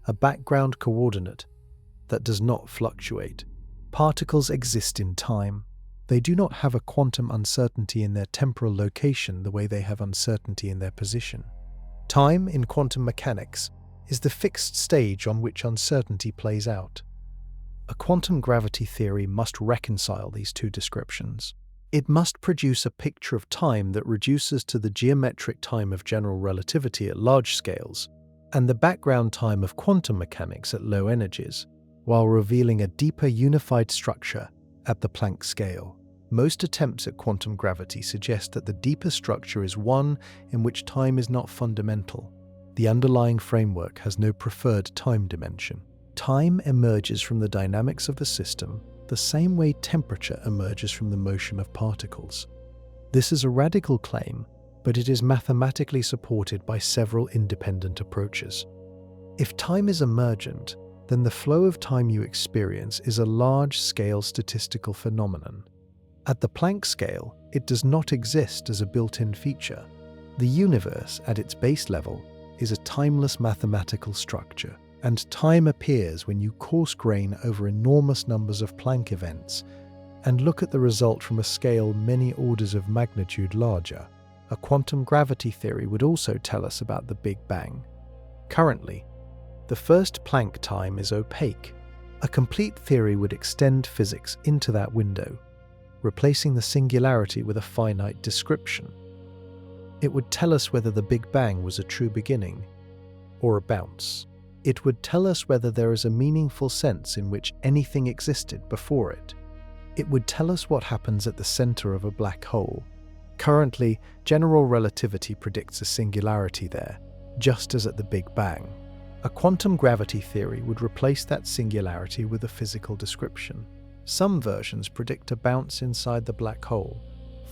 a background coordinate that does not fluctuate. Particles exist in time. They do not have a quantum uncertainty in their temporal location the way they have uncertainty in their position. Time in quantum mechanics is the fixed stage on which uncertainty plays out. A quantum gravity theory must reconcile these two descriptions. It must produce a picture of time that reduces to the geometric time of general relativity at large scales and the background time of quantum mechanics at low energies, while revealing a deeper unified structure at the Planck scale. Most attempts at quantum gravity suggest that the deeper structure is one in which time is not fundamental. The underlying framework has no preferred time dimension. Time emerges from the dynamics of the system the same way temperature emerges from the motion of particles. This is a radical claim, but it is mathematically supported by several independent approaches. If time is emergent, then the flow of time you experience is a large-scale statistical phenomenon. At the Planck scale, it does not exist as a built-in feature. The universe, at its base level, is a timeless mathematical structure, and time appears when you coarse-grain over enormous numbers of Planck events and look at the result from a scale many orders of magnitude larger. A quantum gravity theory would also tell us about the Big Bang. Currently, the first Planck time is opaque. A complete theory would extend physics into that window, replacing the singularity with a finite description. It would tell us whether the Big Bang was a true beginning or a bounce. It would tell us whether there is a meaningful sense in which anything existed before it. It would tell us what happens at the center of a black hole. Currently, general relativity predicts a singularity there, just as at the Big Bang. A quantum gravity theory would replace that singularity with a physical description. Some versions predict a bounce inside the black hole,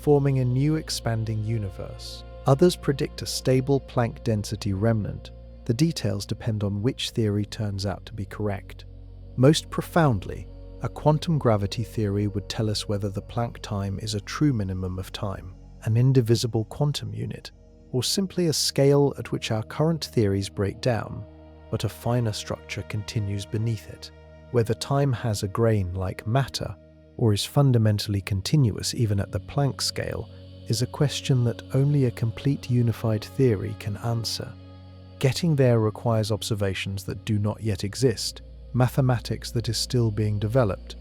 forming a new expanding universe. Others predict a stable Planck density remnant. The details depend on which theory turns out to be correct. Most profoundly, a quantum gravity theory would tell us whether the Planck time is a true minimum of time, an indivisible quantum unit, or simply a scale at which our current theories break down, but a finer structure continues beneath it. Whether time has a grain like matter, or is fundamentally continuous even at the Planck scale, is a question that only a complete unified theory can answer. Getting there requires observations that do not yet exist, mathematics that is still being developed,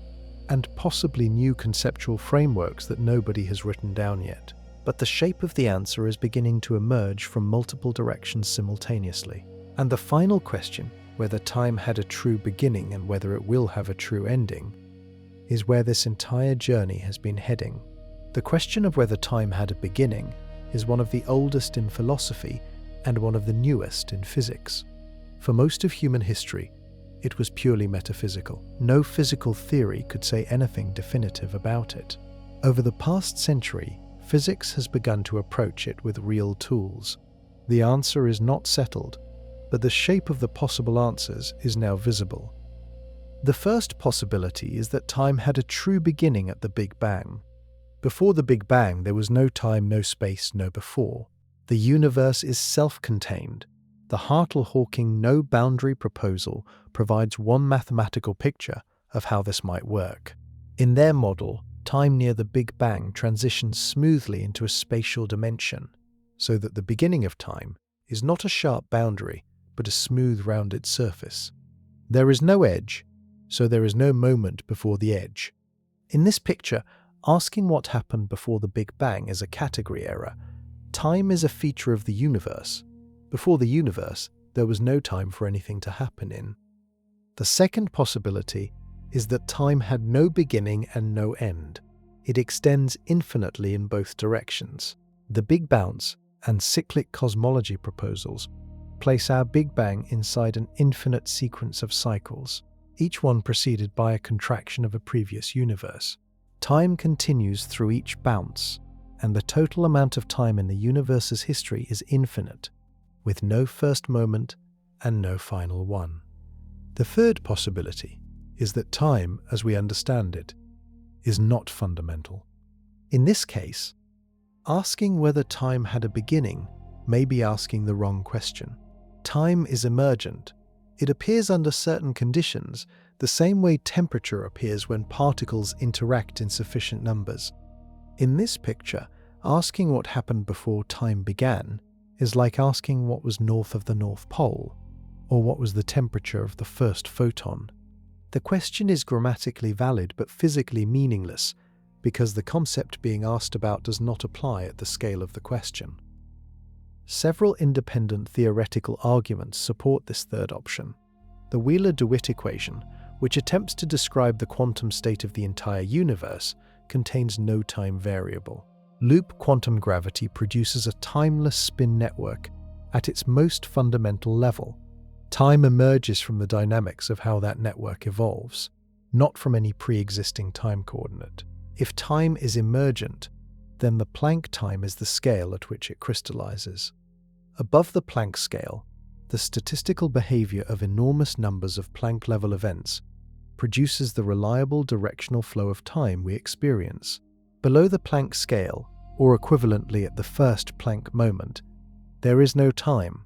and possibly new conceptual frameworks that nobody has written down yet. But the shape of the answer is beginning to emerge from multiple directions simultaneously. And the final question, whether time had a true beginning and whether it will have a true ending, is where this entire journey has been heading. The question of whether time had a beginning is one of the oldest in philosophy and one of the newest in physics. For most of human history, it was purely metaphysical. No physical theory could say anything definitive about it. Over the past century, physics has begun to approach it with real tools. The answer is not settled, but the shape of the possible answers is now visible. The first possibility is that time had a true beginning at the Big Bang. Before the Big Bang, there was no time, no space, no before. The universe is self-contained. The Hartle-Hawking no-boundary proposal provides one mathematical picture of how this might work. In their model, time near the Big Bang transitions smoothly into a spatial dimension, so that the beginning of time is not a sharp boundary, but a smooth rounded surface. There is no edge, so there is no moment before the edge. In this picture, asking what happened before the Big Bang is a category error. Time is a feature of the universe. Before the universe, there was no time for anything to happen in. The second possibility is that time had no beginning and no end. It extends infinitely in both directions. The Big Bounce and cyclic cosmology proposals place our Big Bang inside an infinite sequence of cycles, each one preceded by a contraction of a previous universe. Time continues through each bounce, and the total amount of time in the universe's history is infinite, with no first moment and no final one. The third possibility is that time, as we understand it, is not fundamental. In this case, asking whether time had a beginning may be asking the wrong question. Time is emergent. It appears under certain conditions, the same way temperature appears when particles interact in sufficient numbers. In this picture, asking what happened before time began is like asking what was north of the North Pole, or what was the temperature of the first photon. The question is grammatically valid but physically meaningless, because the concept being asked about does not apply at the scale of the question. Several independent theoretical arguments support this third option. The Wheeler-DeWitt equation, which attempts to describe the quantum state of the entire universe, contains no time variable. Loop quantum gravity produces a timeless spin network at its most fundamental level. Time emerges from the dynamics of how that network evolves, not from any pre-existing time coordinate. If time is emergent, then the Planck time is the scale at which it crystallizes. Above the Planck scale, the statistical behavior of enormous numbers of Planck-level events produces the reliable directional flow of time we experience. Below the Planck scale, or equivalently at the first Planck moment, there is no time.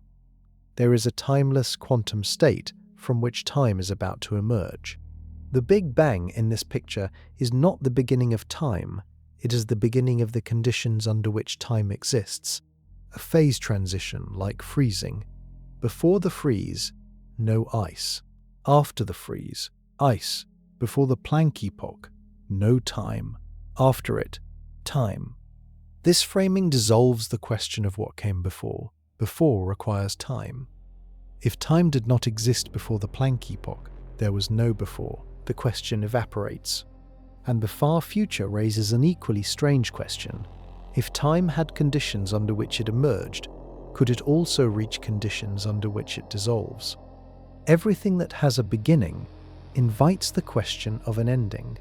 There is a timeless quantum state from which time is about to emerge. The Big Bang in this picture is not the beginning of time, it is the beginning of the conditions under which time exists, a phase transition like freezing. Before the freeze, no ice. After the freeze, ice. Before the Planck epoch, no time. After it, time. This framing dissolves the question of what came before. Before requires time. If time did not exist before the Planck epoch, there was no before. The question evaporates. And the far future raises an equally strange question. If time had conditions under which it emerged, could it also reach conditions under which it dissolves? Everything that has a beginning invites the question of an ending.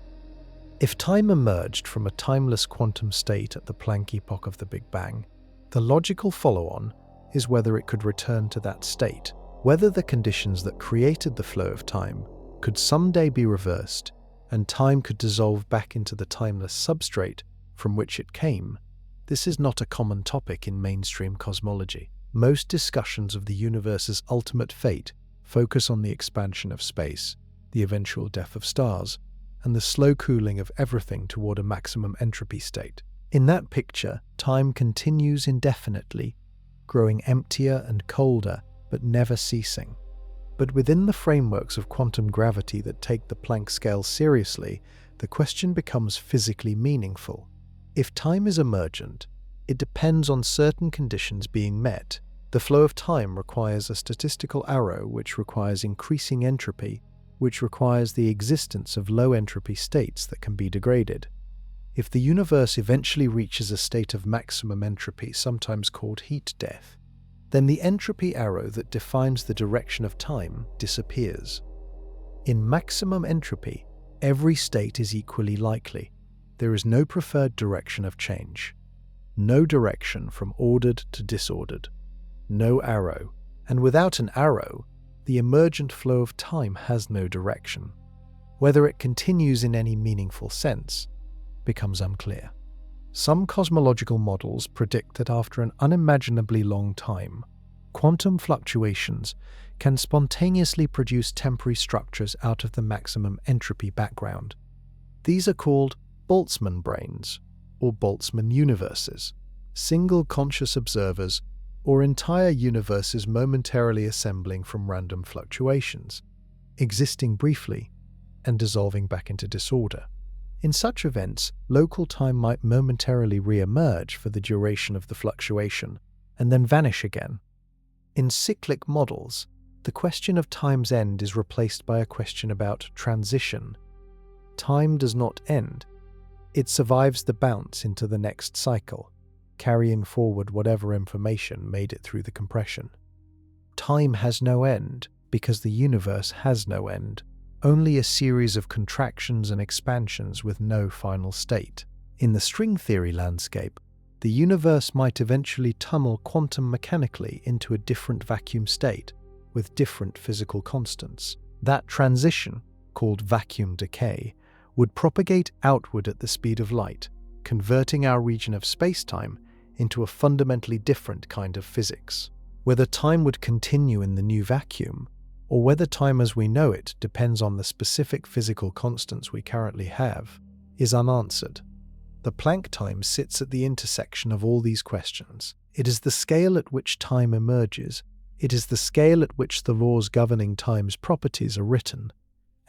If time emerged from a timeless quantum state at the Planck epoch of the Big Bang, the logical follow-on is whether it could return to that state, whether the conditions that created the flow of time could someday be reversed and time could dissolve back into the timeless substrate from which it came. This is not a common topic in mainstream cosmology. Most discussions of the universe's ultimate fate focus on the expansion of space, the eventual death of stars, and the slow cooling of everything toward a maximum entropy state. In that picture, time continues indefinitely, growing emptier and colder, but never ceasing. But within the frameworks of quantum gravity that take the Planck scale seriously, the question becomes physically meaningful. If time is emergent, it depends on certain conditions being met. The flow of time requires a statistical arrow which requires increasing entropy, which requires the existence of low entropy states that can be degraded. If the universe eventually reaches a state of maximum entropy, sometimes called heat death, then the entropy arrow that defines the direction of time disappears. In maximum entropy, every state is equally likely. There is no preferred direction of change, no direction from ordered to disordered, no arrow, and without an arrow, the emergent flow of time has no direction. Whether it continues in any meaningful sense becomes unclear. Some cosmological models predict that after an unimaginably long time, quantum fluctuations can spontaneously produce temporary structures out of the maximum entropy background. These are called Boltzmann brains, or Boltzmann universes, single conscious observers, or entire universes momentarily assembling from random fluctuations, existing briefly and dissolving back into disorder. In such events, local time might momentarily re-emerge for the duration of the fluctuation and then vanish again. In cyclic models, the question of time's end is replaced by a question about transition. Time does not end. It survives the bounce into the next cycle, carrying forward whatever information made it through the compression. Time has no end because the universe has no end, only a series of contractions and expansions with no final state. In the string theory landscape, the universe might eventually tunnel quantum mechanically into a different vacuum state with different physical constants. That transition, called vacuum decay, would propagate outward at the speed of light, converting our region of space-time into a fundamentally different kind of physics. Whether time would continue in the new vacuum, or whether time as we know it depends on the specific physical constants we currently have, is unanswered. The Planck time sits at the intersection of all these questions. It is the scale at which time emerges, it is the scale at which the laws governing time's properties are written,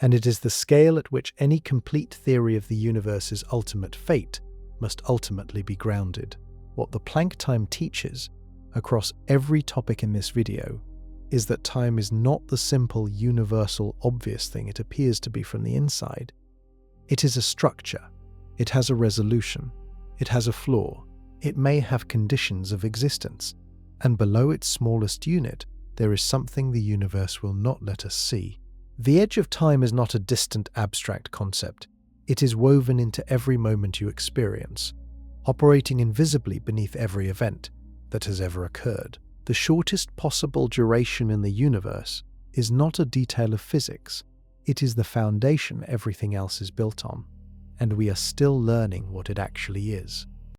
and it is the scale at which any complete theory of the universe's ultimate fate must ultimately be grounded. What the Planck time teaches, across every topic in this video, is that time is not the simple, universal, obvious thing it appears to be from the inside. It is a structure. It has a resolution. It has a flaw. It may have conditions of existence. And below its smallest unit, there is something the universe will not let us see. The edge of time is not a distant, abstract concept. It is woven into every moment you experience, operating invisibly beneath every event that has ever occurred. The shortest possible duration in the universe is not a detail of physics. It is the foundation everything else is built on, and we are still learning what it actually is.